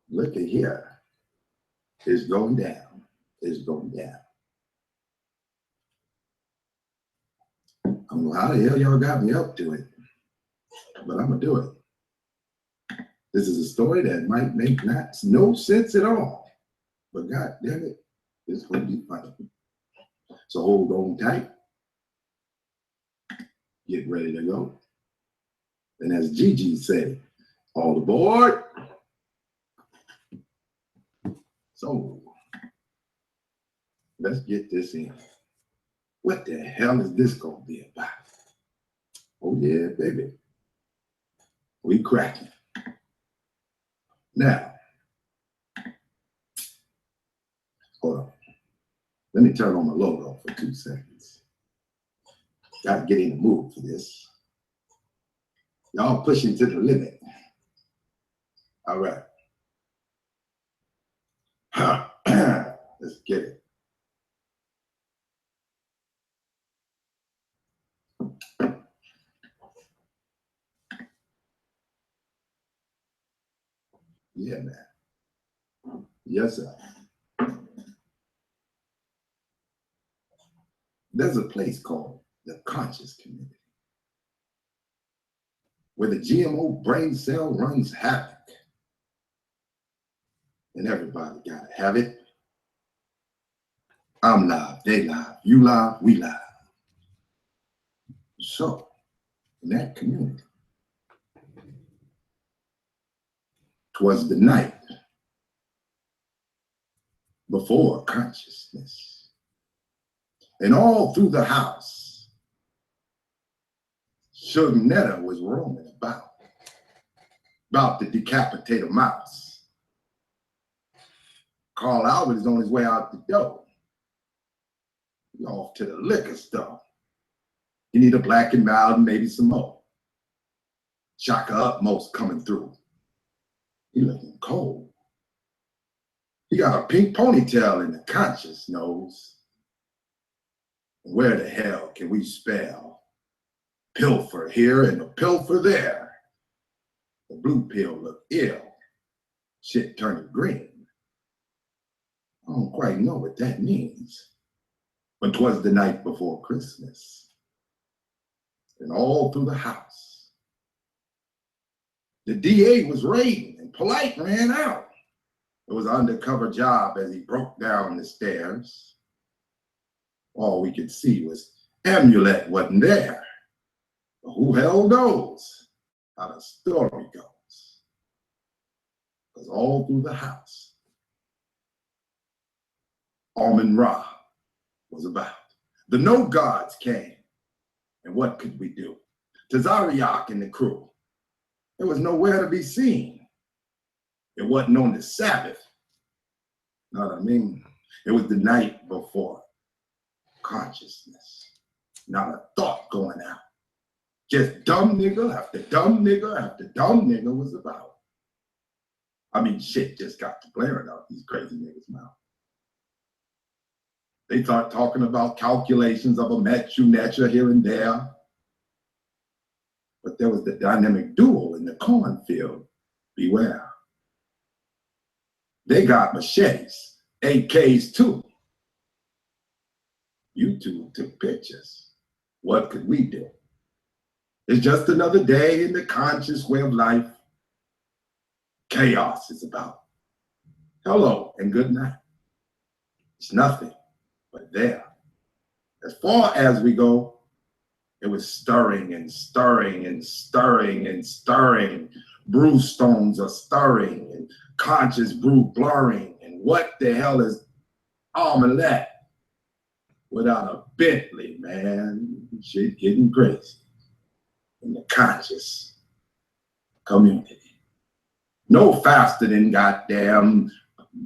S3: look at here. It's going down. It's going down. I don't know how the hell y'all got me up to it, but I'm going to do it. This is a story that might make no sense at all, but God damn it, it's going to be funny. So hold on tight. Get ready to go. And as Gigi said, all aboard. So let's get this in. What the hell is this going to be about? Oh yeah, baby. We cracking. Now, hold on. Let me turn on my logo for 2 seconds. Got to get in the mood for this. Y'all pushing to the limit. All right. Let's get it. Yeah, man. Yes, sir. There's a place called the conscious community, where the GMO brain cell runs havoc. And everybody gotta have it. I'm live, they live, you live, we live. So, in that community, 'twas the night before consciousness. And all through the house, Sugnetta was roaming about to decapitate a mouse. Carl Albert is on his way out the door. He's off to the liquor store. You need a black and mild and maybe some more. Shaka Upmost coming through. He looking cold. He got a pink ponytail in the conscious nose. Where the hell can we spell pilfer here and a pilfer there? The blue pill look ill. Shit turning green. I don't quite know what that means. But 'twas the night before Christmas. And all through the house, the DA was raiding and Polite ran out. It was an undercover job as he broke down the stairs. All we could see was Amulet wasn't there. But who hell knows how the story goes? Because all through the house, Amun Ra was about. The no gods came. And what could we do? Tazariak and the crew, there was nowhere to be seen. It wasn't on the Sabbath. Know what I mean? It was the night before consciousness. Not a thought going out. Just dumb nigga after dumb nigga after dumb nigga was about. I mean, shit just got to blaring out these crazy niggas' mouth. They start talking about calculations of a Metru Netra here and there. But there was the dynamic duo in the cornfield. Beware. They got machetes, AKs too. You two took pictures. What could we do? It's just another day in the conscious way of life. Chaos is about. Hello and good night. It's nothing but there. As far as we go, it was stirring and stirring and stirring and stirring. Brew stones are stirring and conscious brew blurring. And what the hell is omelette without a Bentley, man? Shit getting crazy in the conscious community. No faster than goddamn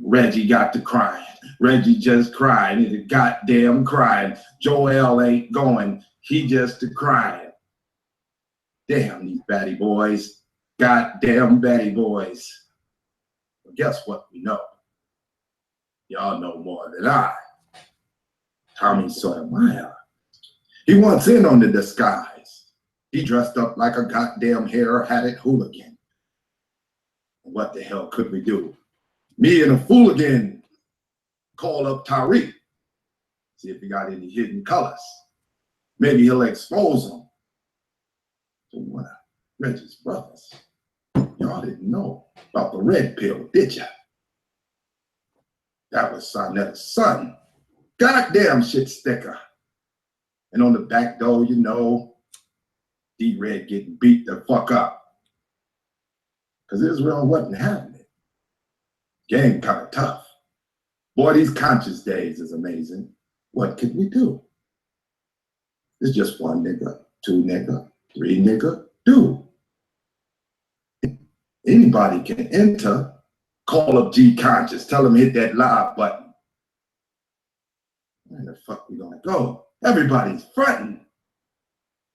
S3: Reggie got to crying. Reggie just cried. He's a goddamn crying. Joel ain't going. He just a crying. Damn these batty boys. Goddamn batty boys. Well, guess what we know? Y'all know more than I. Tommy Sotomayor. He wants in on the disguise. He dressed up like a goddamn hair-hatted hooligan. What the hell could we do? Me and a fool again call up Tariq. See if he got any hidden colors. Maybe he'll expose them. So one of Reggie's brothers. Y'all didn't know about the red pill, did ya? That was Sonetta's son. Goddamn shit sticker. And on the back door, you know, D-Red getting beat the fuck up. Because Israel wasn't having it. Game kind of tough. Boy, these conscious days is amazing. What could we do? It's just one nigga, two nigga, three nigga, do. Anybody can enter. Call up G Conscious. Tell them hit that live button. Where the fuck we gonna go? Everybody's fronting.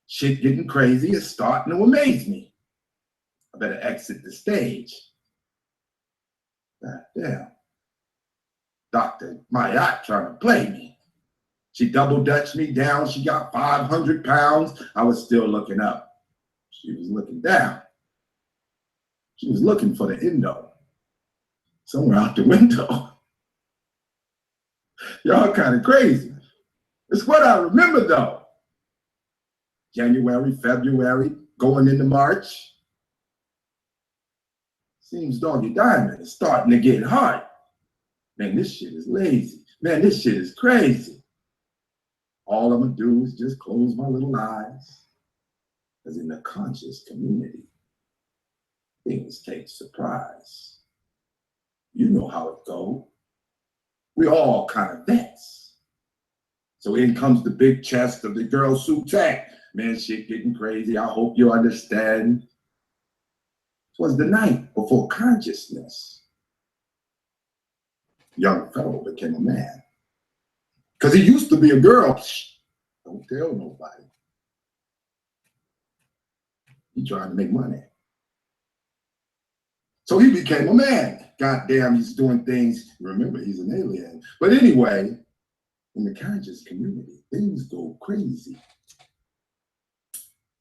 S3: Shit getting crazy is starting to amaze me. I better exit the stage. God damn. Dr. Mayat trying to play me. She double dutched me down. She got 500 pounds. I was still looking up. She was looking down. She was looking for the endo. Somewhere out the window. Y'all kind of crazy. It's what I remember though. January, February, going into March. Seems Doggy Diamond is starting to get hard. Man, this shit is lazy. Man, this shit is crazy. All I'm gonna do is just close my little eyes. Because in the conscious community, things take surprise. You know how it go. We all kind of vets. So in comes the big chest of the girl Sutak. Man, shit getting crazy. I hope you understand. It was the night before consciousness. Young fellow became a man. Because he used to be a girl. Shh, don't tell nobody. He trying to make money. So he became a man. Goddamn, he's doing things. Remember, he's an alien. But anyway, in the conscious community, things go crazy.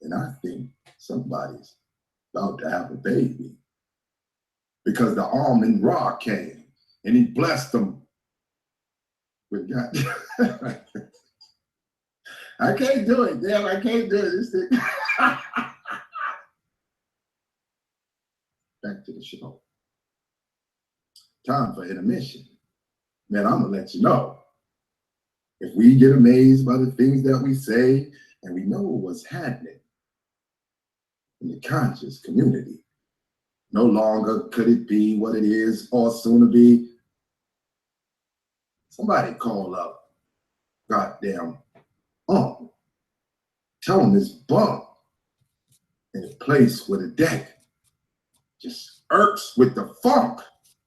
S3: And I think somebody's about to have a baby. Because the almond Ra came and he blessed them with God. I can't do it, damn, I can't do it. This thing. Back to the show. Time for intermission. Man, I'm gonna let you know. If we get amazed by the things that we say and we know what's happening in the conscious community, no longer could it be what it is or soon to be. Somebody call up goddamn tell him this bum in a place where the deck just irks with the funk.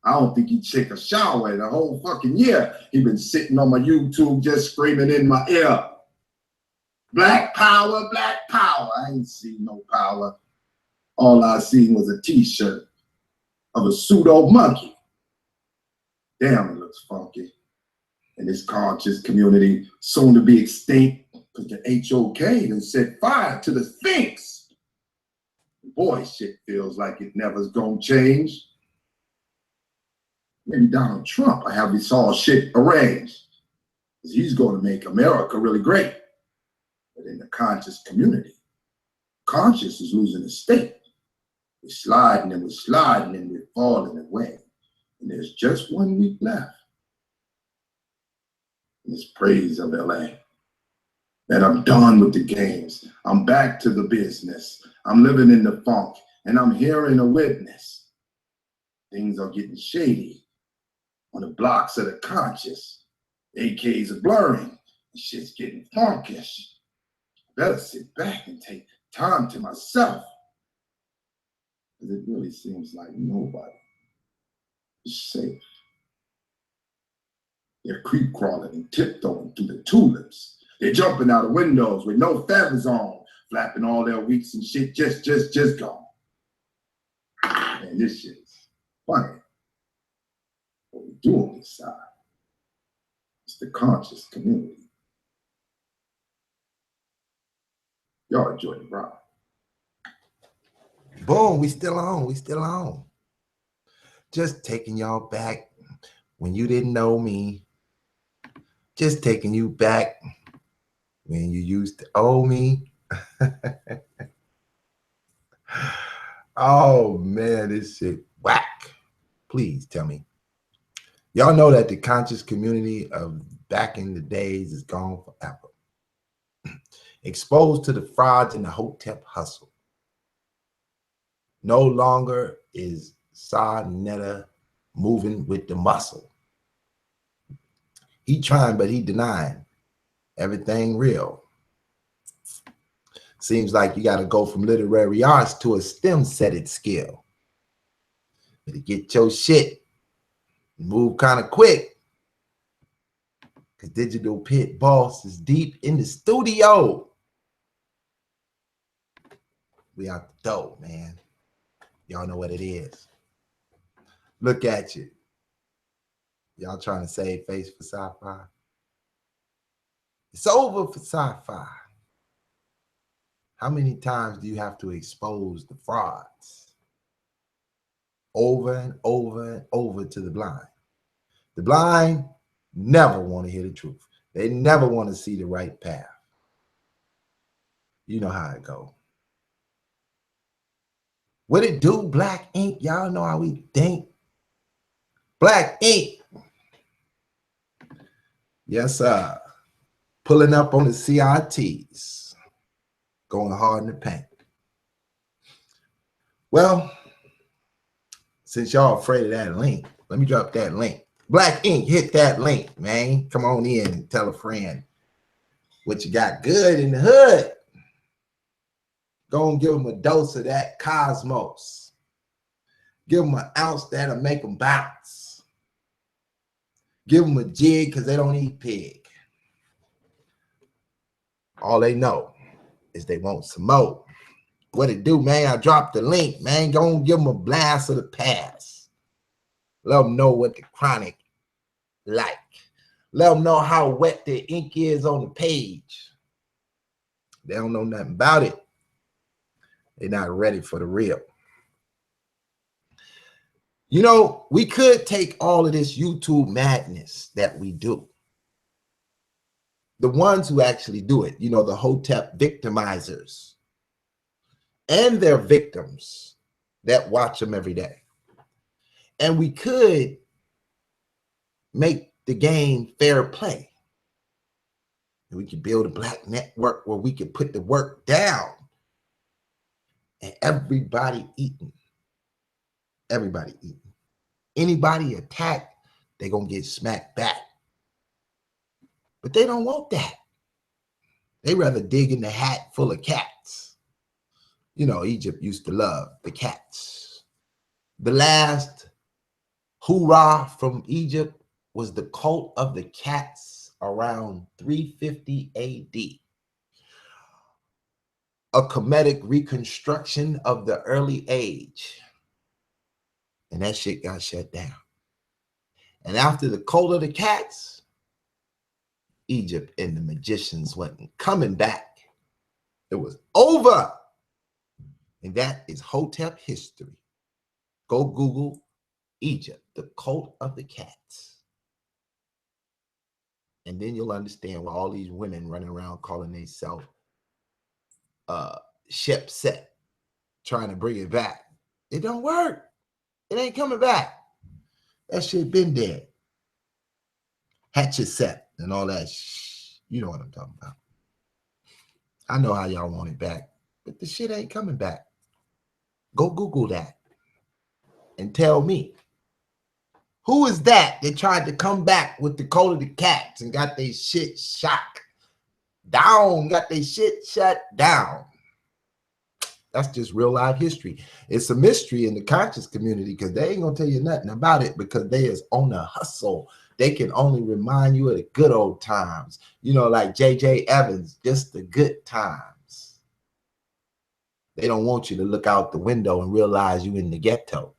S3: I don't think he took a shower in a whole fucking year. He been sitting on my YouTube just screaming in my ear. Black power, black power. I ain't seen no power. All I seen was a t-shirt of a pseudo monkey. Damn, it looks funky. In this conscious community, soon to be extinct, because the HOK done set fire to the Sphinx. Boy, shit feels like it never's gonna change. Maybe Donald Trump, I have this all shit arranged. Because he's gonna make America really great. But in the conscious community, conscious is losing its state. We're sliding and we're sliding and we're falling away. And there's just 1 week left. In this praise of LA. And I'm done with the games. I'm back to the business. I'm living in the funk and I'm hearing a witness. Things are getting shady on the blocks of the conscious. AKs are blurring. Shit's getting funkish. Better sit back and take time to myself. Because it really seems like nobody is safe. They're creep crawling and tiptoeing through the tulips. They're jumping out of windows with no feathers on, flapping all their weeks and shit just gone. Man, this shit is funny. What we do on this side, it's the conscious community. Y'all enjoy the ride.
S1: Boom, we still on. Just taking y'all back when you didn't know me. Just taking you back when you used to owe me. Oh man, this shit whack. Please tell me. Y'all know that the conscious community of back in the days is gone forever. Exposed to the frauds in the Hotep hustle. No longer is Sa Netta moving with the muscle. He trying, but he denying everything real. Seems like you got to go from literary arts to a STEM-setted skill. Better get your shit. Move kind of quick. Because Digital Pit Boss is deep in the studio. We out the door, man. Y'all know what it is. Look at you. Y'all trying to save face for sci-fi? It's over for sci-fi. How many times do you have to expose the frauds? Over and over and over to the blind. The blind never want to hear the truth. They never want to see the right path. You know how it go. What it do, Black Ink? Y'all know how we think. Black Ink. Yes, sir. Pulling up on the CRTs. Going hard in the paint. Well, since y'all afraid of that link, let me drop that link. Black Ink, hit that link, man. Come on in and tell a friend what you got good in the hood. Go and give them a dose of that cosmos. Give them an ounce that'll make them bounce. Give them a jig because they don't eat pig. All they know is they want some more. What it do, man? I dropped the link, man. Go and give them a blast of the past. Let them know what the chronic like. Let them know how wet the ink is on the page. They don't know nothing about it. They're not ready for the real. You know, we could take all of this YouTube madness that we do. The ones who actually do it, you know, the Hotep victimizers and their victims that watch them every day. And we could make the game fair play. And we could build a black network where we could put the work down and everybody eating. Everybody eating. Anybody attacked, they're going to get smacked back. But they don't want that. They rather dig in the hat full of cats. You know, Egypt used to love the cats. The last hoorah from Egypt was the cult of the cats around 350 AD. A comedic reconstruction of the early age. And that shit got shut down. And after the cult of the cats, Egypt and the magicians wasn't coming back. It was over. And that is Hotep history. Go Google Egypt, the cult of the cats. And then you'll understand why all these women running around calling themselves Shep Set, trying to bring it back. It don't work. It ain't coming back. That shit been dead. Hatchet set and all that. You know what I'm talking about. I know how y'all want it back, but the shit ain't coming back. Go Google that and tell me, who is that tried to come back with the cult of the cats and got their shit shut down, got their shit shut down? That's just real life history. It's a mystery in the conscious community because they ain't gonna tell you nothing about it because they is on a hustle. They can only remind you of the good old times. You know, like J.J. Evans, just the good times. They don't want you to look out the window and realize you in the ghetto.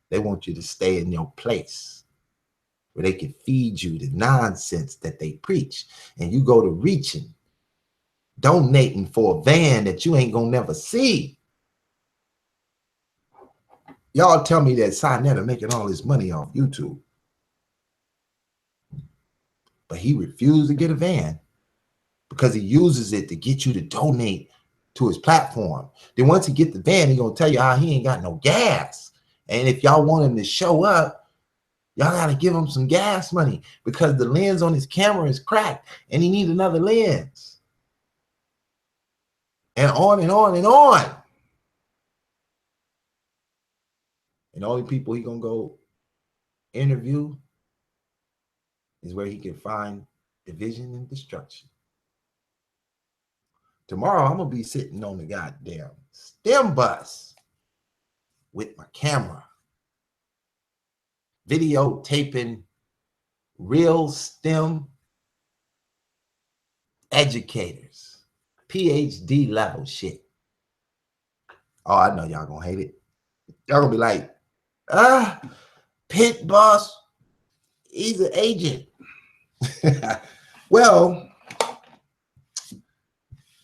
S1: They want you to stay in your place where they can feed you the nonsense that they preach. And you go to reaching, donating for a van that you ain't gonna never see. Y'all tell me that Sinetta making all his money off YouTube. But he refused to get a van because he uses it to get you to donate to his platform. Then once he get the van, he gonna tell you how he ain't got no gas. And if y'all want him to show up, y'all gotta give him some gas money because the lens on his camera is cracked and he needs another lens. And on and on and on. And the only people he gonna go interview is where he can find division and destruction. Tomorrow I'm gonna be sitting on the goddamn STEM bus with my camera, videotaping real STEM educators, PhD level shit. Oh, I know y'all gonna hate it. Y'all gonna be like, Pit boss, he's an agent. Well,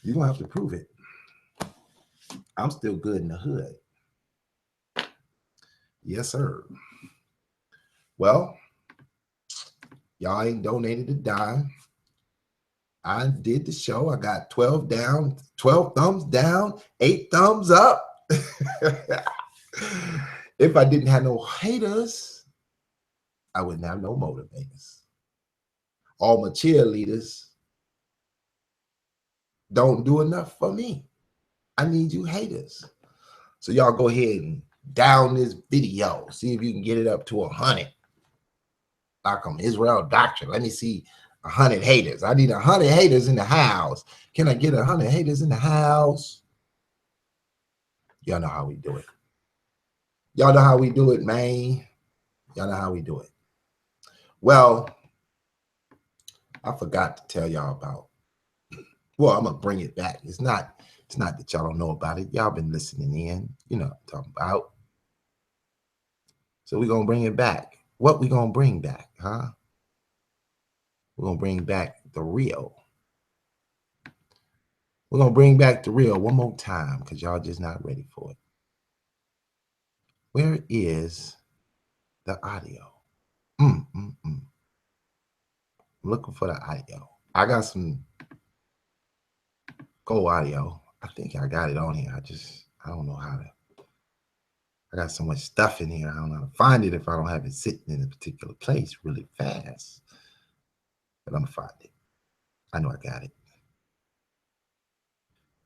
S1: you're gonna have to prove it. I'm still good in the hood. Yes, sir. Well, y'all ain't donated a dime. I did the show. I got 12 down, 12 thumbs down, 8 thumbs up. If I didn't have no haters, I wouldn't have no motivators. All my cheerleaders don't do enough for me. I need you haters. So y'all go ahead and down this video. See if you can get it up to 100. Like I'm Israel Doctrine. Let me see 100 haters. I need 100 haters in the house. Can I get 100 haters in the house? Y'all know how we do it. Y'all know how we do it, man. Y'all know how we do it. Well, I forgot to tell y'all about. Well, I'm gonna bring it back. It's not that y'all don't know about it. Y'all been listening in. You know what I'm talking about. So we're gonna bring it back. What we gonna bring back, huh? We're gonna bring back the real. We're gonna bring back the real one more time because y'all just not ready for it. Where is the audio? I'm looking for the audio. I got some Go audio. I think I got it on here. I don't know how to. I got so much stuff in here. I don't know how to find it if I don't have it sitting in a particular place really fast. But I'm gonna find it. I know I got it.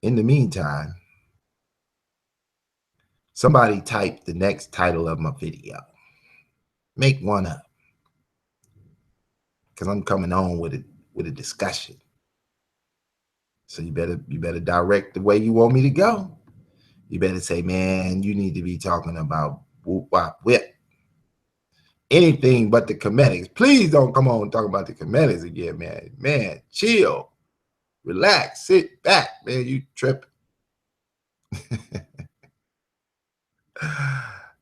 S1: In the meantime, somebody type the next title of my video. Make one up. Because I'm coming on with a discussion. So you better direct the way you want me to go. You better say, man, you need to be talking about whoop, wop, whip. Anything but the comedics. Please don't come on and talk about the comedics again, man. Man, chill. Relax. Sit back, man. You tripping.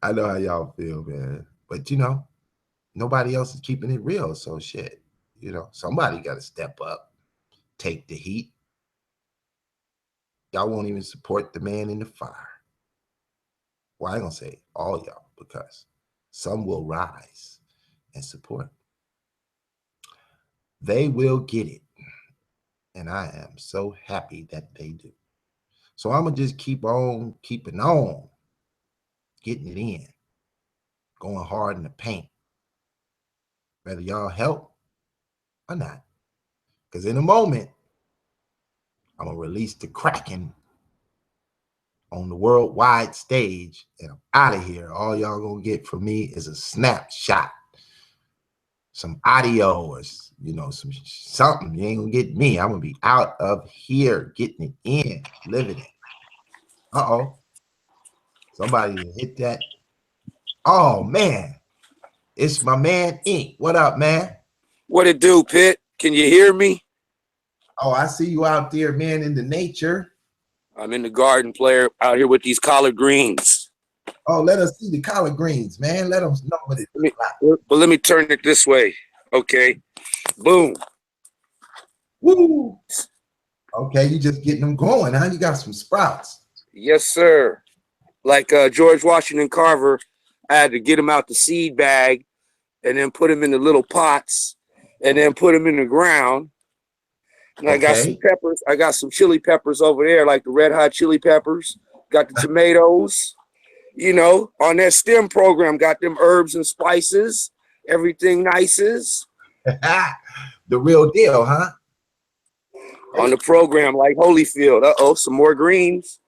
S1: I know how y'all feel, man. But, you know, nobody else is keeping it real. So, shit, you know, somebody got to step up, take the heat. Y'all won't even support the man in the fire. Well, I ain't going to say all y'all because some will rise and support. They will get it. And I am so happy that they do. So I'm going to just keep on keeping on, getting it in, going hard in the paint. Whether y'all help or not. Because in a moment, I'm going to release the Kraken on the worldwide stage, and I'm out of here. All y'all going to get from me is a snapshot, some audio, or, you know, something. You ain't going to get me. I'm going to be out of here, getting it in, living it. Uh-oh. Somebody hit that. Oh, man. It's my man, Ink. What up, man?
S10: What it do, Pitt? Can you hear me?
S1: Oh, I see you out there, man, in the nature.
S10: I'm in the garden, player, out here with these collard greens.
S1: Oh, let us see the collard greens, man. Let them know what it looks like.
S10: Well, let me turn it this way. Okay. Boom.
S1: Woo. Okay, you just getting them going, huh? You got some sprouts.
S10: Yes, sir. Like George Washington Carver I had to get them out the seed bag and then put them in the little pots and then put them in the ground. And I got some peppers. I got some chili peppers over there, like the red hot chili peppers. Got the tomatoes, you know, on that STEM program, got them herbs and spices, everything nices.
S1: The real deal, huh?
S10: On the program, like Holyfield. Uh-oh, some more greens.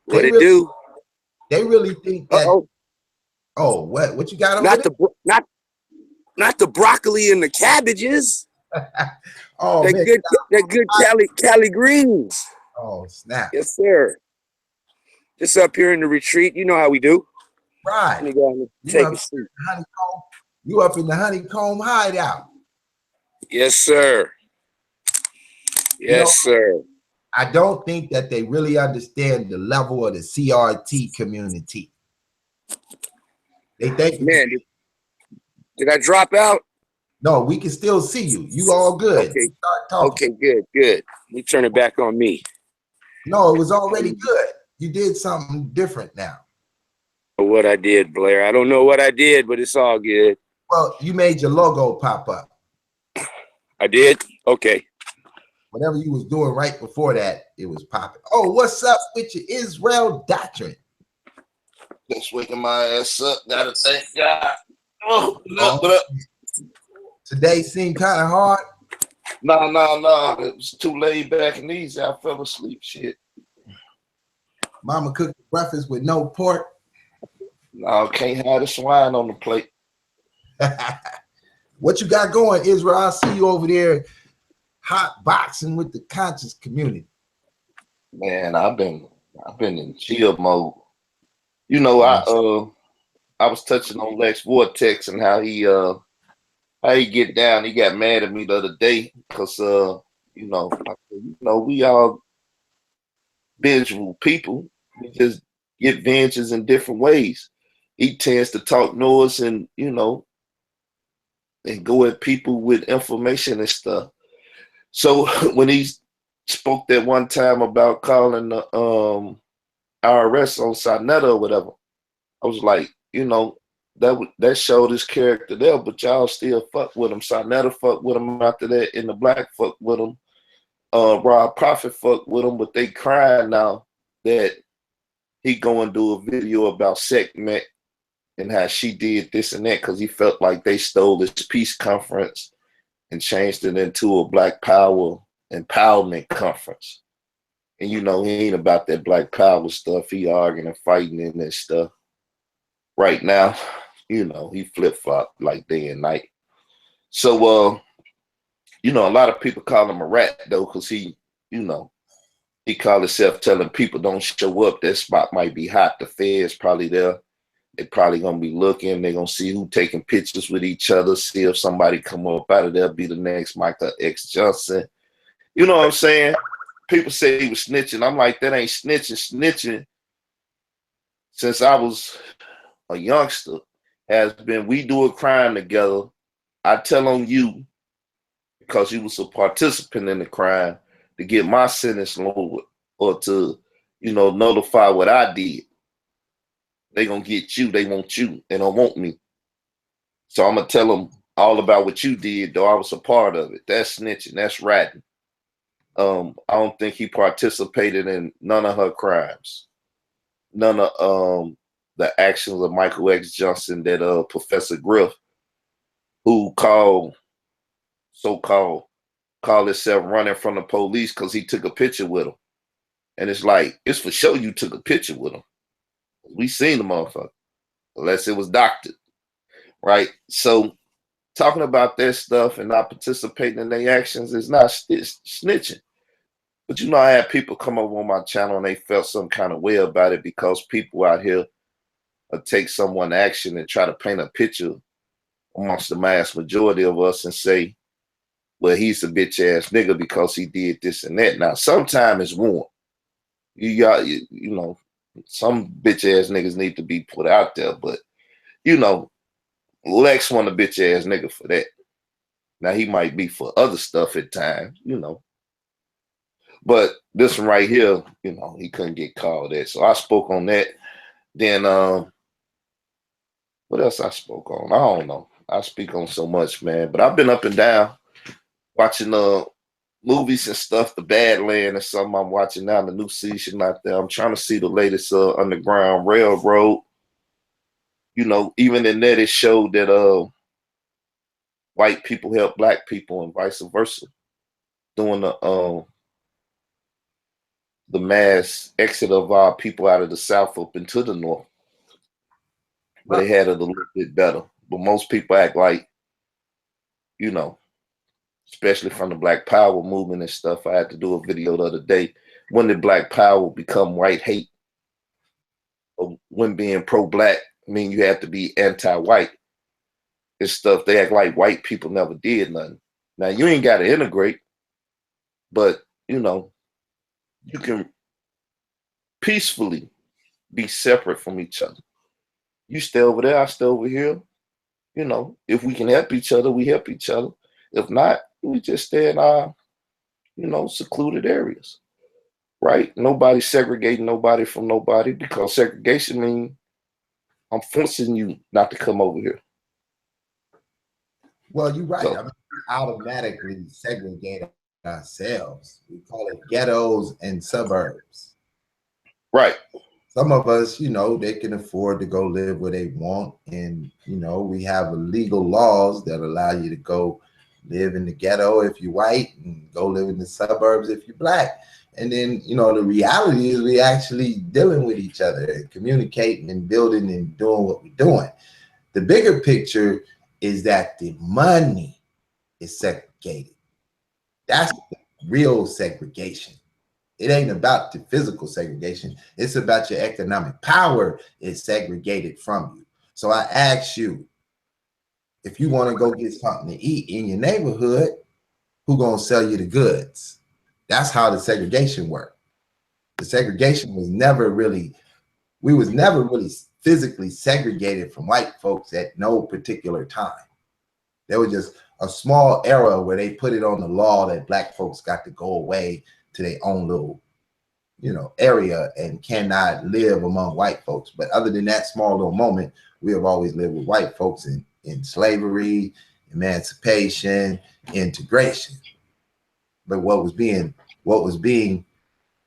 S10: What
S1: They
S10: it do?
S1: They really think that. Oh, what you got over there?
S10: Not the broccoli and the cabbages.
S1: Oh,
S10: that good Cali greens.
S1: Oh, snap.
S10: Yes, sir. Just up here in the retreat. You know how we do.
S1: Right.
S10: Take a seat.
S1: You up in the honeycomb hideout.
S10: Yes, sir. Yes, sir.
S1: I don't think that they really understand the level of the CRT community. They think,
S10: man, did I drop out?
S1: No, we can still see you. You all good.
S10: Okay. Okay, good. Let me turn it back on me.
S1: No, it was already good. You did something different now.
S10: What I did, Blair. I don't know what I did, but it's all good.
S1: Well, you made your logo pop up.
S10: I did? Okay.
S1: Whatever you was doing right before that, it was popping. Oh, what's up with your Israel doctrine?
S11: Just waking my ass up. Gotta thank God. Oh, what up?
S1: Today seemed kind of hard.
S11: No. It was too laid back and easy. I fell asleep. Shit.
S1: Mama cooked breakfast with no pork.
S11: No, can't have the swine on the plate.
S1: What you got going, Israel? I see you over there hot boxing with the conscious community.
S11: Man, I've been in chill mode. You know, I was touching on Lex Vortex and how he get down. He got mad at me the other day because we all visual people. We just get vengeance in different ways. He tends to talk noise and and go at people with information and stuff. So when he spoke that one time about calling the IRS on Sinetta or whatever, I was like, that showed his character there, but y'all still fuck with him. Sinetta fuck with him after that, and the black fuck with him. Rob Prophet fuck with him, but they crying now that he go and do a video about Sekhmet and how she did this and that because he felt like they stole his peace conference and changed it into a Black Power empowerment conference. And he ain't about that Black Power stuff. He arguing and fighting in that stuff. Right now, he flip-flop like day and night. So, a lot of people call him a rat though, because he called himself telling people don't show up. That spot might be hot. The Fed's probably there. They probably gonna be looking. They're gonna see who taking pictures with each other, see if somebody come up out of there, be the next Michael X. Johnson. You know what I'm saying? People say he was snitching. I'm like, that ain't snitching. Snitching, since I was a youngster, has been we do a crime together. I tell on you because you was a participant in the crime to get my sentence lowered or to, notify what I did. They gonna get you. They want you. They don't want me. So I'm gonna tell them all about what you did, though I was a part of it. That's snitching. That's ratting. I don't think he participated in none of her crimes. None of the actions of Michael X. Johnson that Professor Griff, who called himself running from the police because he took a picture with him. And it's like, it's for sure you took a picture with him. We seen the motherfucker, unless it was doctored, right? So talking about that stuff and not participating in their actions is not snitching. But I had people come over on my channel and they felt some kind of way about it because people out here take someone's action and try to paint a picture amongst the mass majority of us and say, well, he's a bitch ass nigga because he did this and that. Now, sometimes it's warm. Some bitch ass niggas need to be put out there, but Lex want a bitch ass nigga for that. Now he might be for other stuff at times, but this one right here, he couldn't get called that. So I spoke on that. Then What else I spoke on? I don't know. I speak on so much, man. But I've been up and down watching movies and stuff. The Badland is something I'm watching now. The new season out there. I'm trying to see the latest Underground Railroad. You know, even in that it showed that white people help black people and vice versa, doing the mass exit of our people out of the South up into the North. But they had it a little bit better. But most people act like, you know, especially from the Black Power movement and stuff. I had to do a video the other day. When did Black Power become white hate? Or when being pro-black mean you have to be anti-white and stuff. They act like white people never did nothing. Now you ain't got to integrate, but you know, you can peacefully be separate from each other. You stay over there, I stay over here. You know, if we can help each other, we help each other. If not, we just stay in our, you know, secluded areas, right? Nobody segregating nobody from nobody, because segregation means I'm forcing you not to come over here.
S1: Well, you're right.
S11: So,
S1: I mean, we automatically segregate ourselves. We call it ghettos and suburbs.
S11: right.
S1: Some of us, you know, they can afford to go live where they want. And, you know, we have legal laws that allow you to go live in the ghetto if you're white and go live in the suburbs if you're black. And then, you know, the reality is we actually dealing with each other and communicating and building and doing what we're doing. The bigger picture is that the money is segregated. That's the real segregation. It ain't about the physical segregation. It's about your economic power is segregated from you. So I ask you, if you want to go get something to eat in your neighborhood, who gonna sell you the goods? That's how the segregation worked. The segregation was never really, we was never really physically segregated from white folks at no particular time. There was just a small era where they put it on the law that black folks got to go away to their own little, you know, area and cannot live among white folks. But other than that small little moment, we have always lived with white folks in slavery, emancipation, integration. But what was being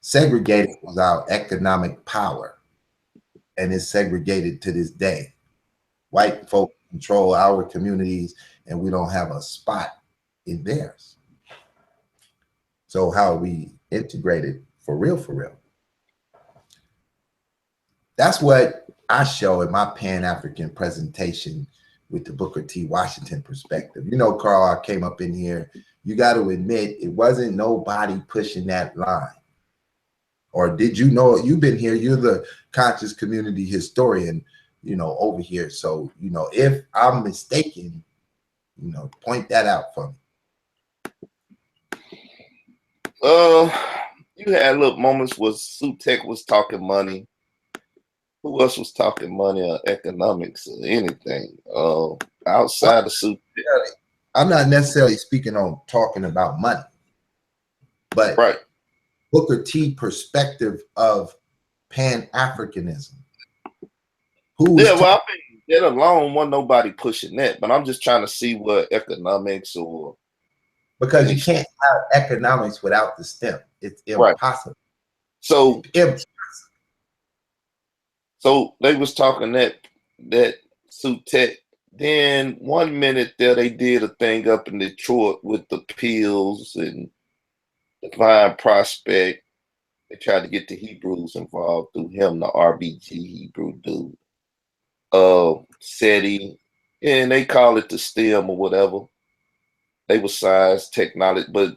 S1: segregated was our economic power, and it's segregated to this day. White folks control our communities, and we don't have a spot in theirs. So how are we integrated for real, for real? That's what I show in my Pan-African presentation with the Booker T. Washington perspective. You know, Carl, I came up in here. You got to admit, it wasn't nobody pushing that line. Or did you know, you've been here, you're the conscious community historian, you know, over here. So, you know, if I'm mistaken, you know, point that out for me.
S11: You had little moments where Sutek was talking money. Who else was talking money or economics or anything? Outside of Sutek.
S1: I'm not necessarily speaking on talking about money, but
S11: right.
S1: Booker T perspective of Pan-Africanism.
S11: Yeah, well, I mean, that alone wasn't nobody pushing that, but I'm just trying to see what economics or,
S1: because you can't have economics without the STEM. It's impossible.
S11: Right. So they was talking that Sutek. Then 1 minute there they did a thing up in Detroit with the pills and Divine Prospect. They tried to get the Hebrews involved through him, the RBG Hebrew dude. SETI, and they call it the STEM or whatever. They were science, technology, but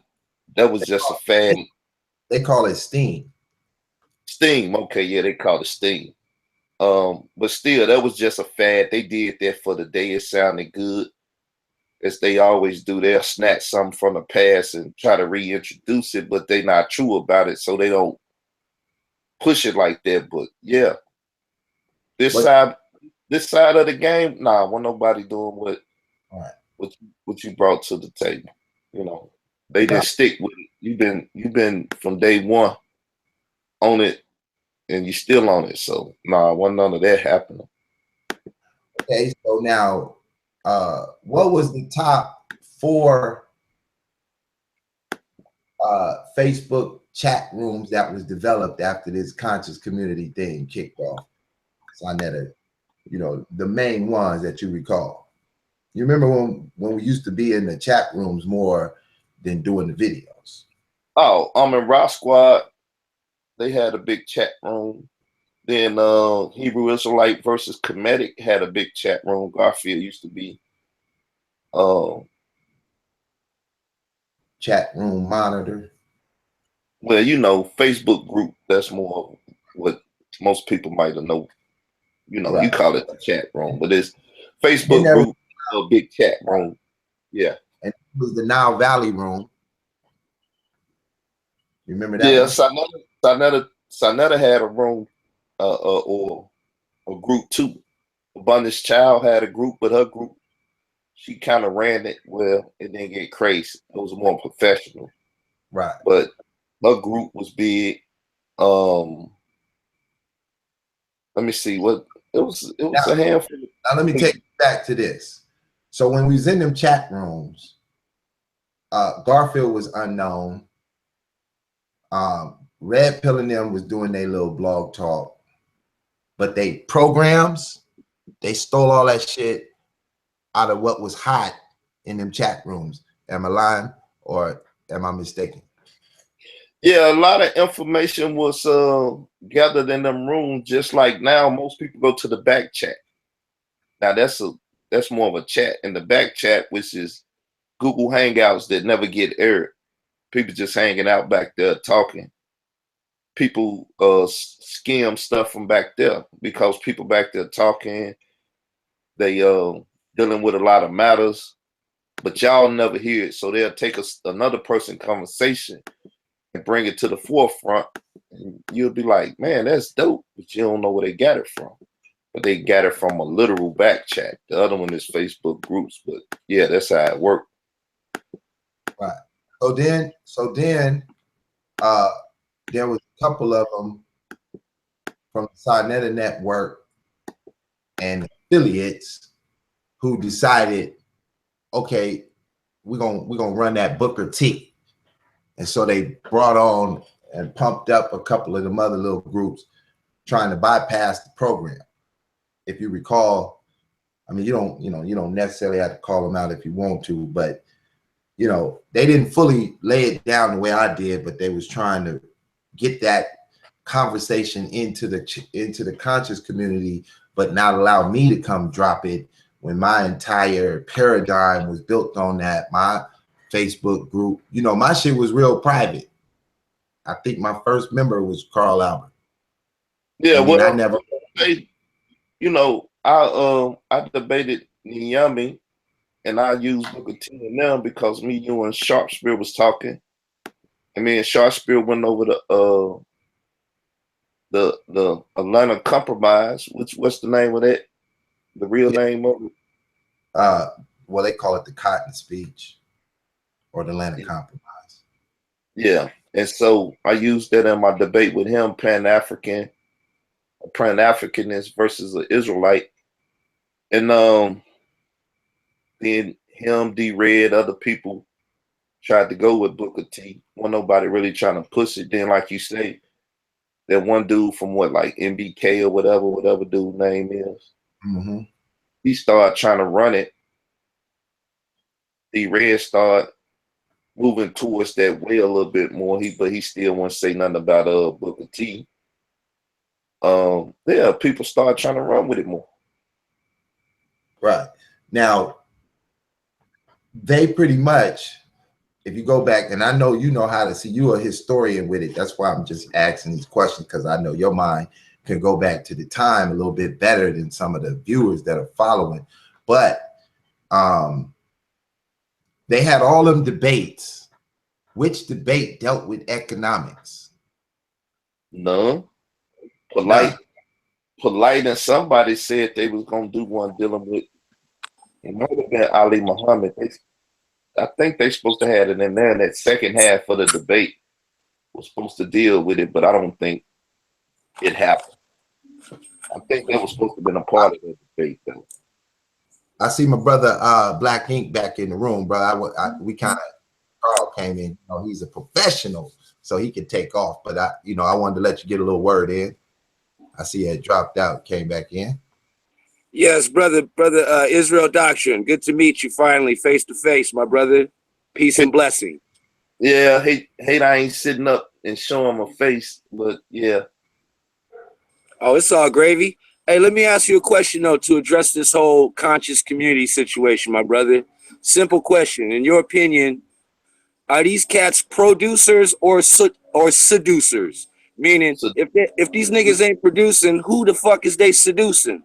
S11: that was just a fad.
S1: They call it STEAM.
S11: STEAM, okay, yeah, they call it STEAM. But still, that was just a fad. They did that for the day. It sounded good, as they always do. They'll snatch something from the past and try to reintroduce it, but they're not true about it, so they don't push it like that. But yeah, this side of the game, nah, wasn't nobody doing what you brought to the table. You know, they didn't stick with it. You've been from day one on it, and you still on it. So nah, wasn't none of that happening.
S1: Okay, so now, what was the top 4 Facebook chat rooms that was developed after this conscious community thing kicked off? Sonetta, you know, the main ones that you recall. You remember when we used to be in the chat rooms more than doing the videos?
S11: Oh, in Rock Squad, they had a big chat room. Then Hebrew Israelite versus Comedic had a big chat room. Garfield used to be.
S1: Chat room monitor.
S11: Well, you know, Facebook group, that's more of what most people might have know. You know,
S1: Right.
S11: you call it a chat room, but it's Facebook group, a big chat room. Yeah.
S1: And it was the Nile Valley room. You remember that?
S11: Yeah, Sonetta had a room or a group too. Abundance Child had a group, but her group, she kind of ran it well. It didn't get crazy. It was more professional.
S1: Right.
S11: But her group was big. Let me see what it was a handful.
S1: Now let me take you back to this. So when we was in them chat rooms, Garfield was unknown. Red Pill and them was doing their little blog talk, but they programs, they stole all that shit out of what was hot in them chat rooms. Am I lying or am I mistaken?
S11: Yeah, a lot of information was gathered in them rooms. Just like now, most people go to the back chat. Now that's more of a chat. In the back chat, which is Google Hangouts that never get aired. People just hanging out back there talking. People skim stuff from back there because people back there talking. They dealing with a lot of matters, but y'all never hear it. So they'll take another person conversation and bring it to the forefront. And you'll be like, man, that's dope, but you don't know where they got it from. But they got it from a literal back chat. The other one is Facebook groups, but yeah, that's how it worked.
S1: Right. So then there was a couple of them from the Sonetta Network and affiliates who decided, okay, we're gonna run that Booker T. And so they brought on and pumped up a couple of them other little groups trying to bypass the program. If you recall, I mean, you don't necessarily have to call them out if you want to, but you know, they didn't fully lay it down the way I did, but they was trying to get that conversation into the conscious community, but not allow me to come drop it when my entire paradigm was built on that. My Facebook group, you know, my shit was real private. I think my first member was Carl Albert.
S11: Yeah,
S1: and
S11: well,
S1: I never,
S11: you know, I debated Nyami, and I used Booker T and them because me, you, and Sharpspear was talking, and me and Sharpspear went over the Atlanta Compromise. What's the name of that? The real name of it?
S1: well, they call it the Cotton Speech or the Atlanta Compromise.
S11: Yeah, and so I used that in my debate with him, Pan-Africanist versus an Israelite, and then him, D-Red, other people tried to go with Booker T. Wasn't nobody really trying to push it. Then, like you say, that one dude from like MBK or whatever dude name is, he started trying to run it. D-Red started moving towards that way a little bit more. But he still won't say nothing about Booker T. Yeah, people start trying to run with it more.
S1: Right. Now, they pretty much, if you go back, and I know you know how to see, you're a historian with it. That's why I'm just asking these questions, because I know your mind can go back to the time a little bit better than some of the viewers that are following. But they had all them debates. Which debate dealt with economics?
S11: None. Polite and somebody said they was gonna do one dealing with, it might have been Ali Muhammad. I think they supposed to have it in there, and that second half of the debate was supposed to deal with it, but I don't think it happened. I think that was supposed to have been a part of the debate, though.
S1: I see my brother Black Ink back in the room, bro. We kind of Carl came in. You know, he's a professional, so he can take off. But I wanted to let you get a little word in. I see it dropped out, came back in.
S10: Yes, brother Israel Doctrine. Good to meet you finally, face to face, my brother. Peace and blessing.
S11: Yeah, hate I ain't sitting up and showing my face, but yeah.
S10: Oh, it's all gravy. Hey, let me ask you a question though to address this whole conscious community situation, my brother. Simple question. In your opinion, are these cats producers or seducers? Meaning, if these niggas ain't producing, who the fuck is they seducing?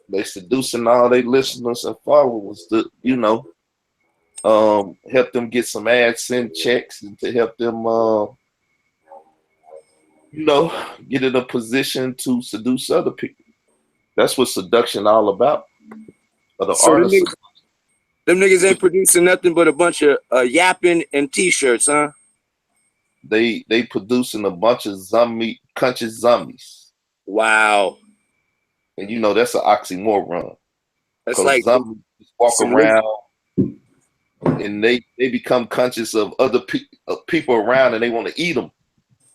S11: They seducing all they listeners and followers to, help them get some AdSense checks and to help them, get in a position to seduce other people. That's what seduction all about. Or the
S10: So
S11: art of seduction.
S10: Them niggas ain't producing nothing but a bunch of yapping and t-shirts, huh?
S11: They producing a bunch of conscious zombies.
S10: Wow.
S11: And that's an oxymoron.
S10: That's like
S11: zombies just walk around and they become conscious of other people around and they want to eat them.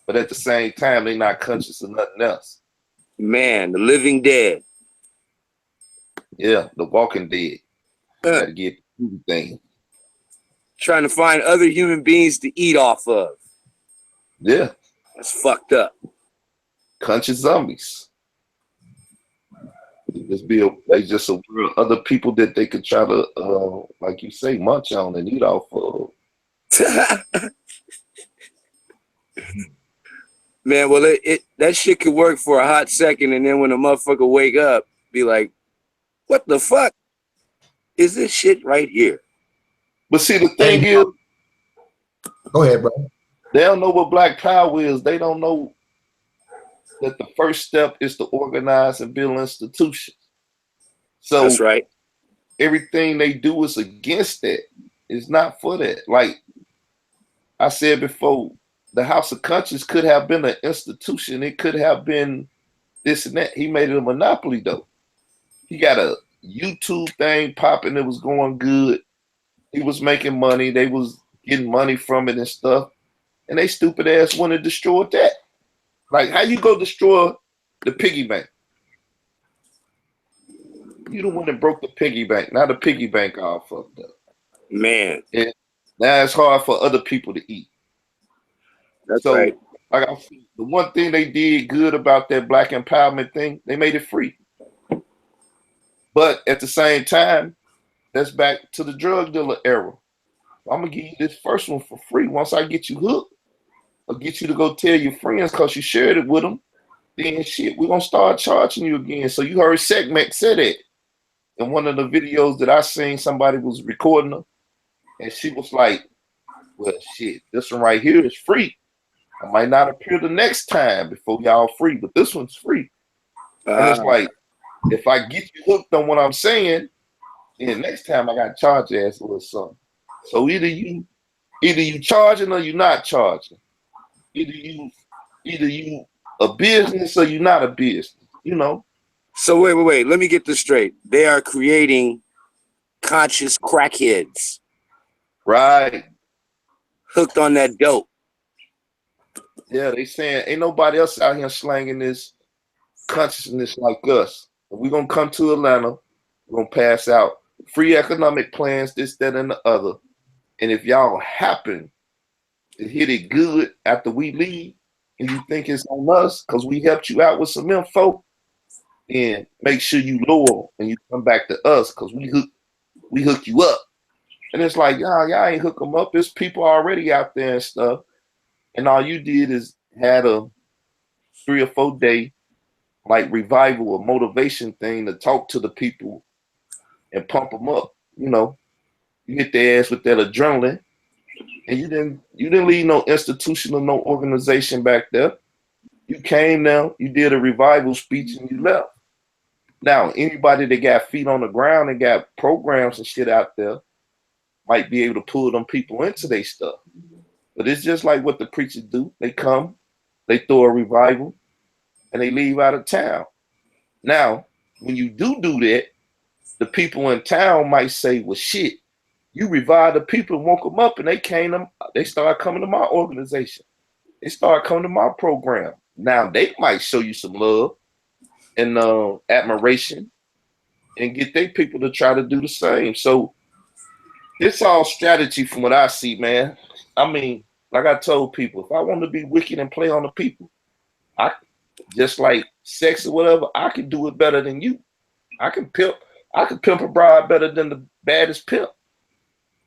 S11: But at the same time, they're not conscious of nothing else.
S10: Man, the living dead.
S11: Yeah, the walking dead. Gotta get everything.
S10: Trying to find other human beings to eat off of.
S11: Yeah.
S10: That's fucked up.
S11: Conscious zombies. They just other people that they could try to, like you say, munch on and eat off of.
S10: Man, well, that shit could work for a hot second, and then when a motherfucker wake up, be like, what the fuck is this shit right here?
S11: But see, the thing is,
S1: go ahead, bro.
S11: They don't know what Black Power is. They don't know that the first step is to organize and build institutions. So
S10: that's right.
S11: Everything they do is against that. It's not for that. Like I said before, the House of Conscience could have been an institution. It could have been this and that. He made it a monopoly, though. He got a YouTube thing popping. It was going good. He was making money. They was getting money from it and stuff. And they stupid ass went and destroyed that. Like, how you go destroy the piggy bank? You the one that broke the piggy bank. Now the piggy bank all fucked up.
S10: Man.
S11: And now it's hard for other people to eat.
S10: That's right.
S11: Like the one thing they did good about that Black empowerment thing, they made it free. But at the same time, that's back to the drug dealer era. I'm gonna give you this first one for free. Once I get you hooked, I'll get you to go tell your friends because you shared it with them. Then shit, we're gonna start charging you again. So you heard Segment say that in one of the videos that I seen. Somebody was recording her, and she was like, "Well, shit, this one right here is free. I might not appear the next time before y'all free, but this one's free." And it's like, if I get you hooked on what I'm saying, then next time I got to charge your ass a little something. So either you charging or you not charging. Either you a business or you not a business.
S10: So wait. Let me get this straight. They are creating conscious crackheads.
S11: Right.
S10: Hooked on that dope.
S11: Yeah, they saying ain't nobody else out here slanging this consciousness like us. We're gonna come to Atlanta, we're gonna pass out free economic plans, this, that, and the other. And if y'all happen to hit it good after we leave, and you think it's on us because we helped you out with some info, then make sure you loyal and you come back to us because we hook you up. And it's like, y'all ain't hook them up. There's people already out there and stuff. And all you did is had a 3 or 4 day like revival or motivation thing to talk to the people and pump them up. You hit their ass with that adrenaline, and you didn't leave no institution or no organization back there. You came now, you did a revival speech, and you left. Now, anybody that got feet on the ground and got programs and shit out there might be able to pull them people into their stuff. But it's just like what the preachers do. They come, they throw a revival, and they leave out of town. Now, when you do that, the people in town might say, well, shit, you revived the people and woke them up, and they started coming to my organization. They started coming to my program. Now they might show you some love and admiration and get their people to try to do the same. So it's all strategy from what I see, man. I mean, like I told people, if I want to be wicked and play on the people, I just like sex or whatever, I can do it better than you. I can pimp a bride better than the baddest pimp.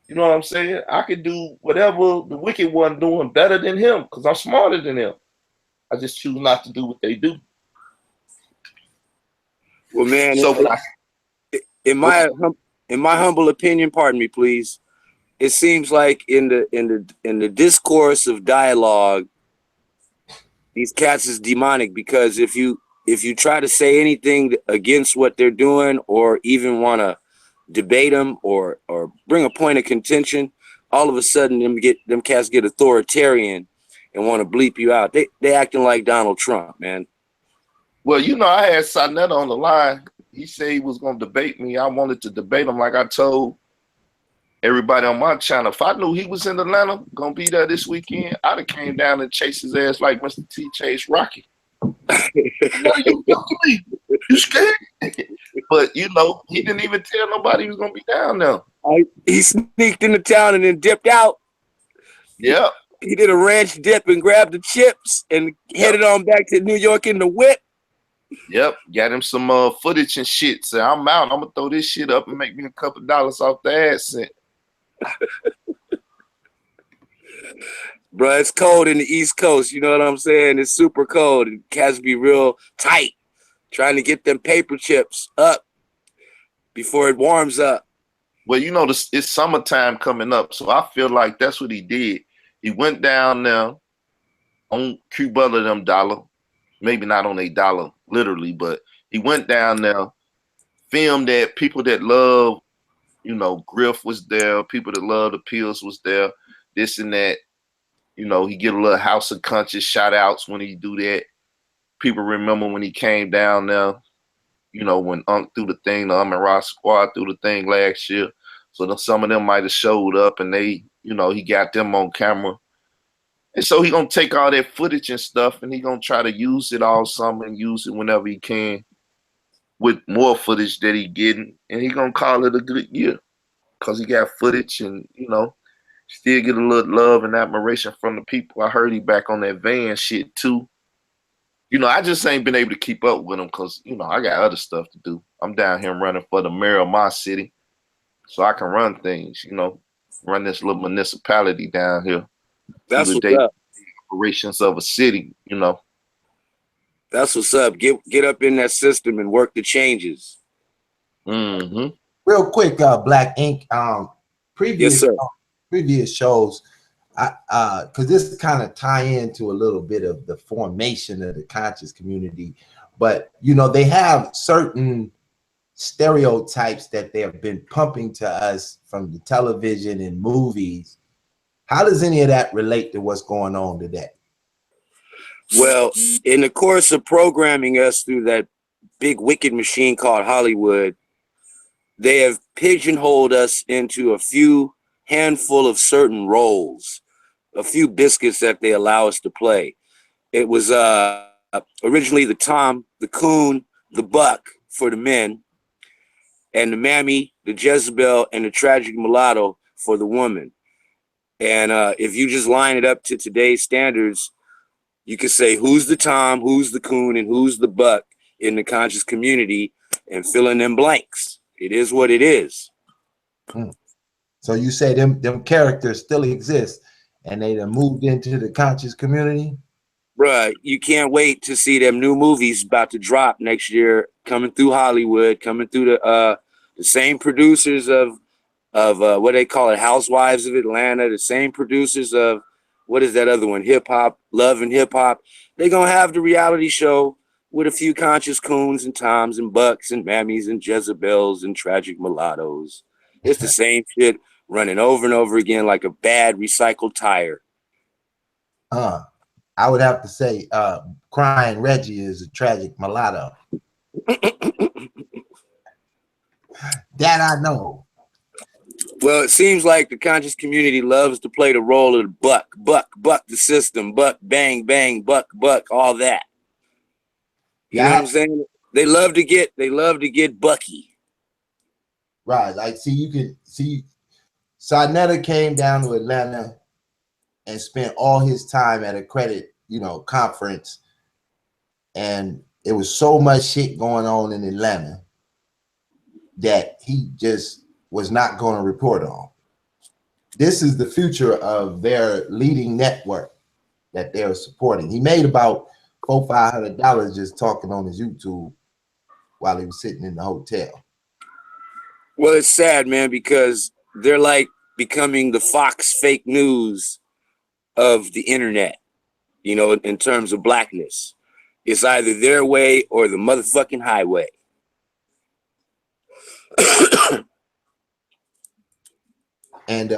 S11: You know what I'm saying? I can do whatever the wicked one doing better than him because I'm smarter than him. I just choose not to do what they do.
S10: Well, man,
S11: so
S10: in my humble opinion, pardon me, please, it seems like in the discourse of dialogue, these cats is demonic, because if you try to say anything against what they're doing or even want to debate them or bring a point of contention, all of a sudden them cats get authoritarian and want to bleep you out. They acting like Donald Trump, man.
S11: Well, you know, I had Sonetta on the line. He said he was going to debate me. I wanted to debate him like I told everybody on my channel. If I knew he was in Atlanta, going to be there this weekend, I'd have came down and chased his ass like Mr. T chased Rocky. What are you doing? You scared? But, you know, he didn't even tell nobody he was going to be down there.
S10: He sneaked into town and then dipped out.
S11: Yeah.
S10: He did a ranch dip and grabbed the chips and headed on back to New York in the whip.
S11: Yep, got him some footage and shit. So I'm out. I'm gonna throw this shit up and make me a couple dollars off the AdSense.
S10: Bro, it's cold in the East Coast. You know what I'm saying? It's super cold. And cats be real tight, trying to get them paper chips up before it warms up.
S11: Well, you know, it's summertime coming up, so I feel like that's what he did. He went down there on Cuba them dollar. Maybe not on $8 literally, but he went down there, filmed that. People that love, you know, Griff was there. People that love the pills was there. This and that. You know, he get a little House of Conscious shout outs when he do that. People remember when he came down there, you know, when Unc threw the thing, the Rock Squad threw the thing last year. So some of them might have showed up and they, you know, he got them on camera. And so he gonna take all that footage and stuff and he gonna try to use it all summer and use it whenever he can with more footage that he getting, and he gonna call it a good year because he got footage and, you know, still get a little love and admiration from the people. I heard he back on that van shit too. You know, I just ain't been able to keep up with him because, you know, I got other stuff to do. I'm down here running for the mayor of my city so I can run things, you know, run this little municipality down here.
S10: That's what's up.
S11: Operations of a city, you know.
S10: That's what's up. Get up in that system and work the changes.
S11: Mm-hmm.
S1: Real quick, Black Ink. Previous shows, because this kind of tie into a little bit of the formation of the conscious community, but you know they have certain stereotypes that they have been pumping to us from the television and movies. How does any of that relate to what's going on today?
S10: Well, in the course of programming us through that big wicked machine called Hollywood, they have pigeonholed us into a few handful of certain roles, a few biscuits that they allow us to play. It was originally the Tom, the Coon, the Buck for the men, and the Mammy, the Jezebel, and the Tragic Mulatto for the woman. And if you just line it up to today's standards, you could say who's the Tom, who's the Coon, and who's the Buck in the conscious community and fill in them blanks. It is what it is.
S1: So you say them characters still exist and they done moved into the conscious community?
S10: Bruh, you can't wait to see them new movies about to drop next year, coming through Hollywood, coming through the same producers of what they call it, Housewives of Atlanta, the same producers of, what is that other one, Hip Hop, Love and Hip Hop. They're going to have the reality show with a few conscious Coons and Toms and Bucks and Mammies and Jezebels and Tragic Mulattoes. It's the same shit running over and over again like a bad recycled tire.
S1: I would have to say Crying Reggie is a tragic mulatto. That I know.
S10: Well, it seems like the conscious community loves to play the role of the buck the system, buck, bang, bang, buck, all that. You know what I'm saying? They love to get bucky.
S1: Right. Like, see, you can see Sarnetta came down to Atlanta and spent all his time at a credit, conference. And it was so much shit going on in Atlanta that he just was not going to report on. This is the future of their leading network that they're supporting. He made about $400-500 just talking on his YouTube while he was sitting in the hotel.
S10: Well, it's sad, man, because they're like becoming the Fox fake news of the internet, in terms of blackness. It's either their way or the motherfucking highway.
S1: And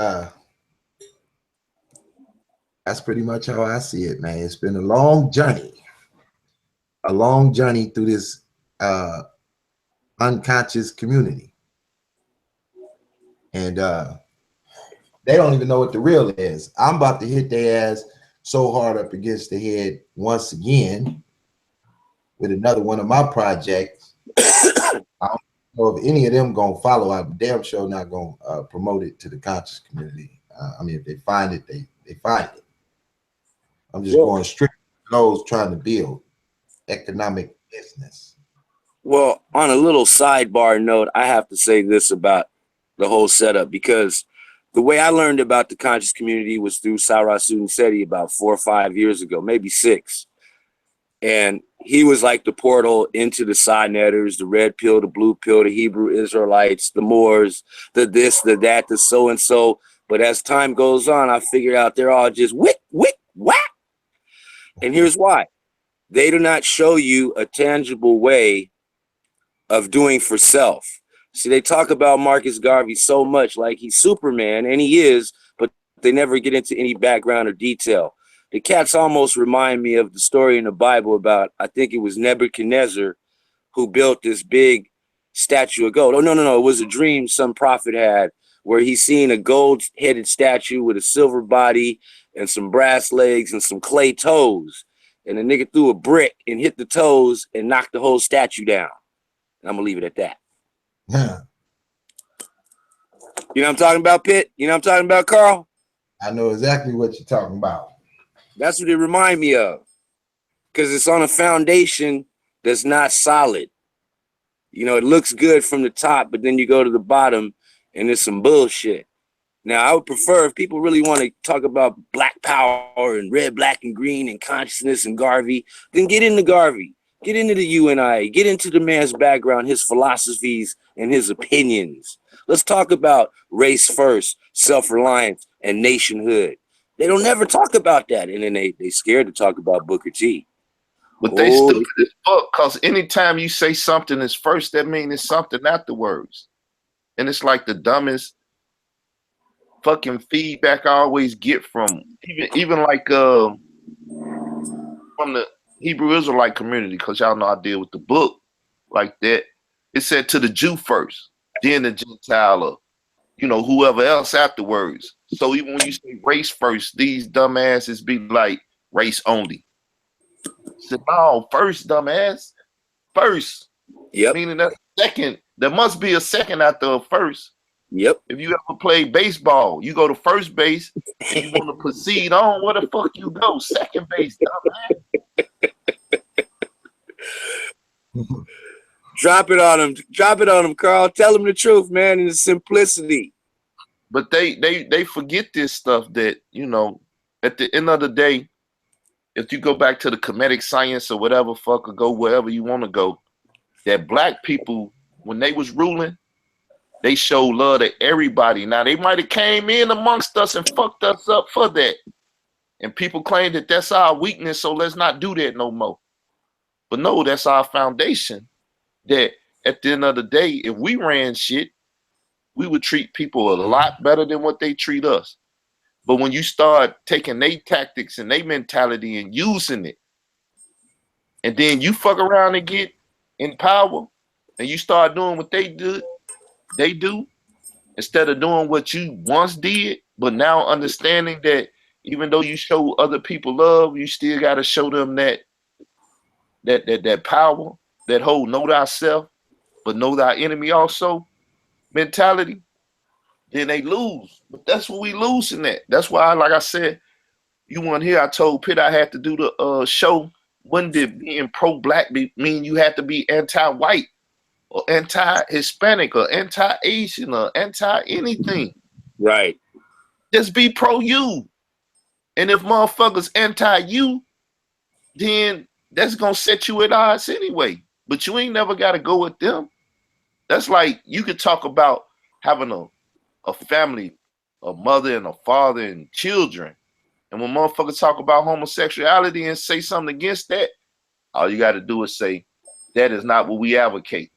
S1: that's pretty much how I see it, man. It's been a long journey through this unconscious community. And they don't even know what the real is. I'm about to hit their ass so hard up against the head once again with another one of my projects. I don't know if any of them gonna follow. I'm damn sure not gonna promote it to the conscious community. I mean, if they find it, they find it. I'm just going straight to those trying to build economic business.
S10: Well, on a little sidebar note, I have to say this about the whole setup, because the way I learned about the conscious community was through Sarah Seti about 4 or 5 years ago, maybe 6. And he was like the portal into the side netters, the red pill, the blue pill, the Hebrew Israelites, the Moors, the this, the that, the so-and-so. But as time goes on, I figured out they're all just wick, whack. And here's why. They do not show you a tangible way of doing for self. See, they talk about Marcus Garvey so much like he's Superman, and he is, but they never get into any background or detail. The cats almost remind me of the story in the Bible about, I think it was Nebuchadnezzar, who built this big statue of gold. Oh, no. It was a dream some prophet had where he seen a gold-headed statue with a silver body and some brass legs and some clay toes. And the nigga threw a brick and hit the toes and knocked the whole statue down. And I'm going to leave it at that.
S1: Yeah.
S10: You know what I'm talking about, Pitt? You know what I'm talking about, Carl?
S1: I know exactly what you're talking about.
S10: That's what it reminds me of. Because it's on a foundation that's not solid. It looks good from the top, but then you go to the bottom and it's some bullshit. Now, I would prefer, if people really want to talk about black power and red, black, and green and consciousness and Garvey, then get into Garvey. Get into the UNI. Get into the man's background, his philosophies, and his opinions. Let's talk about race first, self-reliance, and nationhood. They don't never talk about that, and then they scared to talk about Booker T.
S11: But they stupid as fuck, because anytime you say something is first, that means it's something afterwards. And it's like the dumbest fucking feedback I always get from even like from the Hebrew Israelite community, because y'all know I deal with the book like that. It said to the Jew first, then the Gentile, or whoever else afterwards. So even when you say race first, these dumbasses be like race only. I said, no, first, dumbass, first.
S10: Yep.
S11: Meaning that second. There must be a second after a first.
S10: Yep.
S11: If you ever play baseball, you go to first base and you want to proceed on, where the fuck you go? Second base, dumbass.
S10: Drop it on them, Carl. Tell them the truth, man, in the simplicity.
S11: But they forget this stuff that, at the end of the day, if you go back to the comedic science or whatever, fuck, or go wherever you want to go, that black people, when they was ruling, they showed love to everybody. Now, they might have came in amongst us and fucked us up for that. And people claim that that's our weakness, so let's not do that no more. But no, that's our foundation. That at the end of the day, if we ran shit, we would treat people a lot better than what they treat us. But when you start taking their tactics and their mentality and using it, and then you fuck around and get in power, and you start doing what they did, they do, instead of doing what you once did, but now understanding that even though you show other people love, you still got to show them that power, that whole know thyself, but know thy enemy also mentality, then they lose. But that's what we losing at. That's why, like I said, you weren't here. I told Pitt I had to do the show. When did being pro-black mean you had to be anti-white or anti-Hispanic or anti-Asian or anti-anything?
S10: Right.
S11: Just be pro-you. And if motherfuckers anti-you, then that's gonna set you at odds anyway. But you ain't never gotta go with them. That's like you could talk about having a family, a mother and a father and children. And when motherfuckers talk about homosexuality and say something against that, all you gotta do is say, that is not what we advocate.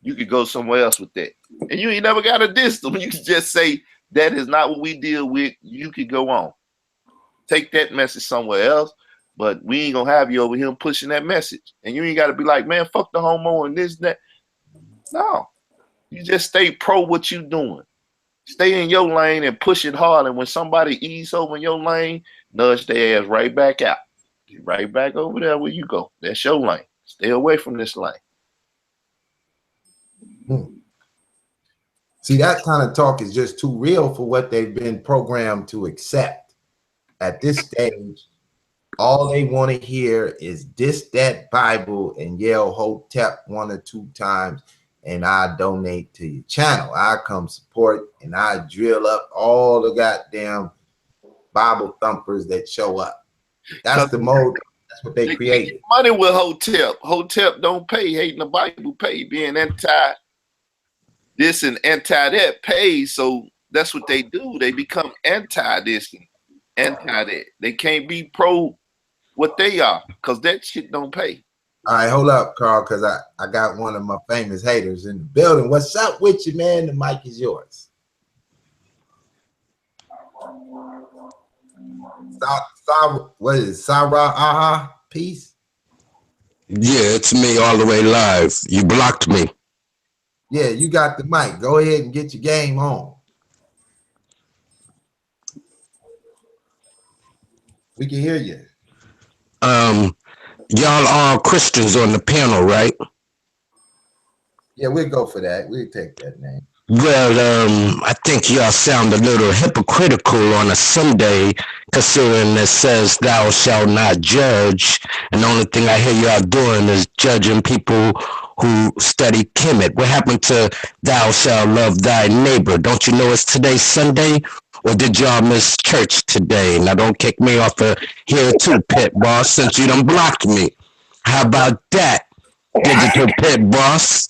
S11: You could go somewhere else with that. And you ain't never gotta diss them. You can just say, that is not what we deal with. You could go on. Take that message somewhere else. But we ain't gonna have you over here pushing that message. And you ain't gotta be like, man, fuck the homo and this, that. No. You just stay pro what you doing. Stay in your lane and push it hard. And when somebody ease over in your lane, nudge their ass right back out. Get right back over there where you go. That's your lane. Stay away from this lane.
S1: See, that kind of talk is just too real for what they've been programmed to accept. At this stage, all they want to hear is diss that Bible and yell Hotep 1 or 2 times, and I donate to your channel. I come support, and I drill up all the goddamn Bible thumpers that show up. That's the mode. That's what they created.
S11: Money with Hotep. Hotep don't pay. Hating the Bible pay. Being anti this and anti that pays. So that's what they do. They become anti this and anti that. They can't be pro what they are because that shit don't pay.
S1: All right, hold up, Carl, because I got one of my famous haters in the building. What's up with you, man? The mic is yours. What is it? Sarah Aha? Peace?
S12: Yeah, it's me all the way live. You blocked me.
S1: Yeah, you got the mic. Go ahead and get your game on. We can hear you.
S12: Y'all are Christians on the panel, right?
S1: Yeah, we'll go for that. We'll take that name.
S12: Well, I think y'all sound a little hypocritical on a Sunday, considering it says thou shalt not judge, and the only thing I hear y'all doing is judging people who study Kemet. What happened to thou shalt love thy neighbor? Don't you know it's today's Sunday? Or did y'all miss church today? Now don't kick me off of here too, Pit Boss, since you done blocked me. How about that, Digital Pit Boss?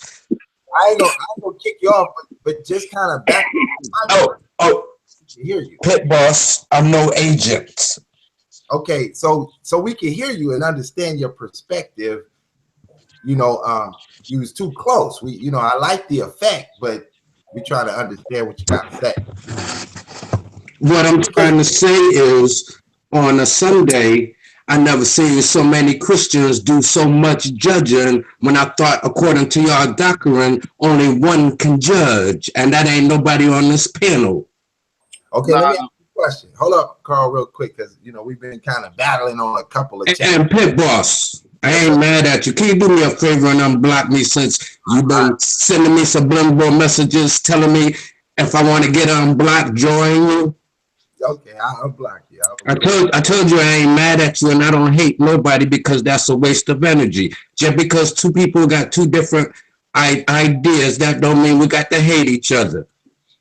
S1: I ain't gonna kick you off, but just kind of back.
S12: Hear you. Pit Boss, I'm no agent.
S1: Okay, so we can hear you and understand your perspective. You know, you was too close. I like the effect, but we try to understand what you got to say.
S12: What I'm trying to say is, on a Sunday, I never seen so many Christians do so much judging when I thought, according to your doctrine, only one can judge, and that ain't nobody on this panel.
S1: Okay, let me ask you a question. Hold up, Carl, real quick, because, we've been kind of battling on a couple of channels.
S12: And Pit Boss, I ain't mad at you. Can you do me a favor and unblock me, since you've been sending me subliminal messages telling me if I want to get unblocked, join you?
S1: Okay, I'll unblock you.
S12: I told you I ain't mad at you, and I don't hate nobody, because that's a waste of energy. Just because two people got two different ideas, that don't mean we got to hate each other.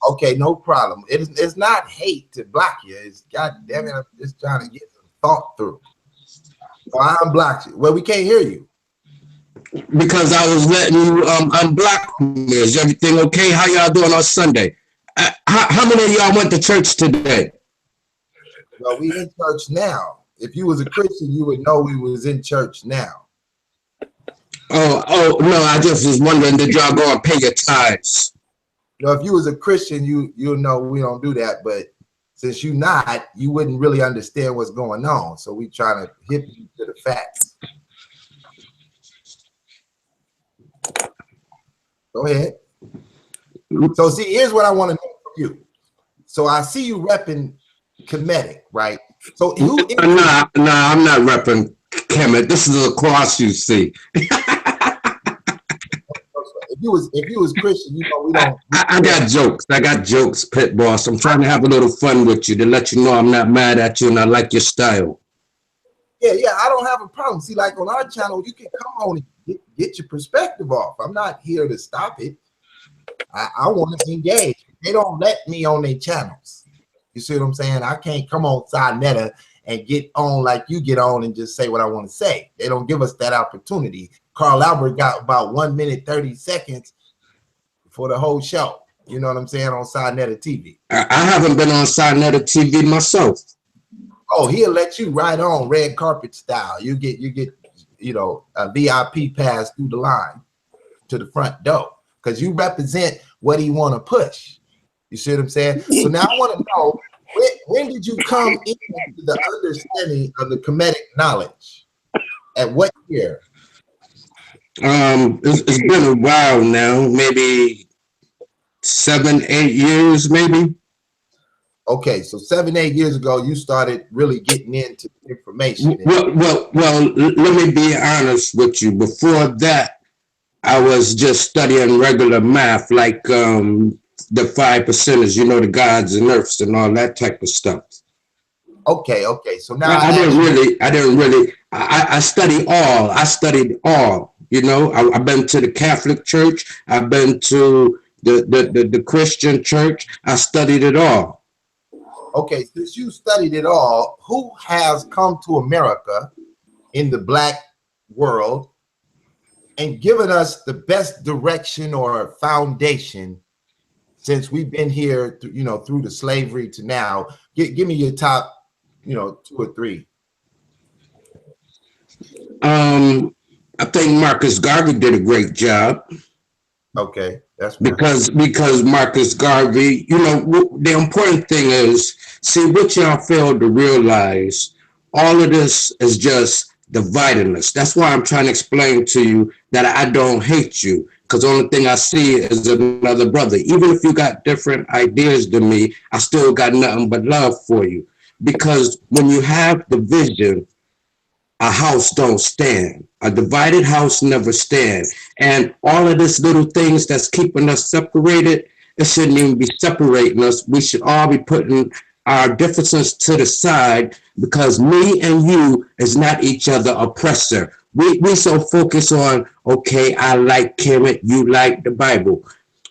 S1: Okay, no problem. It's not hate to block you. It's, God damn it, I'm just trying to get some thought through. So I unblocked you. Well, we can't hear you.
S12: Because I was letting you unblock me. Is everything okay? How y'all doing on Sunday? How many of y'all went to church today?
S1: Well, we in church now. If you was a Christian, you would know we was in church now.
S12: Oh no, I just was wondering, did y'all go and pay your tithes?
S1: No, if you was a Christian, you'll know we don't do that. But since you not, you wouldn't really understand what's going on. So we trying to hit you to the facts. Go ahead. So see, here's what I want to know from you. So I see you repping Kemetic, right? So who?
S12: Nah, I'm not repping Kemet. This is a cross, you see.
S1: If you was Christian, you know we don't.
S12: I got jokes. I got jokes, Pit Boss. I'm trying to have a little fun with you to let you know I'm not mad at you and I like your style.
S1: Yeah, I don't have a problem. See, like on our channel, you can come on and get your perspective off. I'm not here to stop it. I want to engage. They don't let me on their channels. You see what I'm saying? I can't come on Sinetta and get on like you get on and just say what I want to say. They don't give us that opportunity. Carl Albert got about 1 minute 30 seconds for the whole show. You know what I'm saying? On Sinetta TV.
S12: I haven't been on Sinetta TV myself.
S1: Oh, he'll let you right on red carpet style. You get you know a VIP pass through the line to the front door because you represent what he want to push. You see what I'm saying? So now I want to know when did you come into the understanding of the Kemetic knowledge? At what year?
S12: It's been a while now, maybe 7, 8 years, maybe.
S1: Okay, so 7, 8 years ago, you started really getting into information.
S12: Well, let me be honest with you. Before that, I was just studying regular math, like the 5%ers, you know, the gods and earths and all that type of stuff.
S1: Okay. So now
S12: I didn't really. I studied all. You know, I've been to the Catholic Church. I've been to the Christian Church. I studied it all.
S1: Okay, since you studied it all, who has come to America in the black world and given us the best direction or foundation since we've been here, you know, through the slavery to now? Give me your top, you know, 2 or 3.
S12: I think Marcus Garvey did a great job.
S1: Okay, that's
S12: because Marcus Garvey, you know, the important thing is, see, what y'all fail to realize, all of this is just dividing us. That's why I'm trying to explain to you that I don't hate you, because the only thing I see is another brother. Even if you got different ideas than me, I still got nothing but love for you. Because when you have division, a house don't stand. A divided house never stand. And all of this little things that's keeping us separated, it shouldn't even be separating us. We should all be putting our differences to the side, because me and you is not each other oppressor. We so focused on, okay, I like Kemet, you like the Bible.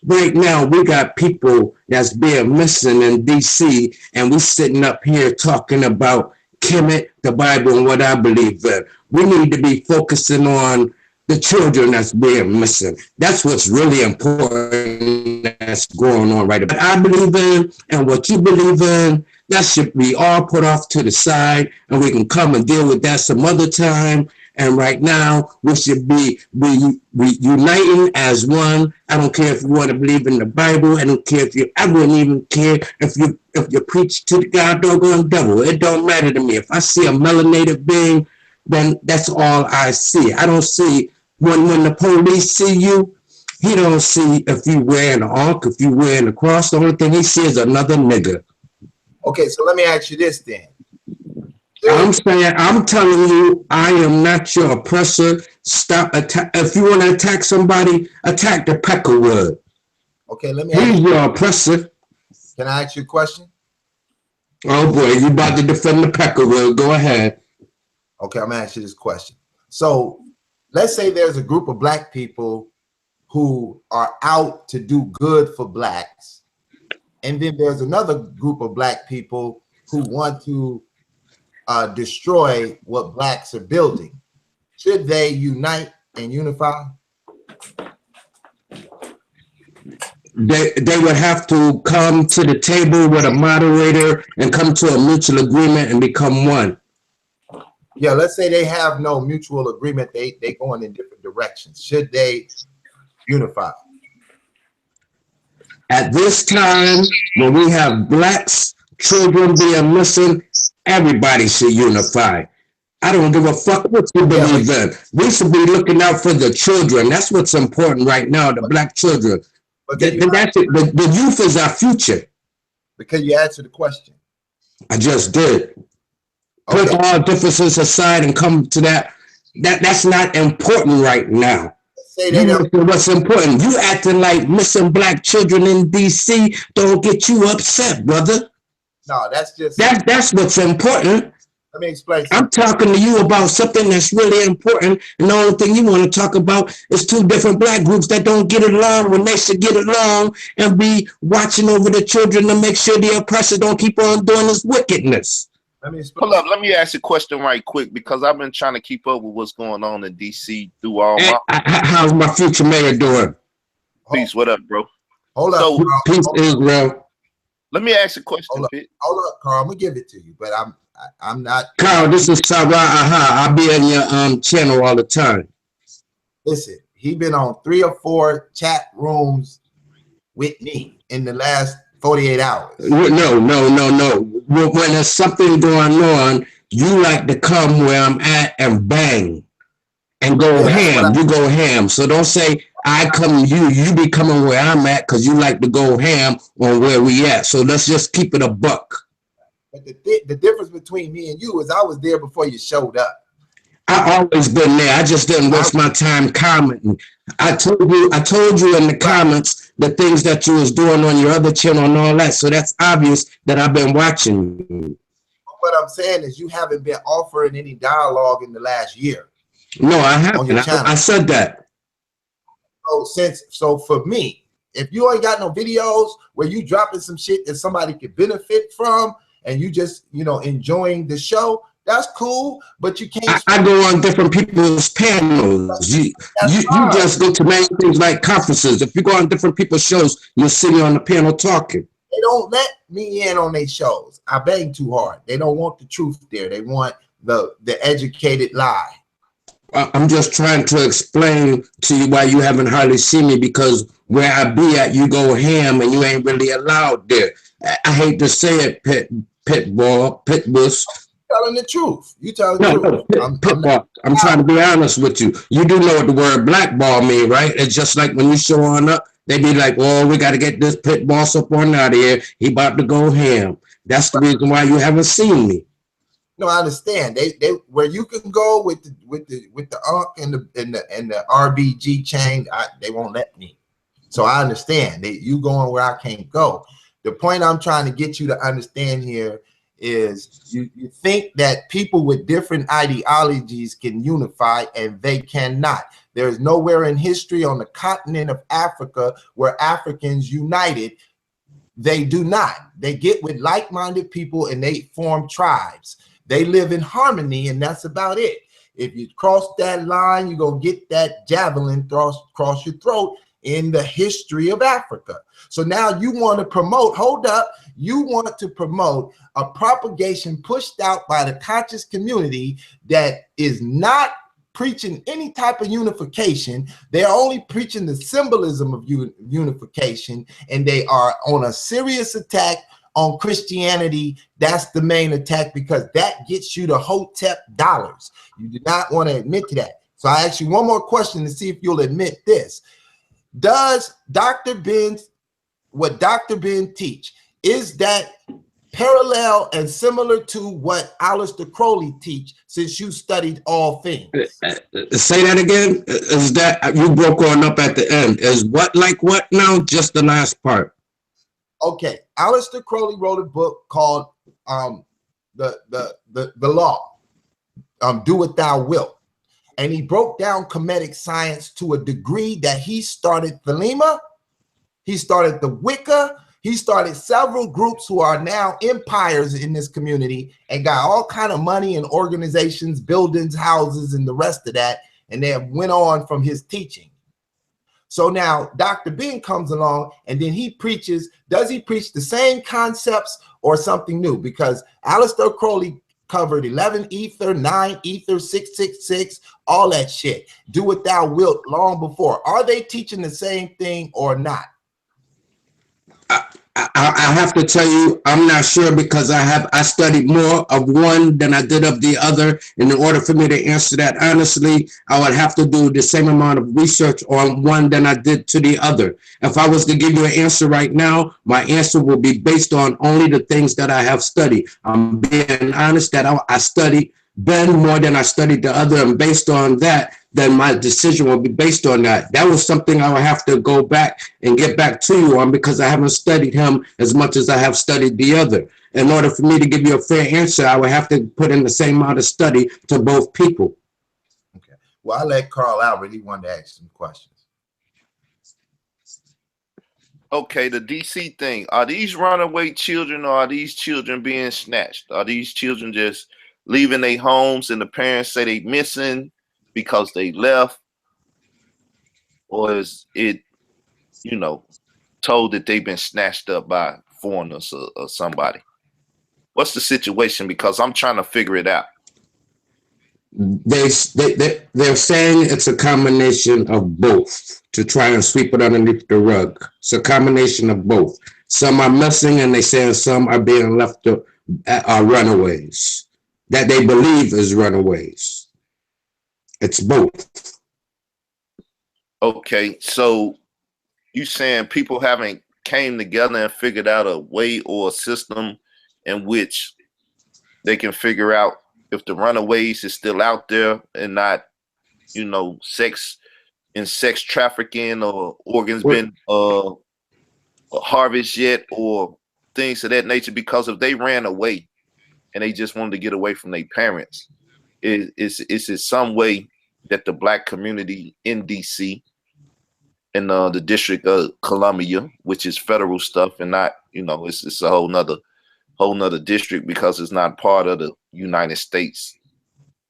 S12: Right now, we got people that's being missing in DC, and we sitting up here talking about Kemet, the Bible, and what I believe in. We need to be focusing on the children that's being missing. That's what's really important that's going on right now. What I believe in and what you believe in, that should be all put off to the side, and we can come and deal with that some other time. And right now, we should be uniting as one. I don't care if you want to believe in the Bible. I don't care if you, I wouldn't even care if you preach to the God doggone devil. It don't matter to me. If I see a melanated being, then that's all I see. I don't see, when the police see you, he don't see if you wearing an ark, if you wearing a cross. The only thing he sees is another nigga.
S1: Okay, so let me ask you this then.
S12: I'm telling you, I am not your oppressor. Stop attack. If you want to attack somebody, attack the Peckerwood.
S1: Okay, let me
S12: He's your oppressor.
S1: Can I ask you a question?
S12: Oh boy, you about to defend the Peckerwood. Go ahead.
S1: Okay, I'm gonna ask you this question. So let's say there's a group of black people who are out to do good for blacks, and then there's another group of black people who want to destroy what blacks are building. Should they unite and unify?
S12: They would have to come to the table with a moderator and come to a mutual agreement and become one.
S1: Yeah, let's say they have no mutual agreement. They going in different directions. Should they unify?
S12: At this time, when we have blacks, children being missing, everybody should unify. I don't give a fuck what you believe in. We should be looking out for the children. That's what's important right now, the black children. Then that's it. The youth is our future.
S1: Because you answered the question.
S12: I just did. Put all differences aside and come to that. That's not important right now. What's important? You acting like missing black children in DC don't get you upset, brother.
S1: No, that's just
S12: that's what's important.
S1: Let me explain something.
S12: I'm talking to you about something that's really important, and the only thing you want to talk about is two different black groups that don't get along when they should get along and be watching over the children to make sure the oppressors don't keep on doing this wickedness.
S11: Hold up, let me ask you a question right quick because I've been trying to keep up with what's going on in DC through all my.
S12: How's my future mayor doing?
S11: Peace, what up, bro?
S1: Hold up,
S12: so, peace, Israel.
S11: Let me ask you a question, Pit.
S1: Hold up, Carl. I'm gonna give it to you, but I'm not.
S12: Carl, this is Sarah. I'll be on your channel all the time.
S1: Listen, he been on 3 or 4 chat rooms with me in the last 48 hours.
S12: No. When there's something going on, you like to come where I'm at and bang and go ham. You go ham. So don't say I come you be coming where I'm at because you like to go ham on where we at. So let's just keep it a buck.
S1: But the difference between me and you is I was there before you showed up.
S12: I always been there. I just didn't waste my time commenting. I told you in the comments the things that you was doing on your other channel and all that. So that's obvious that I've been watching you.
S1: What I'm saying is you haven't been offering any dialogue in the last year.
S12: No, I haven't. I said that.
S1: So for me, if you ain't got no videos where you dropping some shit that somebody could benefit from and you just, enjoying the show, that's cool, but you can't.
S12: I go on different people's panels. You just go to many things like conferences. If you go on different people's shows, you're sitting on the panel talking.
S1: They don't let me in on their shows. I bang too hard. They don't want the truth there. They want the educated lie.
S12: I'm just trying to explain to you why you haven't hardly seen me, because where I be at, you go ham and you ain't really allowed there. I hate to say it, Pitbull.
S1: Telling the truth. You telling the truth.
S12: I'm trying to be honest with you. You do know what the word blackball mean, right? It's just like when you show on up, they be like, "Oh, we got to get this pit boss up on out of here. He about to go ham." That's the reason why you haven't seen me.
S1: No, I understand. They where you can go with the UNC and the RBG chain, they won't let me. So I understand that you going where I can't go. The point I'm trying to get you to understand here is you think that people with different ideologies can unify, and they cannot. There is nowhere in history on the continent of Africa where Africans united. They do not. They get with like-minded people and they form tribes. They live in harmony, and that's about it. If you cross that line, you're going to get that javelin cross your throat in the history of Africa. So now you want to promote, you want to promote a propagation pushed out by the conscious community that is not preaching any type of unification. They're only preaching the symbolism of unification, and they are on a serious attack on Christianity. That's the main attack, because that gets you the Hotep dollars. You do not want to admit to that. So I ask you one more question to see if you'll admit this. Does what Dr. Ben teach, is that parallel and similar to what Aleister Crowley teach, since you studied all things?
S12: Say that again. Is that you broke on up at the end? Is what like what now? Just the last part.
S1: Okay, Aleister Crowley wrote a book called the Law, Do What Thou Wilt. And he broke down Kemetic science to a degree that he started Thelema, he started the Wicca, he started several groups who are now empires in this community and got all kind of money and organizations, buildings, houses, and the rest of that. And they have went on from his teaching. So now Dr. Ben comes along and then he preaches. Does he preach the same concepts or something new? Because Aleister Crowley covered 11 ether, 9 ether, 666, all that shit. Do what thou wilt long before. Are they teaching the same thing or not?
S12: I have to tell you, I'm not sure because I studied more of one than I did of the other. And in order for me to answer that honestly, I would have to do the same amount of research on one than I did to the other. If I was to give you an answer right now, my answer will be based on only the things that I have studied. I'm being honest that I studied Ben more than I studied the other, and based on that, then my decision will be based on that. That was something I would have to go back and get back to you on because I haven't studied him as much as I have studied the other. In order for me to give you a fair answer, I would have to put in the same amount of study to both people.
S1: Okay. Well, I'll let Carl Albert. He wanted to ask some questions.
S11: Okay, the DC thing. Are these runaway children or are these children being snatched? Are these children just leaving their homes and the parents say they missing because they left? Or is it, you know, told that they've been snatched up by foreigners or somebody? What's the situation? Because I'm trying to figure it out.
S12: They're saying it's a combination of both to try and sweep it underneath the rug. It's a combination of both. Some are missing and they saying some are being left to are runaways that they believe is runaways. It's both.
S11: Okay, so you saying people haven't came together and figured out a way or a system in which they can figure out if the runaways is still out there and not, you know, sex trafficking or organs been harvested yet or things of that nature. Because if they ran away and they just wanted to get away from their parents, is it some way that the Black community in DC in the District of Columbia, which is federal stuff and not, you know, it's a whole nother district because it's not part of the United States,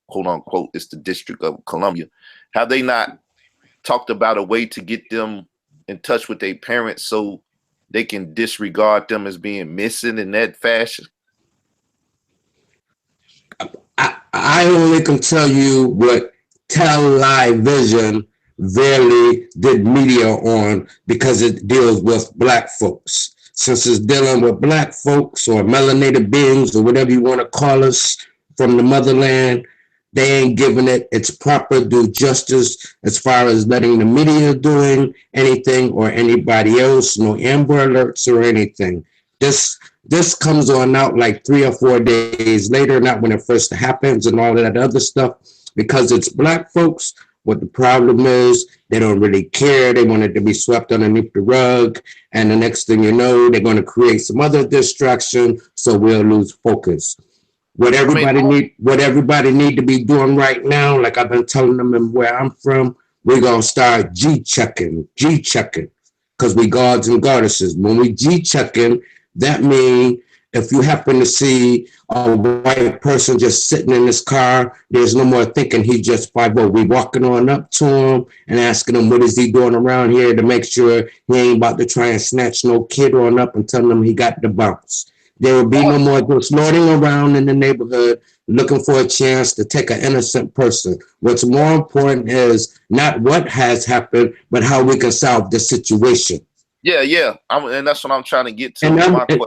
S11: quote unquote, it's the District of Columbia. Have they not talked about a way to get them in touch with their parents so they can disregard them as being missing in that fashion?
S12: I only can tell you what television rarely did media on because it deals with Black folks. Since it's dealing with Black folks or melanated beings or whatever you want to call us from the motherland, they ain't giving it its proper due justice as far as letting the media doing anything or anybody else, no Amber Alerts or anything. This comes on out like 3 or 4 days later, not when it first happens and all of that other stuff, because it's Black folks. What the problem is, they don't really care. They want it to be swept underneath the rug. And the next thing you know, they're going to create some other distraction, so we'll lose focus. What everybody need to be doing right now, like I've been telling them and where I'm from, we're going to start G-checking, because we gods and goddesses. When we G-checking, that means if you happen to see a white person just sitting in his car, there's no more thinking he's just 5'0". We walking on up to him and asking him what is he doing around here to make sure he ain't about to try and snatch no kid on up and telling him he got the bounce. There will be no more just snorting around in the neighborhood looking for a chance to take an innocent person. What's more important is not what has happened, but how we can solve the situation.
S11: Yeah. And that's what I'm trying to get to.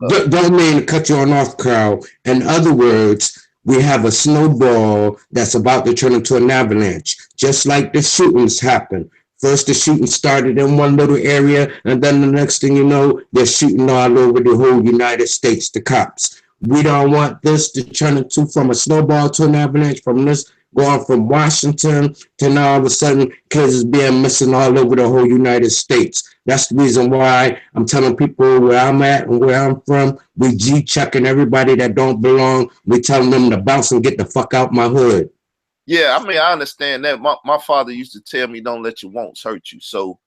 S12: Don't mean to cut you off, Carl. In other words, we have a snowball that's about to turn into an avalanche, just like the shootings happen. First, the shooting started in one little area, and then the next thing you know, they're shooting all over the whole United States, the cops. We don't want this to turn into from a snowball to an avalanche, from this going from Washington to now all of a sudden kids is being missing all over the whole United States. That's the reason why I'm telling people where I'm at and where I'm from, we G-checking everybody that don't belong. We telling them to bounce and get the fuck out my hood.
S11: Yeah, I mean, I understand that. My father used to tell me, don't let your wants hurt you. So,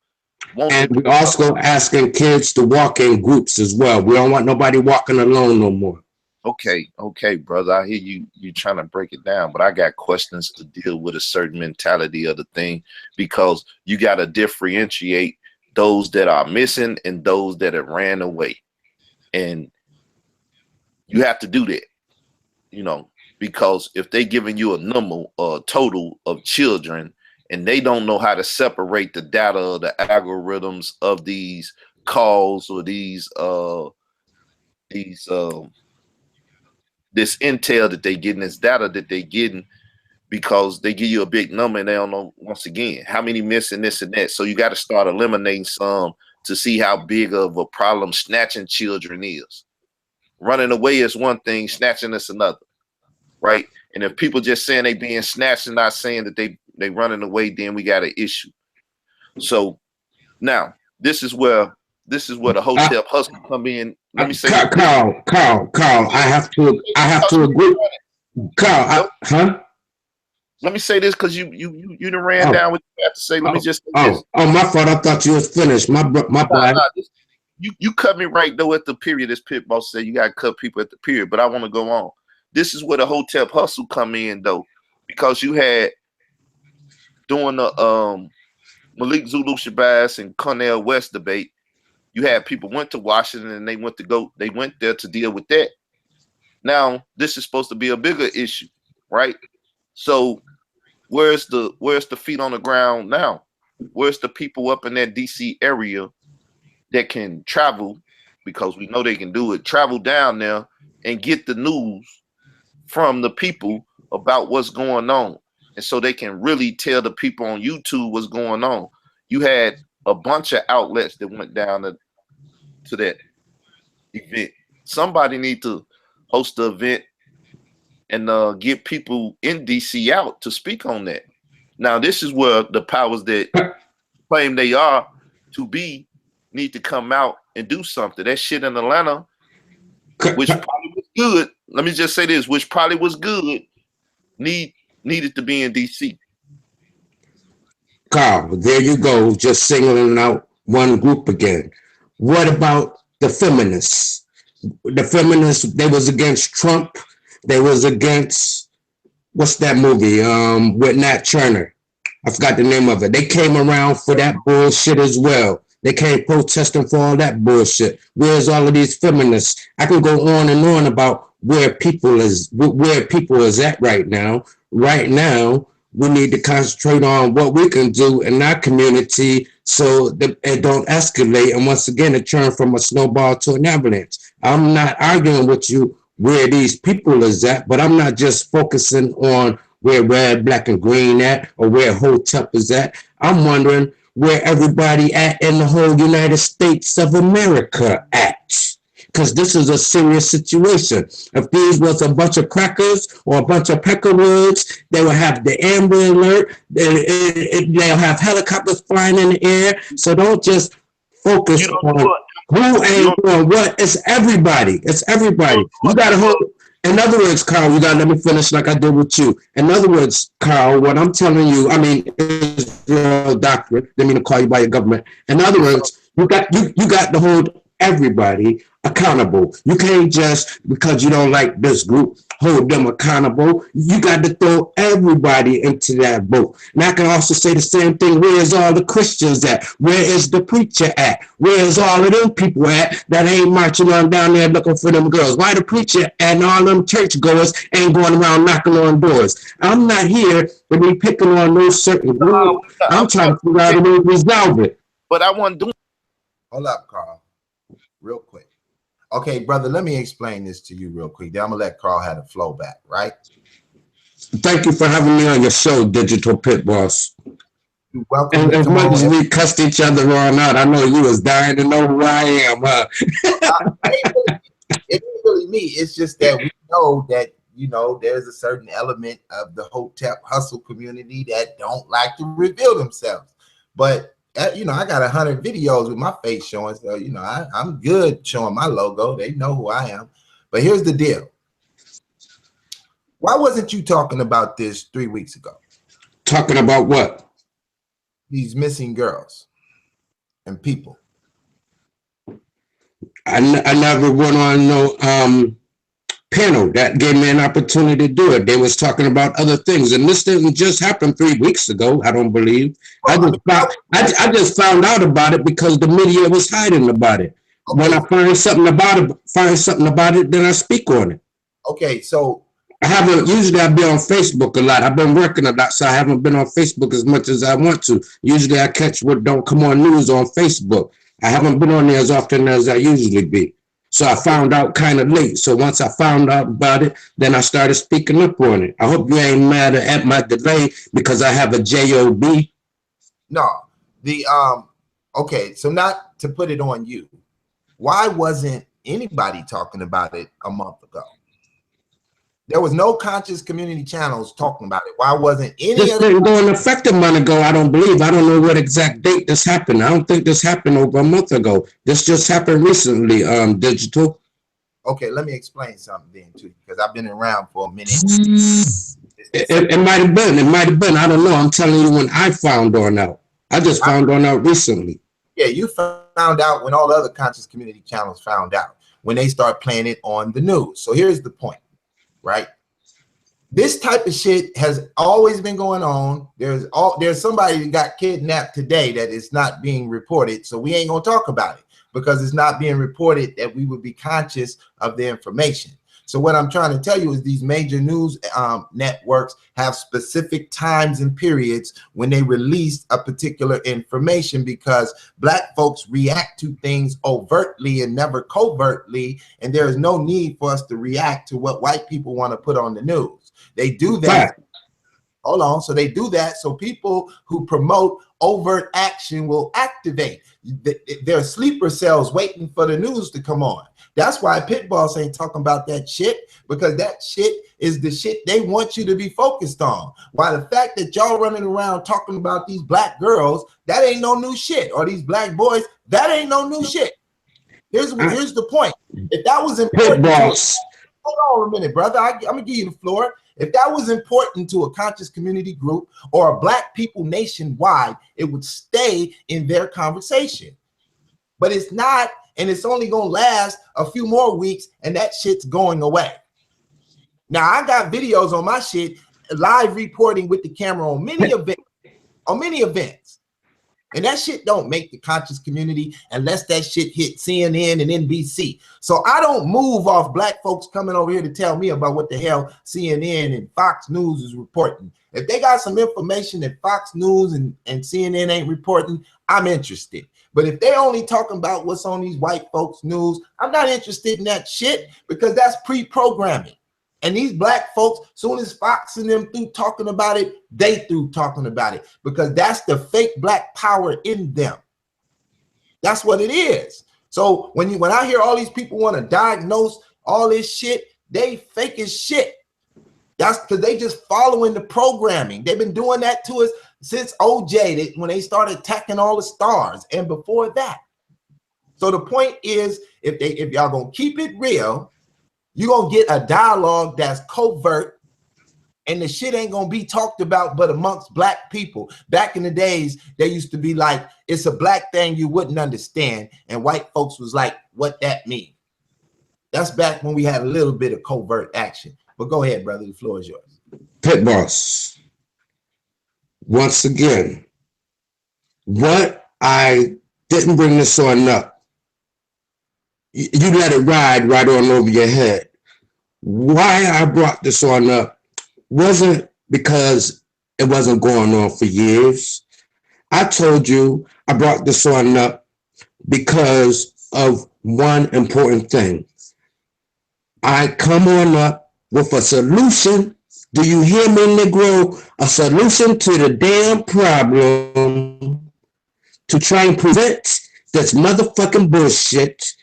S12: and we also asking kids to walk in groups as well. We don't want nobody walking alone no more.
S11: Okay, brother. I hear you trying to break it down, but I got questions to deal with a certain mentality of the thing, because you got to differentiate those that are missing and those that have ran away. And you have to do that, you know, because if they giving you a number or a total of children and they don't know how to separate the data of the algorithms of these calls or these this intel that they getting, this data that they getting, because they give you a big number and they don't know, once again, how many missing this and that. So you got to start eliminating some to see how big of a problem snatching children is. Running away is one thing, snatching is another, right? And if people just saying they being snatched and not saying that they running away, then we got an issue. So now this is where the Hotep Hustle come in. Let me say,
S12: Carl, I have to agree. Carl,
S11: let me say this, because you done ran down what you have to say. Let me just say this.
S12: My fault. I thought you was finished. My bad.
S11: You cut me right though at the period. This pit boss said you gotta cut people at the period, but I want to go on. This is where the Hotep Hustle come in though, because you had during the Malik Zulu Shabazz and Cornel West debate, you had people went to Washington and they went there to deal with that. Now this is supposed to be a bigger issue, right? So where's the feet on the ground now? Where's the people up in that DC area that can travel, because we know they can do it, travel down there and get the news from the people about what's going on? And so they can really tell the people on YouTube what's going on. You had a bunch of outlets that went down to that event. Somebody need to host the event and get people in DC out to speak on that. Now, this is where the powers that claim they are to be need to come out and do something. That shit in Atlanta, which probably was good. Let me just say this, which probably was good, needed to be in DC.
S12: Carl, there you go, just singling out one group again. What about the feminists? The feminists, they was against Trump. They was against, what's that movie with Nat Turner? I forgot the name of it. They came around for that bullshit as well. They came protesting for all that bullshit. Where's all of these feminists? I can go on and on about where people is at right now. Right now, we need to concentrate on what we can do in our community so that it don't escalate. And once again, it turn from a snowball to an avalanche. I'm not arguing with you where these people is at, but I'm not just focusing on where red, black, and green at, or where Hotep is at. I'm wondering where everybody at in the whole United States of America at. Because this is a serious situation. If these was a bunch of crackers or a bunch of peckerwoods, they will have the Amber Alert, they'll have helicopters flying in the air. So don't just focus on who ain't doing what. It's everybody. It's everybody. You got to hold. In other words, Carl, you got to let me finish like I did with you. In other words, Carl, what I'm telling you, I mean, Israel doctrine, didn't mean to call you by your government. In other words, you got to hold everybody accountable. You can't just, because you don't like this group, hold them accountable. You got to throw everybody into that boat. And I can also say the same thing. Where is all the Christians at? Where is the preacher at? Where is all of them people at that ain't marching on down there looking for them girls? Why the preacher and all them churchgoers ain't going around knocking on doors? I'm not here to be picking on those certain groups. I'm trying to figure out a way to resolve it.
S11: But I want to do.
S1: Hold up, Carl, real quick. Okay, brother, let me explain this to you real quick. Then I'm gonna let Carl have the flow back, right?
S12: Thank you for having me on your show, Digital Pit Boss.
S1: You're welcome.
S12: And as much as we cussed each other on out, I know you was dying to know who I am, huh?
S1: It ain't really me. It's just that we know that, you know, there's a certain element of the Hotep Hustle community that don't like to reveal themselves. But you know, I got 100 videos with my face showing, so you know, I'm good showing my logo. They know who I am. But here's the deal. Why wasn't you talking about this 3 weeks ago?
S12: Talking about what?
S1: These missing girls and people.
S12: I never went on no panel that gave me an opportunity to do it. They was talking about other things, and this didn't just happen 3 weeks ago. I don't believe. I just found out about it because the media was hiding about it. Okay. When I find something about it, then I speak on it.
S1: Okay, so
S12: I haven't. Usually, I've been on Facebook a lot. I've been working a lot, so I haven't been on Facebook as much as I want to. Usually, I catch what don't come on news on Facebook. I haven't been on there as often as I usually be. So I found out kind of late. So once I found out about it, then I started speaking up on it. I hope you ain't mad at my delay because I have a job.
S1: No, okay. So not to put it on you, why wasn't anybody talking about it a month ago? There was no conscious community channels talking about it. Why wasn't any
S12: this didn't go in effect a month ago? I don't believe. I don't know what exact date this happened. I don't think this happened over a month ago. This just happened recently. Digital.
S1: Okay, let me explain something then too, because I've been around for a minute.
S12: It might have been. It might have been. I don't know. I'm telling you when I found on out. I just found on out recently.
S1: Yeah, you found out when all the other conscious community channels found out, when they start playing it on the news. So here's the point, right? This type of shit has always been going on. There's somebody that got kidnapped today that is not being reported. So we ain't gonna talk about it because it's not being reported that we would be conscious of the information. So what I'm trying to tell you is these major news networks have specific times and periods when they release a particular information because Black folks react to things overtly and never covertly, and there is no need for us to react to what white people want to put on the news. They do that. Hold on. So they do that so people who promote overt action will activate. There are sleeper cells waiting for the news to come on. That's why Pit Boss ain't talking about that shit, because that shit is the shit they want you to be focused on. While the fact that y'all running around talking about these Black girls, that ain't no new shit, or these Black boys, that ain't no new shit. Here's the point. If that was important, hold on a minute, brother. I'm gonna give you the floor. If that was important to a conscious community group or a Black people nationwide, it would stay in their conversation. But it's not, and it's only gonna last a few more weeks, and that shit's going away. Now I got videos on my shit, live reporting with the camera on many events. And that shit don't make the conscious community unless that shit hit CNN and NBC. So I don't move off Black folks coming over here to tell me about what the hell CNN and Fox News is reporting. If they got some information that Fox News and CNN ain't reporting, I'm interested. But if they only talking about what's on these white folks' news, I'm not interested in that shit because that's pre-programming. And these Black folks, soon as Fox and them through talking about it, they through talking about it because that's the fake Black power in them. That's what it is. So when I hear all these people want to diagnose all this shit, they fake as shit. That's because they just following the programming. They've been doing that to us since OJ, when they started attacking all the stars and before that. So the point is, if y'all gonna keep it real, you're gonna get a dialogue that's covert, and the shit ain't gonna be talked about but amongst Black people. Back in the days, they used to be like, it's a Black thing you wouldn't understand, and white folks was like, what that mean? That's back when we had a little bit of covert action. But go ahead, brother, the floor is yours.
S12: Pit Boss, once again, what I didn't bring this on up, you let it ride right on over your head. Why I brought this on up wasn't because it wasn't going on for years. I told you I brought this on up because of one important thing. I come on up with a solution. Do you hear me, Negro? A solution to the damn problem to try and prevent this motherfucking bullshit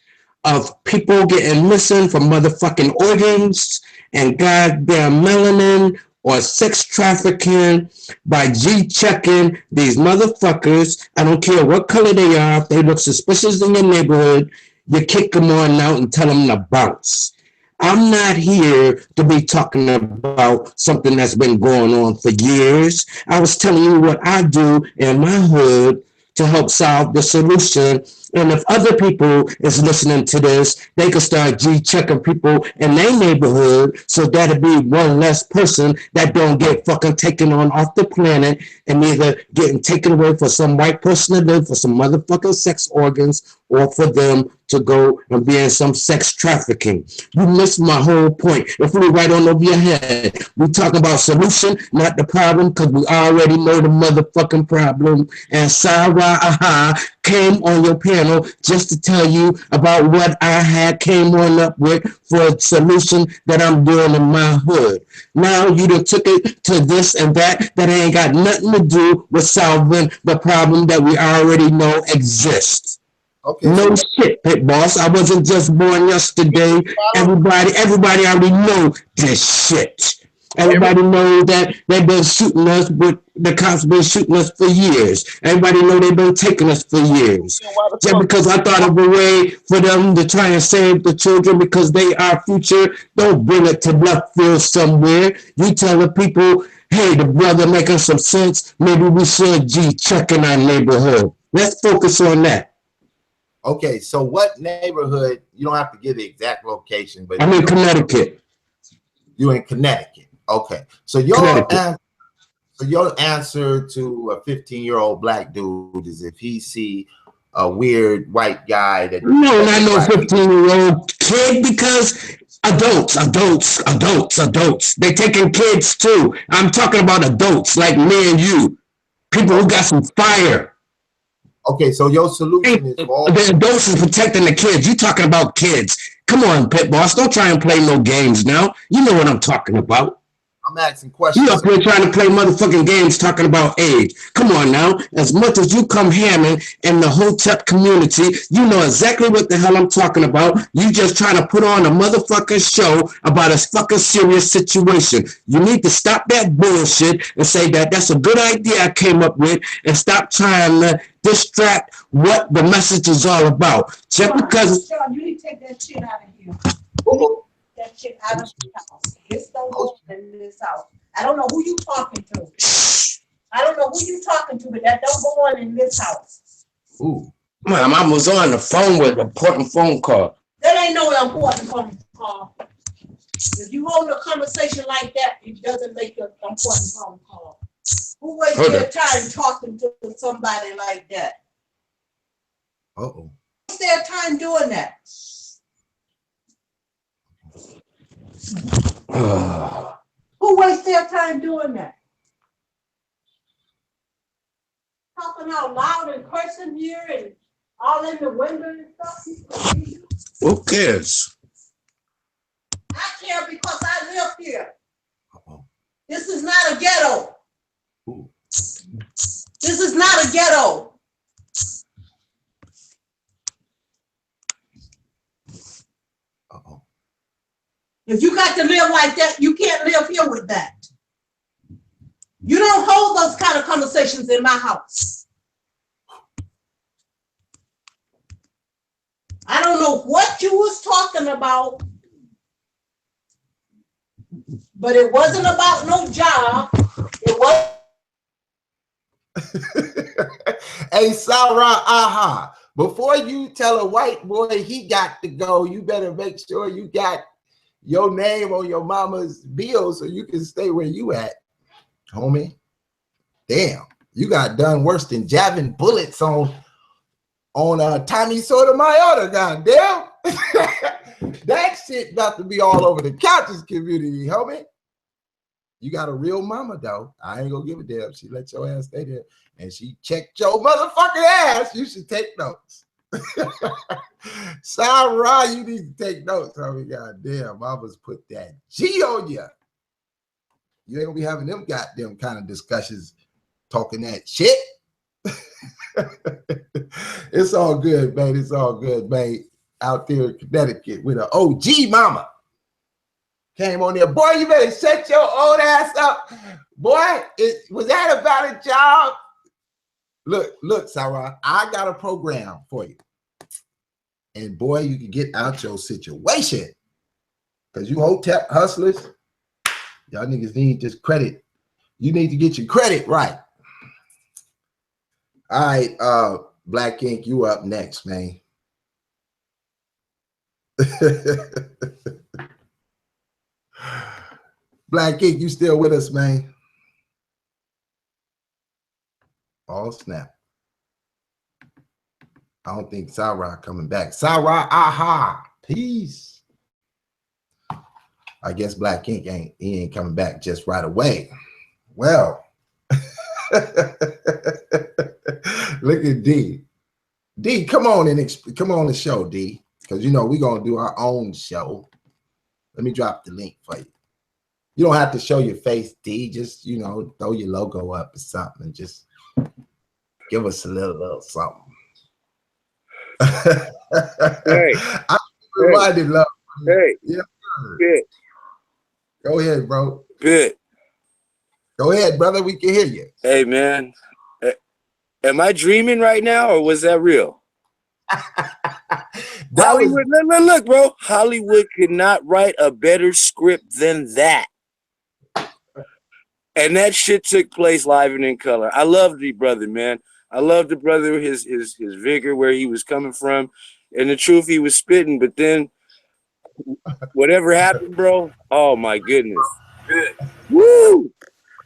S12: of people getting missing from motherfucking organs and goddamn melanin or sex trafficking by G-checking these motherfuckers. I don't care what color they are. If they look suspicious in your neighborhood, you kick them on out and tell them to bounce. I'm not here to be talking about something that's been going on for years. I was telling you what I do in my hood to help solve the solution. And if other people is listening to this, they can start G-checking people in their neighborhood, so that'll be one less person that don't get fucking taken on off the planet and either getting taken away for some white person to live for some motherfucking sex organs or for them to go and be in some sex trafficking. You missed my whole point. If we right on over your head, we talking about solution, not the problem, because we already know the motherfucking problem. And Sarah Aha came on your panel just to tell you about what I had came on up with for a solution that I'm doing in my hood. Now you done took it to this and that ain't got nothing to do with solving the problem that we already know exists. Okay, no shit, Pit Boss. I wasn't just born yesterday. Everybody already know this shit. Everybody knows that they've been shooting us, but the cops been shooting us for years. Everybody know they've been taking us for years. Just because I thought of a way for them to try and save the children because they are future, don't bring it to left field somewhere. You tell the people, hey, the brother making some sense. Maybe we should check in our neighborhood. Let's focus on that.
S1: Okay, so what neighborhood? You don't have to give the exact location, but
S12: I'm in Connecticut.
S1: You're in Connecticut. Okay, so your answer to a 15-year-old black dude is if he see a weird white guy that
S12: no, not no 15-year-old kid, because adults. They taking kids too. I'm talking about adults like me and you, people who got some fire.
S1: Okay, so your solution is all
S12: the adults is protecting the kids. You talking about kids? Come on, Pit Boss, don't try and play no games now. You know what I'm talking about.
S1: I'm asking questions.
S12: You up here trying to play motherfucking games talking about age. Come on now. As much as you come hamming in the Hotep community, you know exactly what the hell I'm talking about. You just trying to put on a motherfucking show about a fucking serious situation. You need to stop that bullshit and say that that's a good idea I came up with and stop trying to distract what the message is all about. Just because...
S13: Sean, you need to take that shit out of here. That shit out of the house. This don't go in this house. I don't know who you talking to. I don't know who you talking to, but that don't go on in this house.
S12: Ooh. Mom, I was on the phone with an important phone call.
S13: That ain't no important phone call. If you hold a conversation like that, it doesn't make an important phone call. Who wastes their time talking to somebody like that?
S1: Uh-oh.
S13: What's their time doing that? Who wastes their time doing that? Talking out loud and cursing here and all in the window and stuff.
S12: Who cares?
S13: I care because I live here. This is not a ghetto. This is not a ghetto. If you got to live like that, you can't live here with that. You don't hold those kind of conversations in my house. I don't know what you was talking about, but it wasn't about no job. It was.
S1: Hey, Sarah Aha, before you tell a white boy he got to go, you better make sure you got your name on your mama's bill so you can stay where you at, homie. Damn, you got done worse than jabbing bullets on Tommy Sotomayor, goddamn. That shit about to be all over the couches community, homie. You got a real mama, though. I ain't gonna give a damn. She let your ass stay there and she checked your motherfucking ass. You should take notes. Sarah, you need to take notes, homie. Goddamn, mamas put that G on you. You ain't gonna be having them goddamn kind of discussions talking that shit. It's all good, man. It's all good, man. Out there in Connecticut with an OG mama. Came on there. Boy, you better shut your old ass up. Boy, was that about a job? Look, Sarah, I got a program for you. And boy, you can get out your situation. Because you Hotep hustlers, y'all niggas need this credit. You need to get your credit right. All right, Black Ink, you up next, man. Black Ink, you still with us, man? Oh, snap. I don't think Sarah coming back. Sarah, aha, peace. I guess Black Ink ain't coming back just right away. Well, look at D. D, come on the show, D, because you know we're gonna do our own show. Let me drop the link for you. You don't have to show your face, D. Just, you know, throw your logo up or something and just give us a little something.
S10: Hey,
S1: I'm reminded, love.
S10: Hey,
S1: yeah.
S10: Bit.
S1: Go ahead, bro.
S10: Bit.
S1: Go ahead, brother. We can hear you.
S10: Hey, man. Am I dreaming right now, or was that real? Hollywood, look, bro. Hollywood could not write a better script than that. And that shit took place live and in color. I love the brother, man. I love the brother, his vigor, where he was coming from, and the truth he was spitting. But then, whatever happened, bro. Oh my goodness. Good. Woo!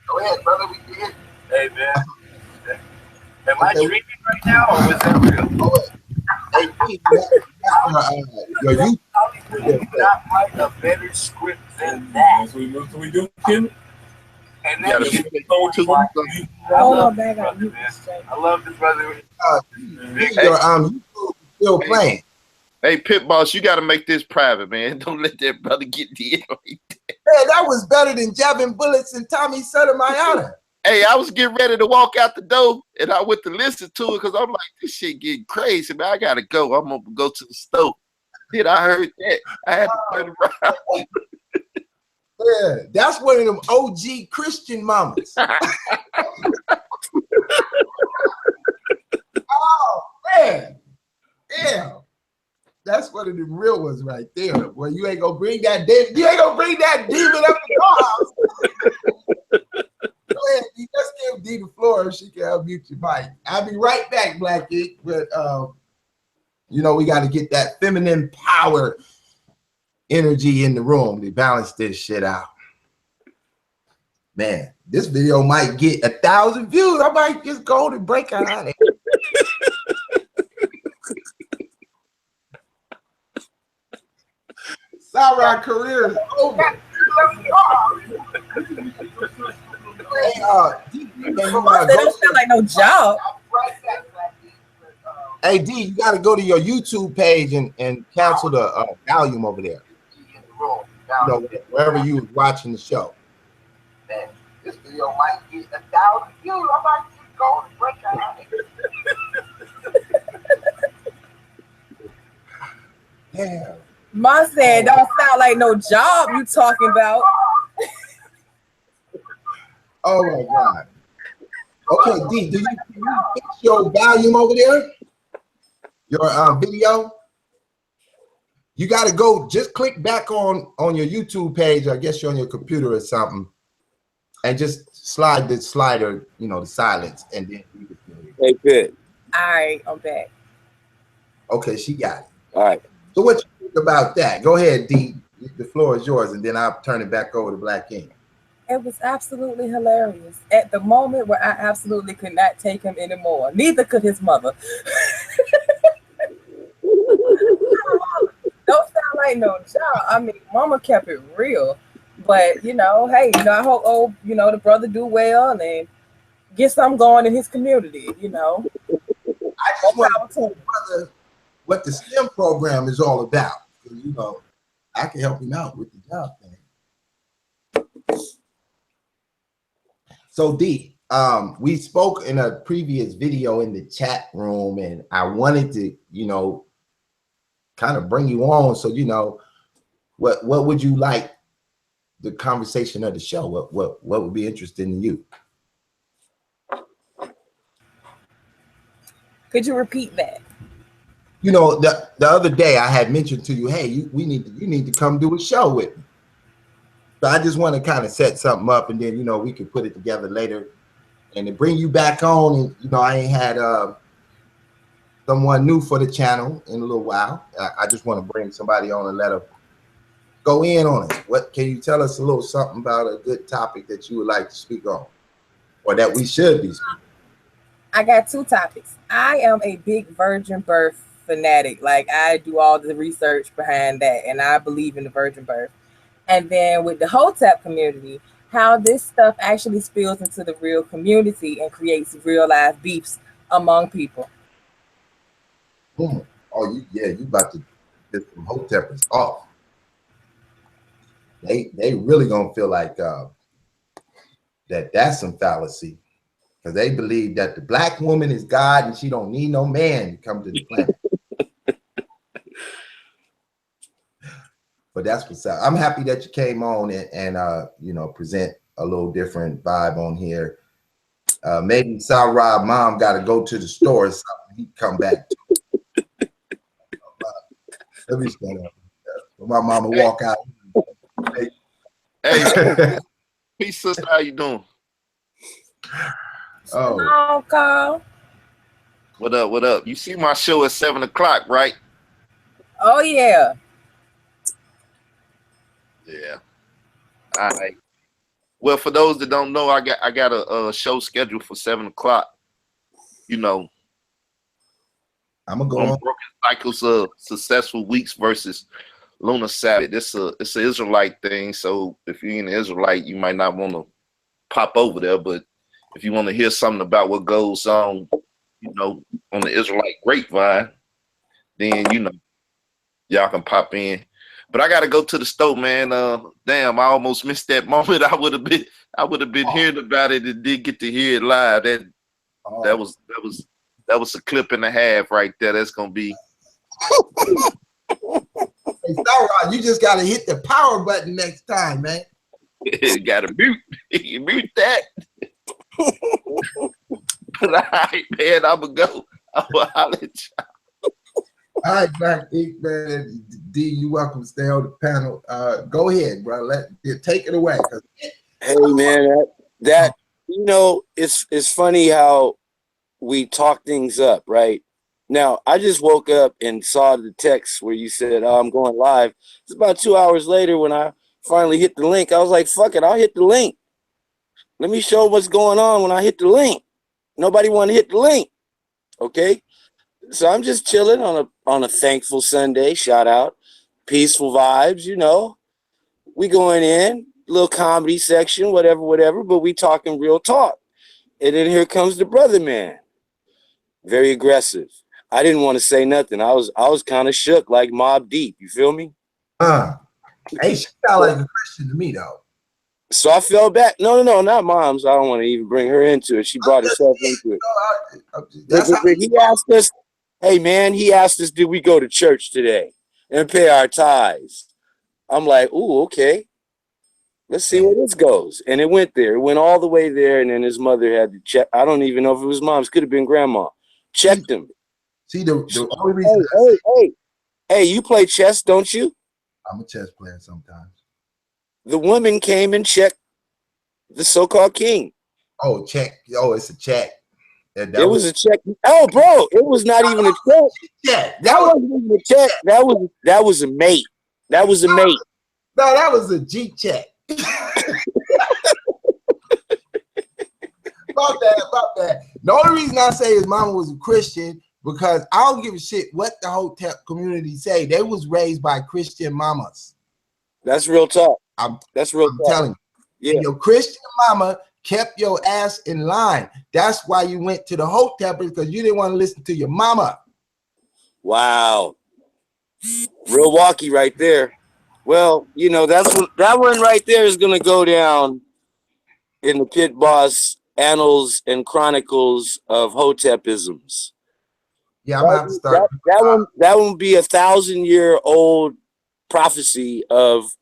S1: Go ahead, brother. We can hear you.
S10: Hey, man. Am I dreaming right now, or was that real?
S1: Hey, your YouTube.
S10: Hollywood could not write a better script than that.
S8: So we do, Kim.
S10: And then
S13: I love
S10: the brother.
S1: Your YouTube still playing.
S11: Hey, Pit Boss, you got to make this private, man. Don't let that brother get the in right there.
S1: Man, that was better than jabbing bullets and Tommy Sotomayor.
S11: Hey, I was getting ready to walk out the door, and I went to listen to it because I'm like, this shit getting crazy, man. I got to go. I'm going to go to the store. Then I heard that. I had to turn around.
S1: Yeah, that's one of them OG Christian mamas. Oh, man. Damn. That's one of them real ones right there. Boy, you ain't gonna bring that demon. You ain't gonna bring that demon up in your house. Go ahead, D. Let's give D the floor if she can unmute your mic. I'll be right back, Black Ink. But you know, we got to get that feminine power energy in the room to balance this shit out. Man, this video might get 1,000 views. I might just go and break out of it. Sarah career is over.
S13: They don't feel like no job.
S1: Hey, D, you got to go to your YouTube page and cancel the volume over there. You know, wherever you was watching the show. Man, this video might get 1,000 views. I might just go and break out of it. Damn.
S13: Ma said, don't sound like no job you talking about.
S1: Oh my God. Okay, D, do you fix your volume over there? Your video? You got to go, just click back on your YouTube page. I guess you're on your computer or something, and just slide the slider, you know, the silence, and then you can.
S10: Hey, Pit.
S13: All right, I'm back.
S1: Okay, she got it.
S10: All right.
S1: So what you think about that? Go ahead, D. The floor is yours, and then I'll turn it back over to Black Ink.
S13: It was absolutely hilarious at the moment where I absolutely could not take him anymore. Neither could his mother. Don't sound like no job. I mean, Mama kept it real, but you know, hey, you know, I hope the brother do well and get something going in his community. You know,
S1: I just want to tell brother what the STEM program is all about. You know, I can help him out with the job thing. So D, we spoke in a previous video in the chat room, and I wanted to, you know, kind of bring you on. So, you know, what would you like the conversation of the show? What would be interesting to you?
S13: Could you repeat that?
S1: You know, the other day I had mentioned to you, hey, you need to come do a show with me. So I just want to kind of set something up, and then, you know, we could put it together later and to bring you back on. And, you know, I ain't had someone new for the channel in a little while. I just want to bring somebody on and let them go in on it. What can you tell us a little something about a good topic that you would like to speak on, or that we should be speaking?
S14: I got two topics. I am a big virgin birth fanatic. Like I do all the research behind that, and I believe in the virgin birth. And then with the Hotep community, how this stuff actually spills into the real community and creates real life beefs among people.
S1: Oh, you about to get some Hoteppers off. They really gonna feel like that's some fallacy, because they believe that the black woman is God and she don't need no man to come to the planet. But that's what's up. I'm happy that you came on and you know, present a little different vibe on here. Maybe Sarah mom got to go to the store or something. He come back. Let me stand up. My mama walk out.
S11: Hey, peace, sister. How you doing?
S14: Oh, Carl.
S11: What up? What up? You see my show at 7 o'clock, right?
S14: Oh yeah.
S11: Yeah. All right. Well, for those that don't know, I got a show scheduled for 7 o'clock. You know,
S1: I'm gonna go on
S11: Broken Cycles of Successful Weeks versus Lunar Sabbath. It's an Israelite thing. So if you're an Israelite, you might not want to pop over there. But if you want to hear something about what goes on, you know, on the Israelite grapevine, then you know, y'all can pop in. But I gotta go to the store, man. Damn, I almost missed that moment. I would have been hearing about it and did get to hear it live. That was a clip and a half right there. That's gonna be.
S1: Hey, Sarah, you just gotta hit the power button next time, man.
S11: Gotta mute. Mute that. But all right, man, I'm gonna go. I'll holler at y'all.
S1: All right, Black Ink, man. D, you welcome to stay on the panel. Go ahead, bro. Take it away.
S10: Hey, man, that you know, it's funny how we talk things up, right? Now, I just woke up and saw the text where you said, "Oh, I'm going live." It's about 2 hours later when I finally hit the link. I was like, "Fuck it, I'll hit the link. Let me show what's going on when I hit the link." Nobody want to hit the link, okay? So I'm just chilling on a thankful Sunday. Shout out, peaceful vibes. You know, we going in little comedy section, whatever. But we talking real talk, and then here comes the brother man, very aggressive. I didn't want to say nothing. I was kind of shook, like Mob Deep. You feel me?
S1: Hey, she sound like a Christian to me though.
S10: So I fell back. No, not Mom's. I don't want to even bring her into it. She brought herself into it. He asked us, hey man, he asked us, did we go to church today and pay our tithes? I'm like, ooh, okay. Let's see where this goes. And it went there. It went all the way there. And then his mother had to check. I don't even know if it was Mom's. Could have been Grandma. Checked him.
S1: See, the only reason
S10: hey, you play chess, don't you?
S1: I'm a chess player sometimes.
S10: The woman came and checked the so-called king.
S1: Oh, check. Oh, it's a check.
S10: It was a check. Oh, bro, it was not even a check.
S1: Yeah,
S10: that wasn't even a check. That was a mate. That was a mate.
S1: No, that was a G check. About that. The only reason I say his mama was a Christian, because I don't give a shit what the Hotep community say. They was raised by Christian mamas.
S10: That's real talk.
S1: That's real talk. I'm telling you. Yeah. Your Christian mama kept your ass in line. That's why you went to the Hotepers, because you didn't want to listen to your mama.
S10: Wow. Real walkie right there. Well, you know, that one right there is gonna go down in the Pit Boss annals and chronicles of Hotepisms.
S1: Yeah, I'm gonna have to start.
S10: That one be 1,000-year-old prophecy of,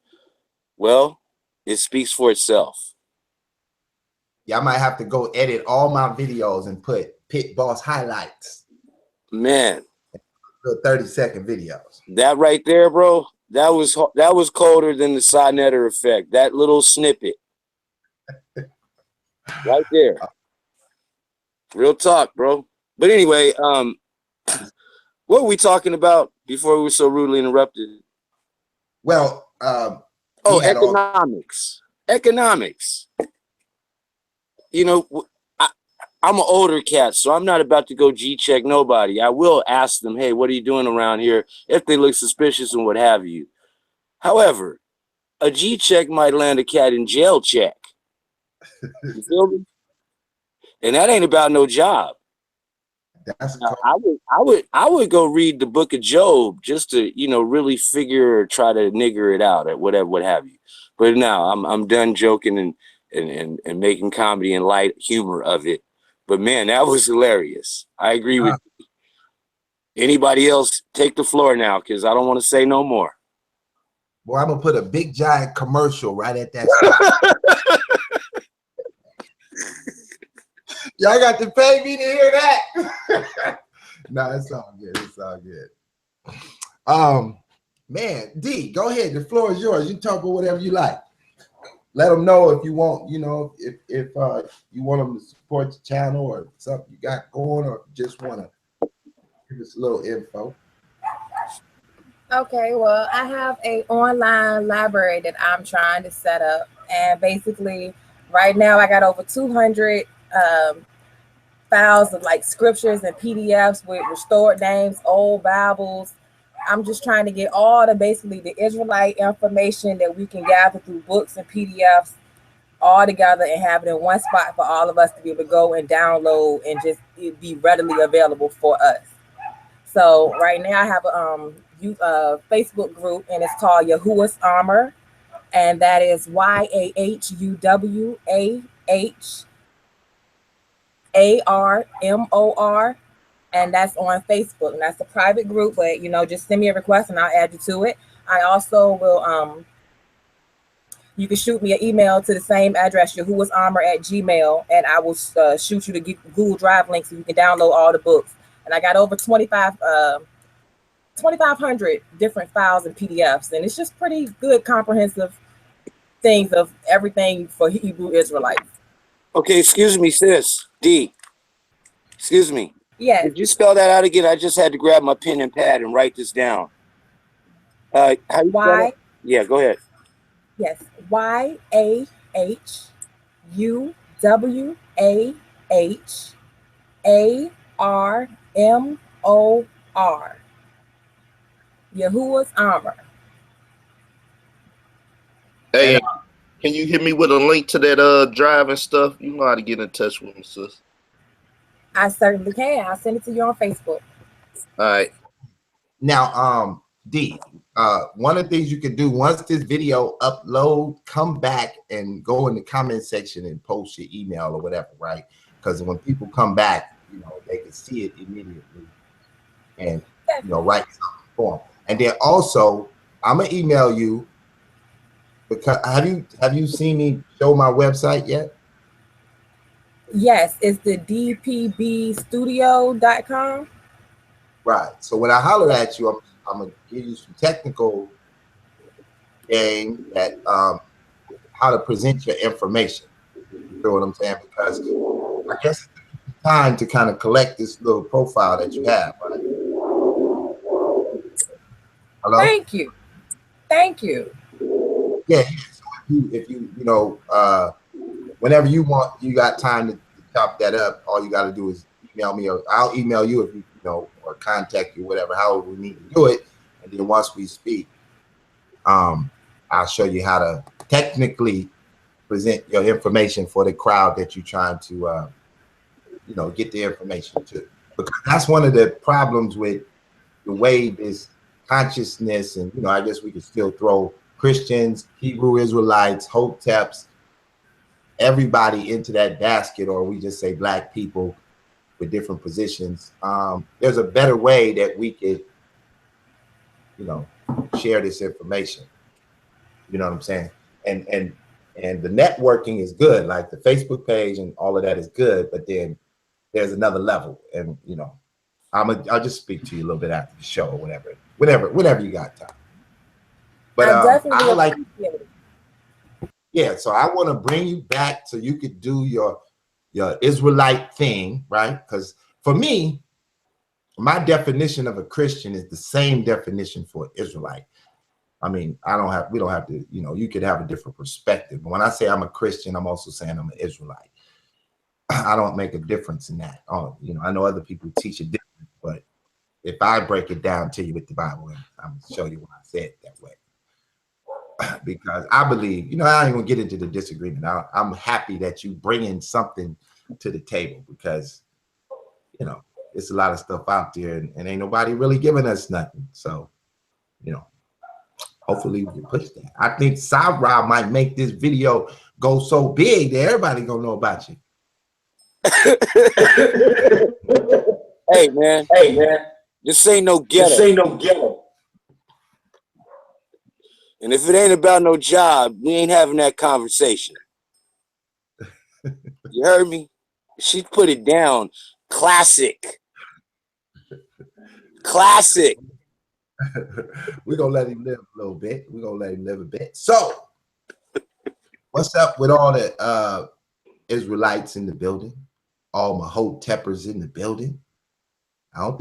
S10: well, it speaks for itself.
S1: Yeah, I might have to go edit all my videos and put Pit Boss highlights.
S10: Man,
S1: 30-second videos.
S10: That right there, bro. That was colder than the Sinetter effect. That little snippet, right there. Real talk, bro. But anyway, what were we talking about before we were so rudely interrupted?
S1: Well,
S10: economics. Economics. You know, I'm an older cat, so I'm not about to go G-check nobody. I will ask them, hey, what are you doing around here? If they look suspicious and what have you. However, a G-check might land a cat in jail check. You feel me? And that ain't about no job. Now, I would go read the book of Job just to, you know, really figure or try to nigger it out at whatever, what have you. But now I'm done joking and making comedy and light humor of it. But man, that was hilarious. I agree with you. Anybody else take the floor now, because I don't want to say no more.
S1: Well, I'm gonna put a big giant commercial right at that spot. Y'all got to pay me to hear that. No, it's all good. It's all good. Man, D, go ahead. The floor is yours. You talk about whatever you like. Let them know if you want, you know, if you want them to support the channel or something you got going, or just want to give us a little info.
S14: Okay, well, I have an online library that I'm trying to set up, and basically, right now I got over 200 files of like scriptures and PDFs with restored names, old Bibles. I'm just trying to get all the basically the Israelite information that we can gather through books and PDFs all together and have it in one spot for all of us to be able to go and download and just it be readily available for us. So right now I have a Facebook group, and it's called Yahuwah's Armor, and that is YAHUWAHARMOR, and that's on Facebook, and that's a private group, but you know, just send me a request and I'll add you to it. I also will you can shoot me an email to the same address, yahuwahsarmor@gmail.com, and I will shoot you the Google Drive link so you can download all the books. And I got over 2,500 different files and PDFs, and it's just pretty good comprehensive things of everything for Hebrew Israelites.
S10: Okay, excuse me, sis. D. Excuse me.
S14: Yes.
S10: Did you spell that out again? I just had to grab my pen and pad and write this down. How you spell it? Yeah, go ahead.
S14: Yes. YAHUWAHARMOR. Yahuwah's Armor.
S11: Hey, can you hit me with a link to that drive and stuff? You know how to get in touch with me, sis.
S14: I certainly can. I'll send it to you on Facebook.
S11: All right.
S1: Now, D, one of the things you can do once this video upload, come back and go in the comment section and post your email or whatever, right? Because when people come back, you know, they can see it immediately and, you know, write something for them. And then also, I'm gonna email you, because have you seen me show my website yet?
S14: Yes, it's the dpbstudio.com.
S1: Right. So when I holler at you, I'm gonna give you some technical game that how to present your information. You know what I'm saying? Because I guess it's time to kind of collect this little profile that you have, right? Hello?
S14: Thank you. Thank you.
S1: Yeah. So if you know, whenever you want, you got time to chop that up, all you got to do is email me, or I'll email you if you know, or contact you, whatever, however we need to do it. And then once we speak, I'll show you how to technically present your information for the crowd that you're trying to, you know, get the information to. Because that's one of the problems with the way this consciousness, and, you know, I guess we could still throw Christians, Hebrew Israelites, Hoteps, everybody into that basket, or we just say black people with different positions. There's a better way that we could, you know, share this information. You know what I'm saying? And the networking is good, like the Facebook page and all of that is good, but then there's another level. And, you know, I'll just speak to you a little bit after the show or whenever you got time. But I like, yeah, so I want to bring you back so you could do your Israelite thing, right? Because for me, my definition of a Christian is the same definition for Israelite. I mean, we don't have to, you know, you could have a different perspective. But when I say I'm a Christian, I'm also saying I'm an Israelite. I don't make a difference in that. You know, I know other people teach it different, but if I break it down to you with the Bible, I'm gonna show you why I said it that way. Because I believe, you know, I ain't gonna get into the disagreement. I'm happy that you bringing something to the table, because, you know, it's a lot of stuff out there, and ain't nobody really giving us nothing. So, you know, hopefully we can push that. I think Sabra might make this video go so big that everybody gonna know about you.
S10: Hey man, this ain't no ghetto. And if it ain't about no job, we ain't having that conversation. You heard me? She put it down. Classic.
S1: We're gonna let him live a little bit. We're gonna let him live a bit. So, what's up with all the Israelites in the building? All my Hotepers in the building. I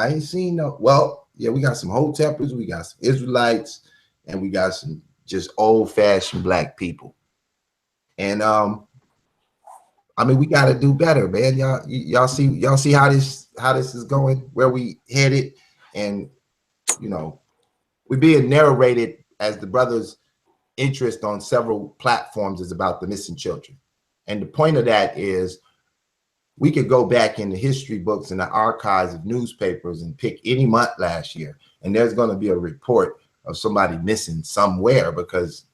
S1: ain't seen no. Well, yeah, we got some Hotepers, we got some Israelites, and we got some just old-fashioned black people. And I mean, we got to do better, man. Y'all see how this is going, where we headed, and you know, we're being narrated as the brothers' interest on several platforms is about the missing children. And the point of that is, we could go back in the history books and the archives of newspapers and pick any month last year, and there's going to be a report of somebody missing somewhere, because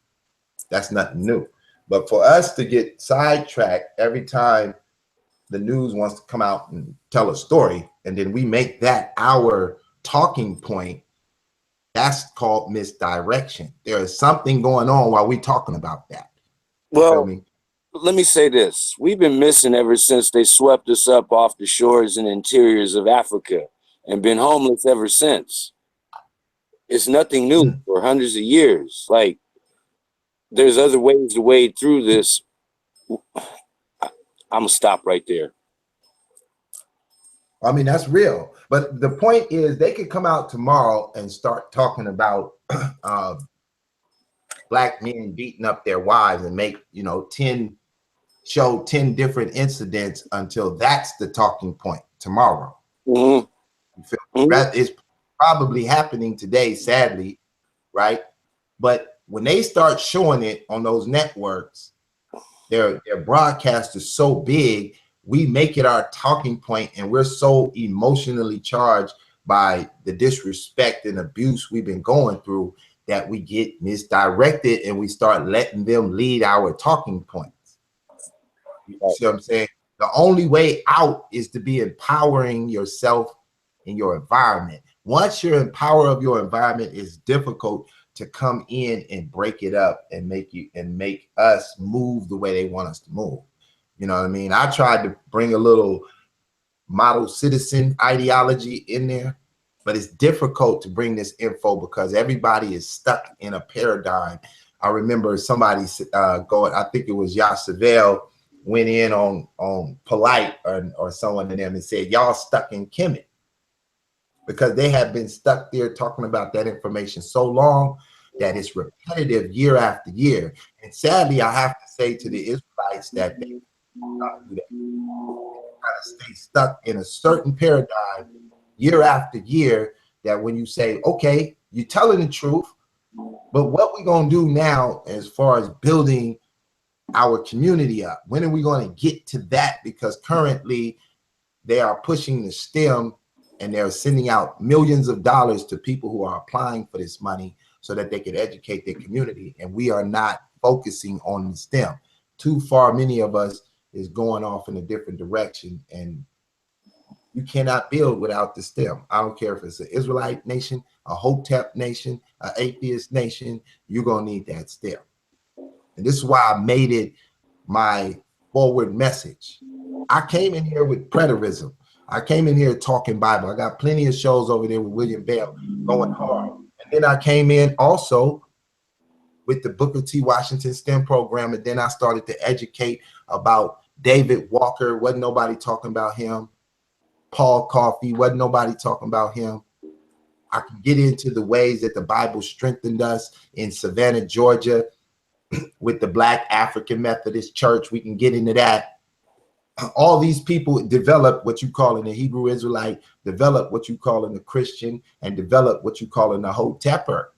S1: that's nothing new. But for us to get sidetracked every time the news wants to come out and tell a story, and then we make that our talking point, that's called misdirection. There is something going on while we're talking about that.
S10: Well, let me say this. We've been missing ever since they swept us up off the shores and interiors of Africa, and been homeless ever since. It's nothing new for hundreds of years. Like, there's other ways to wade through this. I'm gonna stop right there.
S1: I mean, that's real. But the point is, they could come out tomorrow and start talking about black men beating up their wives and make, you know, 10 different incidents until that's the talking point tomorrow.
S10: Mm-hmm.
S1: It's probably happening today, sadly, right? But when they start showing it on those networks, their broadcast is so big, we make it our talking point, and we're so emotionally charged by the disrespect and abuse we've been going through that we get misdirected, and we start letting them lead our talking points. You see what I'm saying? The only way out is to be empowering yourself in your environment. Once you're in power of your environment, it's difficult to come in and break it up and make us move the way they want us to move. You know what I mean? I tried to bring a little model citizen ideology in there, but it's difficult to bring this info because everybody is stuck in a paradigm. I remember somebody going, I think it was Yasavelle, went in on Polite or someone in them and said, y'all stuck in Kemet, because they have been stuck there talking about that information so long that it's repetitive year after year. And sadly, I have to say to the Israelites that they kind of stay stuck in a certain paradigm year after year, that when you say, okay, you're telling the truth, but what we gonna do now as far as building our community up? When are we going to get to that? Because currently they are pushing the STEM, and they're sending out millions of dollars to people who are applying for this money so that they can educate their community. And we are not focusing on the STEM. Too far, many of us is going off in a different direction, and you cannot build without the STEM. I don't care if it's an Israelite nation, a Hotep nation, an atheist nation, you're going to need that STEM. And this is why I made it my forward message. I came in here with preterism. I came in here talking Bible. I got plenty of shows over there with William Bell going hard. And then I came in also with the Booker T. Washington STEM program. And then I started to educate about David Walker. Wasn't nobody talking about him. Paul Coffey. Wasn't nobody talking about him. I can get into the ways that the Bible strengthened us in Savannah, Georgia, with the Black African Methodist Church. We can get into that. all these people develop what you call in the Hebrew Israelite, develop what you call in the Christian, and develop what you call in the Hoteper.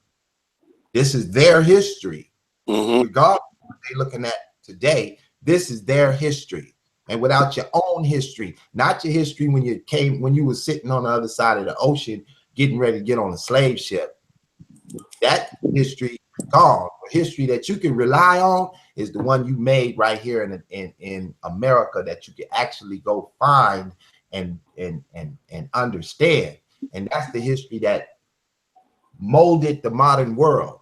S1: This is their history. Regardless of what they're looking at today, this is their history. And without your own history, not your history when you were sitting on the other side of the ocean, getting ready to get on a slave ship, that history is gone. The history that you can rely on is the one you made right here in America, that you can actually go find and understand. And that's the history that molded the modern world.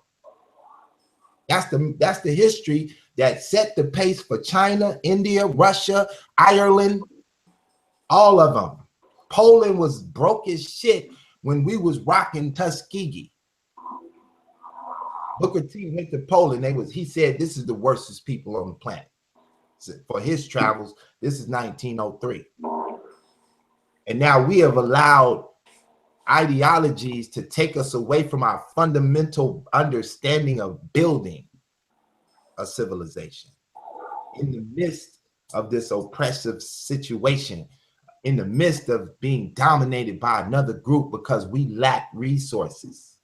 S1: That's the history that set the pace for China, India, Russia, Ireland, all of them. Poland was broke as shit when we was rocking Tuskegee. Booker T went to Poland. He said this is the worstest people on the planet. So for his travels, this is 1903. And now we have allowed ideologies to take us away from our fundamental understanding of building a civilization. In the midst of this oppressive situation, in the midst of being dominated by another group because we lack resources.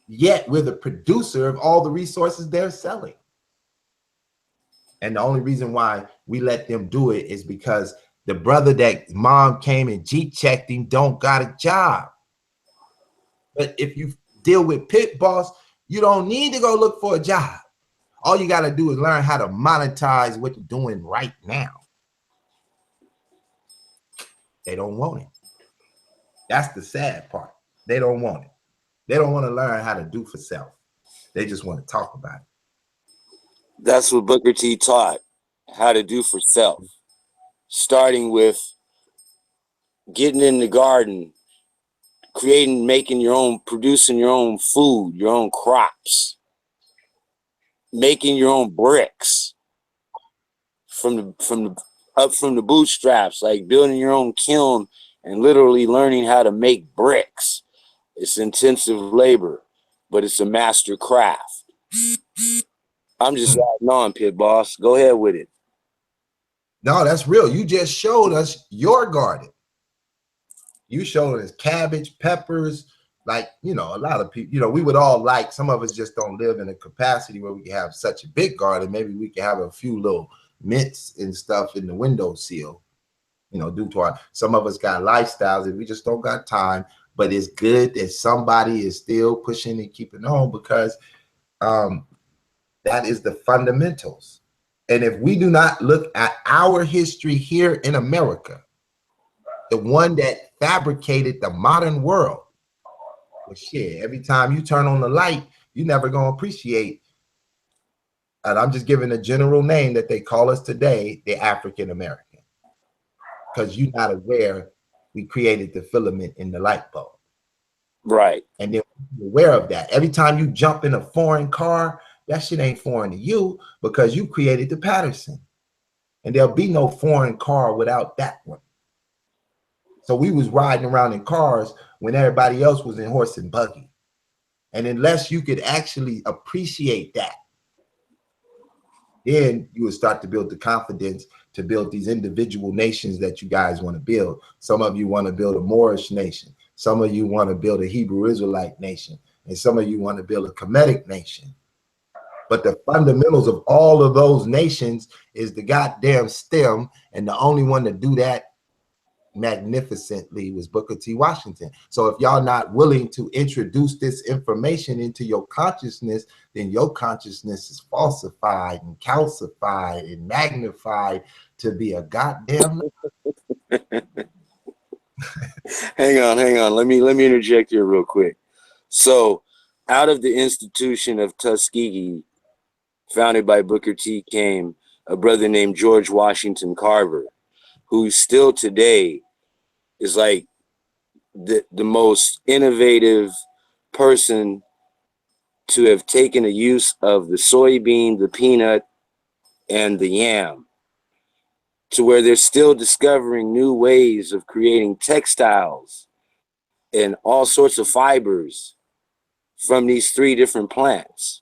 S1: Yet we're the producer of all the resources they're selling. And the only reason why we let them do it is because the brother that mom came and G-checked him don't got a job. But if you deal with Pit Boss, you don't need to go look for a job. All you got to do is learn how to monetize what you're doing right now. They don't want it. That's the sad part. They don't want it. They don't want to learn how to do for self. They just want to talk about it.
S10: That's what Booker T taught, how to do for self. Starting with getting in the garden, creating, making your own, producing your own food, your own crops, making your own bricks from the bootstraps, like building your own kiln and literally learning how to make bricks. It's intensive labor, but it's a master craft. I'm just adding on, Pit Boss. Go ahead with it.
S1: No, that's real. You just showed us your garden. You showed us cabbage, peppers, like, a lot of people, we would all like, some of us just don't live in a capacity where we can have such a big garden. Maybe we can have a few little mints and stuff in the windowsill, due to some of us got lifestyles and we just don't got time. But it's good that somebody is still pushing and keeping on, because that is the fundamentals. And if we do not look at our history here in America, the one that fabricated the modern world, well, shit, every time you turn on the light, you're never going to appreciate, and I'm just giving a general name that they call us today, the African American, because you're not aware we created the filament in the light bulb.
S10: Right.
S1: And then you're aware of that. Every time you jump in a foreign car, that shit ain't foreign to you because you created the Patterson. And there'll be no foreign car without that one. So we was riding around in cars when everybody else was in horse and buggy. And unless you could actually appreciate that, then you would start to build the confidence to build these individual nations that you guys want to build. Some of you want to build a Moorish nation. Some of you want to build a Hebrew Israelite nation. And some of you want to build a Kemetic nation. But the fundamentals of all of those nations is the goddamn stem. And the only one to do that magnificently was Booker T. Washington. So if y'all not willing to introduce this information into your consciousness, then your consciousness is falsified and calcified and magnified to be a goddamn
S10: Hang on. Let me interject here real quick. So out of the institution of Tuskegee, founded by Booker T, came a brother named George Washington Carver, who still today is like the most innovative person to have taken the use of the soybean, the peanut, and the yam, to where they're still discovering new ways of creating textiles and all sorts of fibers from these three different plants.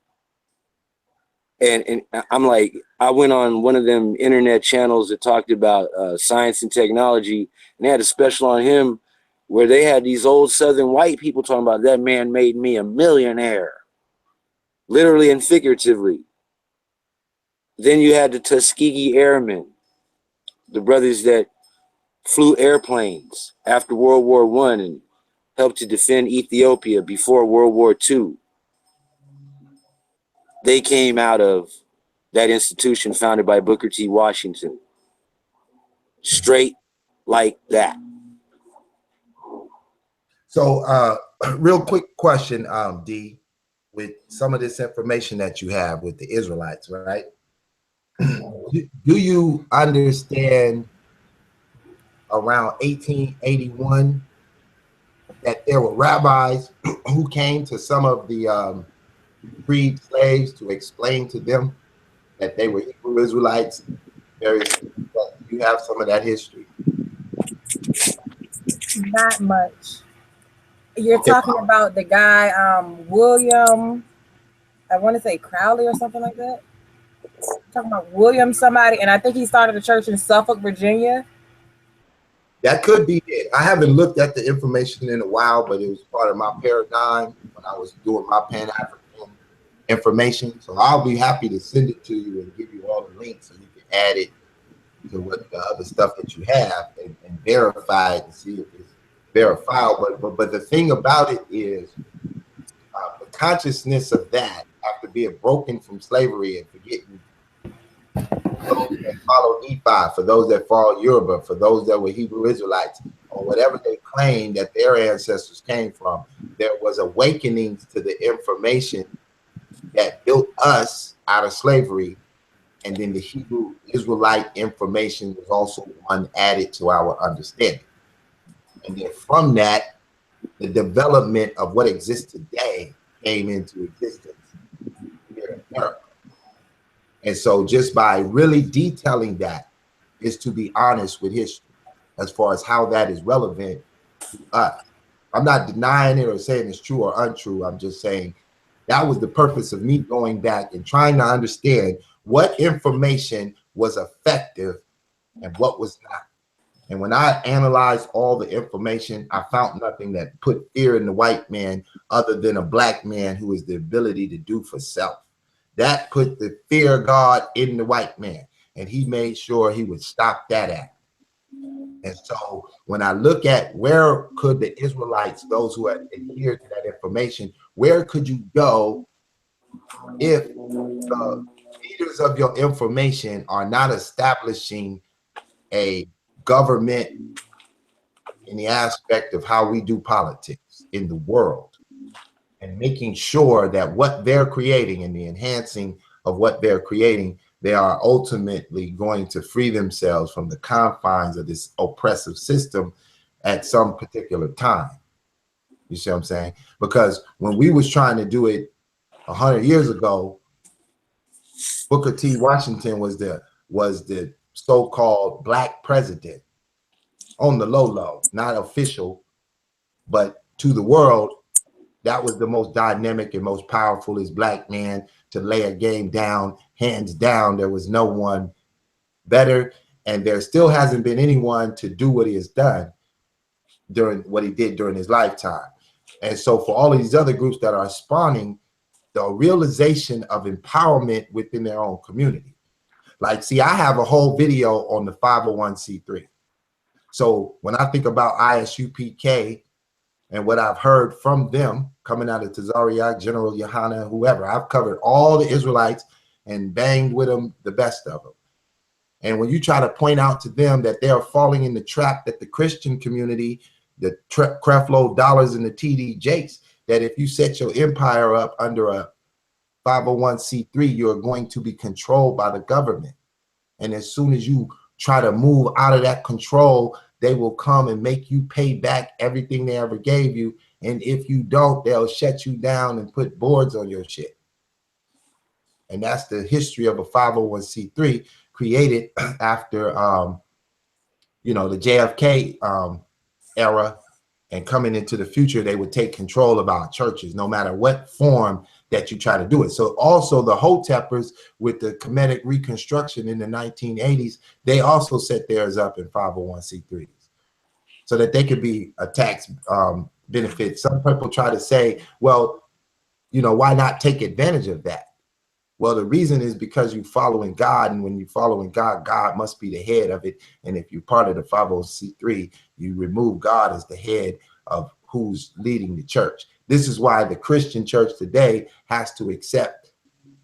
S10: And I'm like, I went on one of them internet channels that talked about science and technology, and they had a special on him where they had these old Southern white people talking about that man made me a millionaire, literally and figuratively. Then you had the Tuskegee Airmen, the brothers that flew airplanes after World War I and helped to defend Ethiopia before World War II. They came out of that institution founded by Booker T. Washington. Straight like that.
S1: So real quick question, D, with some of this information that you have with the Israelites, right? Do you understand around 1881 that there were rabbis who came to some of the freed slaves to explain to them that they were Hebrew Israelites? You have some of that history.
S14: Not much. You're talking about the guy, William, I want to say Crowley or something like that. You're talking about William somebody, and I think he started a church in Suffolk, Virginia.
S1: That could be it. I haven't looked at the information in a while, but it was part of my paradigm when I was doing my Pan-African information. So I'll be happy to send it to you and give you all the links so you can add it to what the other stuff that you have and verify it and see if it's verifiable. But the thing about it is the consciousness of that after being broken from slavery and forgetting those that follow Nephi, for those that follow Yoruba, for those that were Hebrew Israelites, or whatever they claimed that their ancestors came from, there was awakenings to the information that built us out of slavery. And then the Hebrew Israelite information was also one added to our understanding. And then from that, the development of what exists today came into existence here in America. And so just by really detailing that is to be honest with history as far as how that is relevant to us. I'm not denying it or saying it's true or untrue. I'm just saying that was the purpose of me going back and trying to understand what information was effective and what was not. And when I analyzed all the information, I found nothing that put fear in the white man other than a black man who has the ability to do for self. That put the fear of God in the white man, and he made sure he would stop that act. And so when I look at where could the Israelites, those who had adhered to that information, where could you go if the leaders of your information are not establishing a government in the aspect of how we do politics in the world and making sure that what they're creating and the enhancing of what they're creating, they are ultimately going to free themselves from the confines of this oppressive system at some particular time. You see what I'm saying? Because when we was trying to do it 100 years ago, Booker T. Washington was the so-called black president on the low, not official, but to the world, that was the most dynamic and most powerful as black man to lay a game down, hands down. There was no one better, and there still hasn't been anyone to do what he has done during what he did during his lifetime. And so for all of these other groups that are spawning, the realization of empowerment within their own community. Like, see, I have a whole video on the 501c3. So when I think about ISUPK and what I've heard from them coming out of Tazariak, General Yohana, whoever, I've covered all the Israelites and banged with them, the best of them. And when you try to point out to them that they are falling in the trap that the Christian community, the Creflo Dollars and the TD Jakes, that if you set your empire up under a 501c3, you're going to be controlled by the government. And as soon as you try to move out of that control, they will come and make you pay back everything they ever gave you. And if you don't, they'll shut you down and put boards on your shit. And that's the history of a 501c3 created after, you know, the JFK era, and coming into the future, they would take control of our churches, no matter what form that you try to do it. So also the Hotepers with the Kemetic Reconstruction in the 1980s, they also set theirs up in 501c3s so that they could be a tax benefit. Some people try to say, well, you know, why not take advantage of that? Well, the reason is because you're following God, and when you're following God, God must be the head of it. And if you're part of the 501c3, you remove God as the head of who's leading the church. This is why the Christian church today has to accept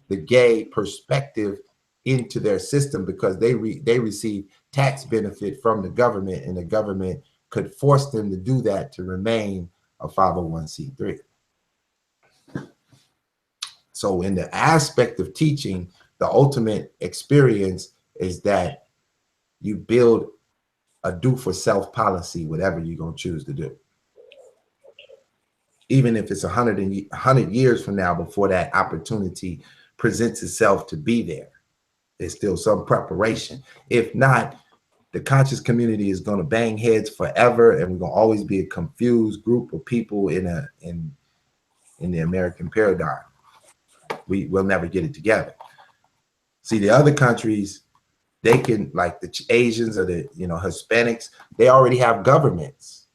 S1: the gay perspective into their system, because they receive tax benefit from the government, and the government could force them to do that to remain a 501c3. So in the aspect of teaching, the ultimate experience is that you build a do for self policy, whatever you're going to choose to do. Even if it's 100 years from now before that opportunity presents itself to be there, there's still some preparation. If not, the conscious community is going to bang heads forever, and we're going to always be a confused group of people in the American paradigm. We'll never get it together. See, the other countries, they can, like the Asians or the Hispanics, they already have governments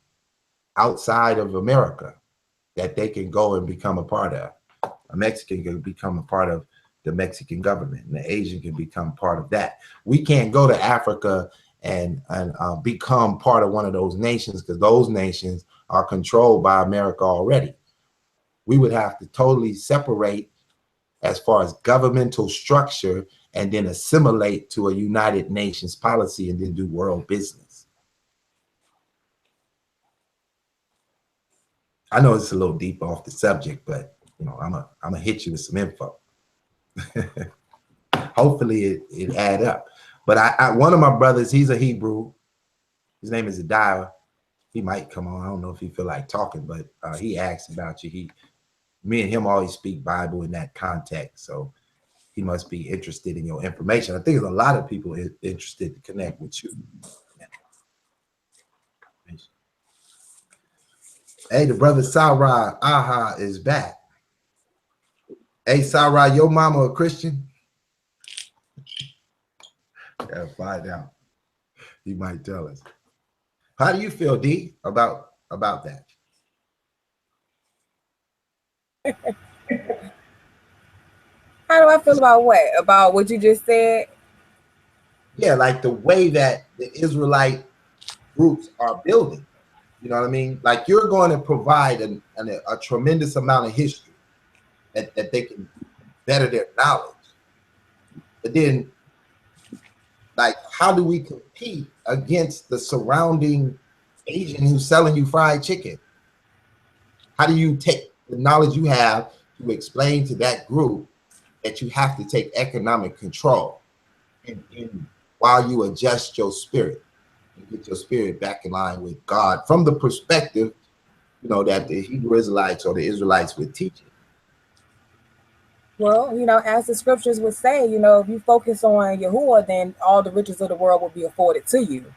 S1: outside of America that they can go and become a part of. A Mexican can become a part of the Mexican government, and the Asian can become part of that. We can't go to Africa and become part of one of those nations, because those nations are controlled by America already. We would have to totally separate as far as governmental structure, and then assimilate to a United Nations policy, and then do world business. I know it's a little deep off the subject, but I'm gonna hit you with some info. Hopefully it add up. But one of my brothers, he's a Hebrew. His name is Adiah. He might come on. I don't know if he feel like talking, but he asked about you. Me and him always speak Bible in that context, so he must be interested in your information. I think there's a lot of people interested to connect with you. Hey, the brother Sarah Aha is back. Hey, Sarah, your mama a Christian? Gotta find out. He might tell us. How do you feel, D, about that?
S14: How do I feel about what? About what you just said?
S1: Yeah, like the way that the Israelite groups are building. You know what I mean? Like, you're going to provide a tremendous amount of history that they can better their knowledge. But then, like, how do we compete against the surrounding Asian who's selling you fried chicken? How do you take the knowledge you have to explain to that group that you have to take economic control in while you adjust your spirit and get your spirit back in line with God from the perspective, that the Hebrew Israelites or the Israelites would teach it?
S14: Well, as the scriptures would say, if you focus on Yahuwah, then all the riches of the world will be afforded to you.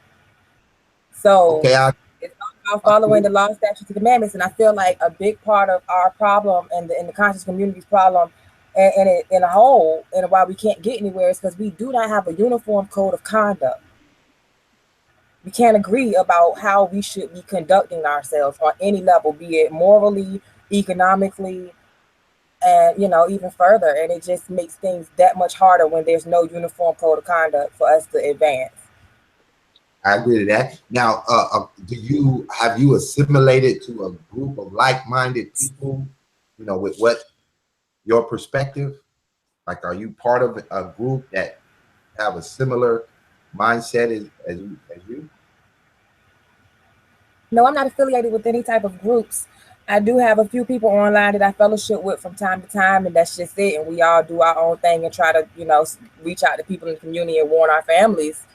S14: So it's all about following the law, statutes, and commandments. And I feel like a big part of our problem and the conscious community's problem and in a whole, and why we can't get anywhere, is because we do not have a uniform code of conduct. We can't agree about how we should be conducting ourselves on any level, be it morally, economically, and even further. And it just makes things that much harder when there's no uniform code of conduct for us to advance.
S1: I agree to that. Now, have you assimilated to a group of like-minded people, with what your perspective? Like, are you part of a group that have a similar mindset as you?
S14: No, I'm not affiliated with any type of groups. I do have a few people online that I fellowship with from time to time, and that's just it. And we all do our own thing and try to, reach out to people in the community and warn our families,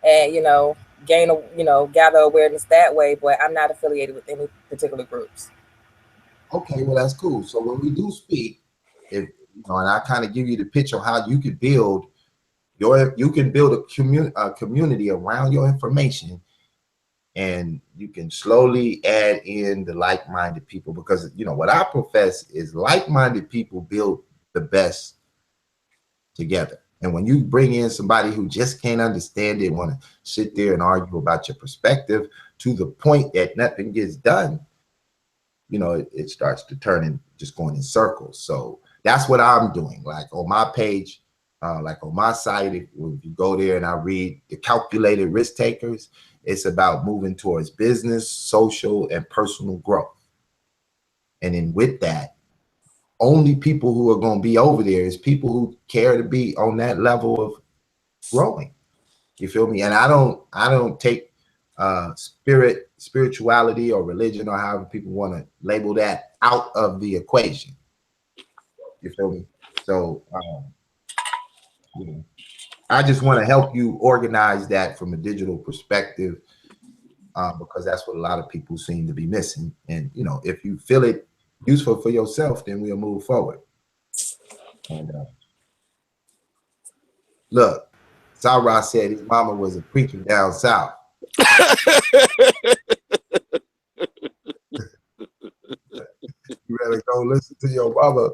S14: and gather awareness that way. But I'm not affiliated with any particular groups.
S1: Okay, well, that's cool. So when we do speak, and I kind of give you the picture of how you could build a community around your information. and you can slowly add in the like-minded people, because you know what I profess is like-minded people build the best together. And when you bring in somebody who just can't understand it, want to sit there and argue about your perspective to the point that nothing gets done, you know, it starts to turn and just going in circles. So that's what I'm doing. Like on my page, like on my site, if you go there and I read the calculated risk takers, it's about moving towards business, social, and personal growth. And then with that, only people who are going to be over there is people who care to be on that level of growing. You feel me? And I don't take spirituality or religion or however people want to label that out of the equation. You feel me? So you know, I just want to help you organize that from a digital perspective, because that's what a lot of people seem to be missing. And you know, if you feel it useful for yourself, then we'll move forward. And look, Sarah said his mama was a preacher down south. You better go listen to your mama.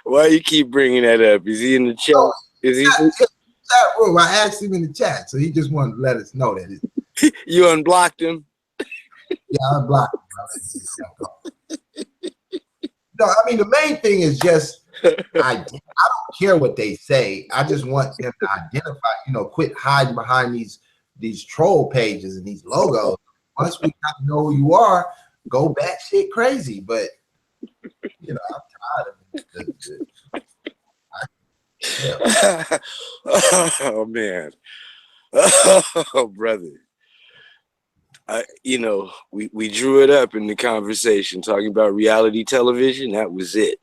S10: Why you keep bringing that up? Is he in the chat? Is he in
S1: the chat room? I asked him in the chat, so he just wanted to let us know that
S10: you unblocked him.
S1: Yeah, I unblocked him. No, I mean the main thing is just I don't care what they say. I just want them to identify. You know, quit hiding behind these troll pages and these logos. Once we got to know who you are, go batshit crazy. But you know, I'm tired of it.
S10: Yeah. Oh man, oh brother. You know, we drew it up in the conversation talking about reality television. That was it.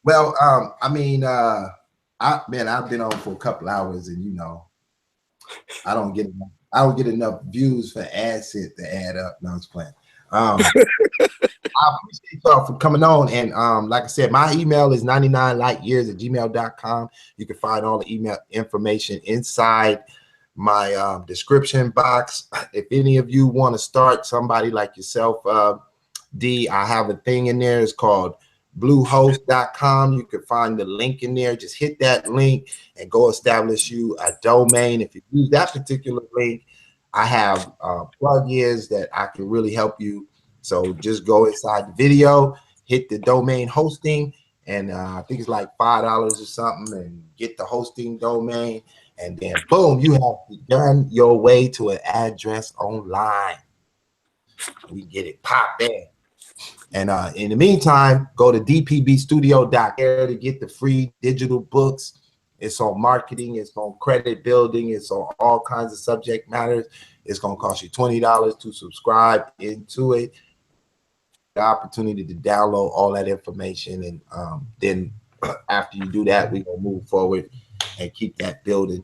S1: Well, I mean, I've been on for a couple hours, and you know, I don't get enough views for AdSense to add up. No, I was playing. I appreciate y'all for coming on, and like I said, my email is 99lightyears@gmail.com. You can find all the email information inside my description box. If any of you want to start, somebody like yourself, D, I have a thing in there. It's called bluehost.com. You can find the link in there. Just hit that link and go establish you a domain. If you use that particular link, I have plugins that I can really help you. So just go inside the video, hit the domain hosting, and I think it's like $5 or something, and get the hosting domain, and then boom, you have begun your way to an address online. We get it popped in. And in the meantime, go to dpbstudio.com to get the free digital books. It's on marketing, it's on credit building, it's on all kinds of subject matters. It's going to cost you $20 to subscribe into it. The opportunity to download all that information, and then after you do that, we're going to move forward and keep that building.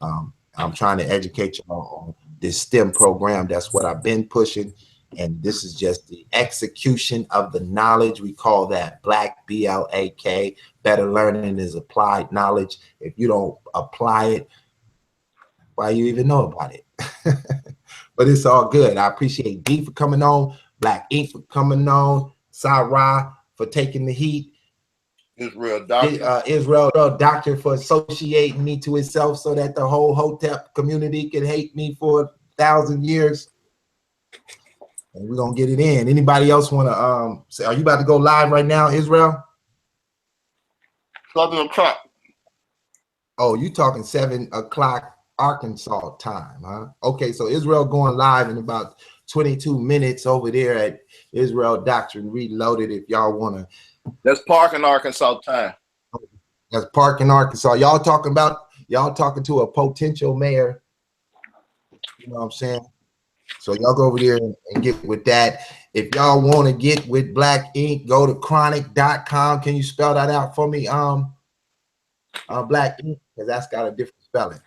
S1: I'm trying to educate you on this STEM program. That's what I've been pushing. And this is just the execution of the knowledge. We call that Black, BLAK. Better learning is applied knowledge. If you don't apply it, why you even know about it? But it's all good. I appreciate D for coming on, Black Ink for coming on, Sarah for taking the heat.
S11: Israel Doctor.
S1: Israel Doctor for associating me to itself so that the whole Hotep community can hate me for 1,000 years. And we're gonna get it in. Anybody else want to say, are you about to go live right now, Israel?
S11: 7 o'clock.
S1: Oh, you talking 7 o'clock Arkansas time, huh? Okay, so Israel going live in about 22 minutes over there at Israel Doctrine Reloaded. If y'all want to.
S11: That's Park in Arkansas time.
S1: That's Park in Arkansas. Y'all talking to a potential mayor. You know what I'm saying? So y'all go over there and get with that. If y'all want to get with Black Ink, go to chronic.com. Can you spell that out for me? Black Ink, because that's got a different spelling.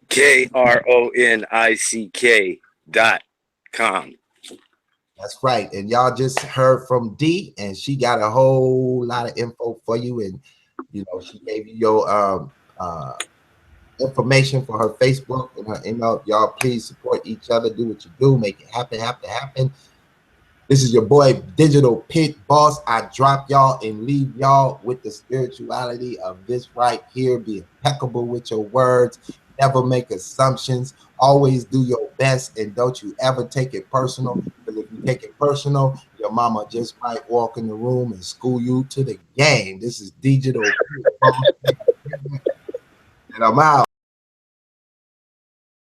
S10: KRONICK.com.
S1: That's right. And y'all just heard from D, and she got a whole lot of info for you. And you know, she gave you your information for her Facebook and her email. Y'all please support each other, do what you do, make it happen. This is your boy Digital Pit Boss. I drop y'all and leave y'all with the spirituality of this right here. Be impeccable with your words. Never make assumptions. Always do your best, and don't you ever take it personal. Because if you take it personal, your mama just might walk in the room and school you to the game. This is Digital Pit Boss. And I'm out.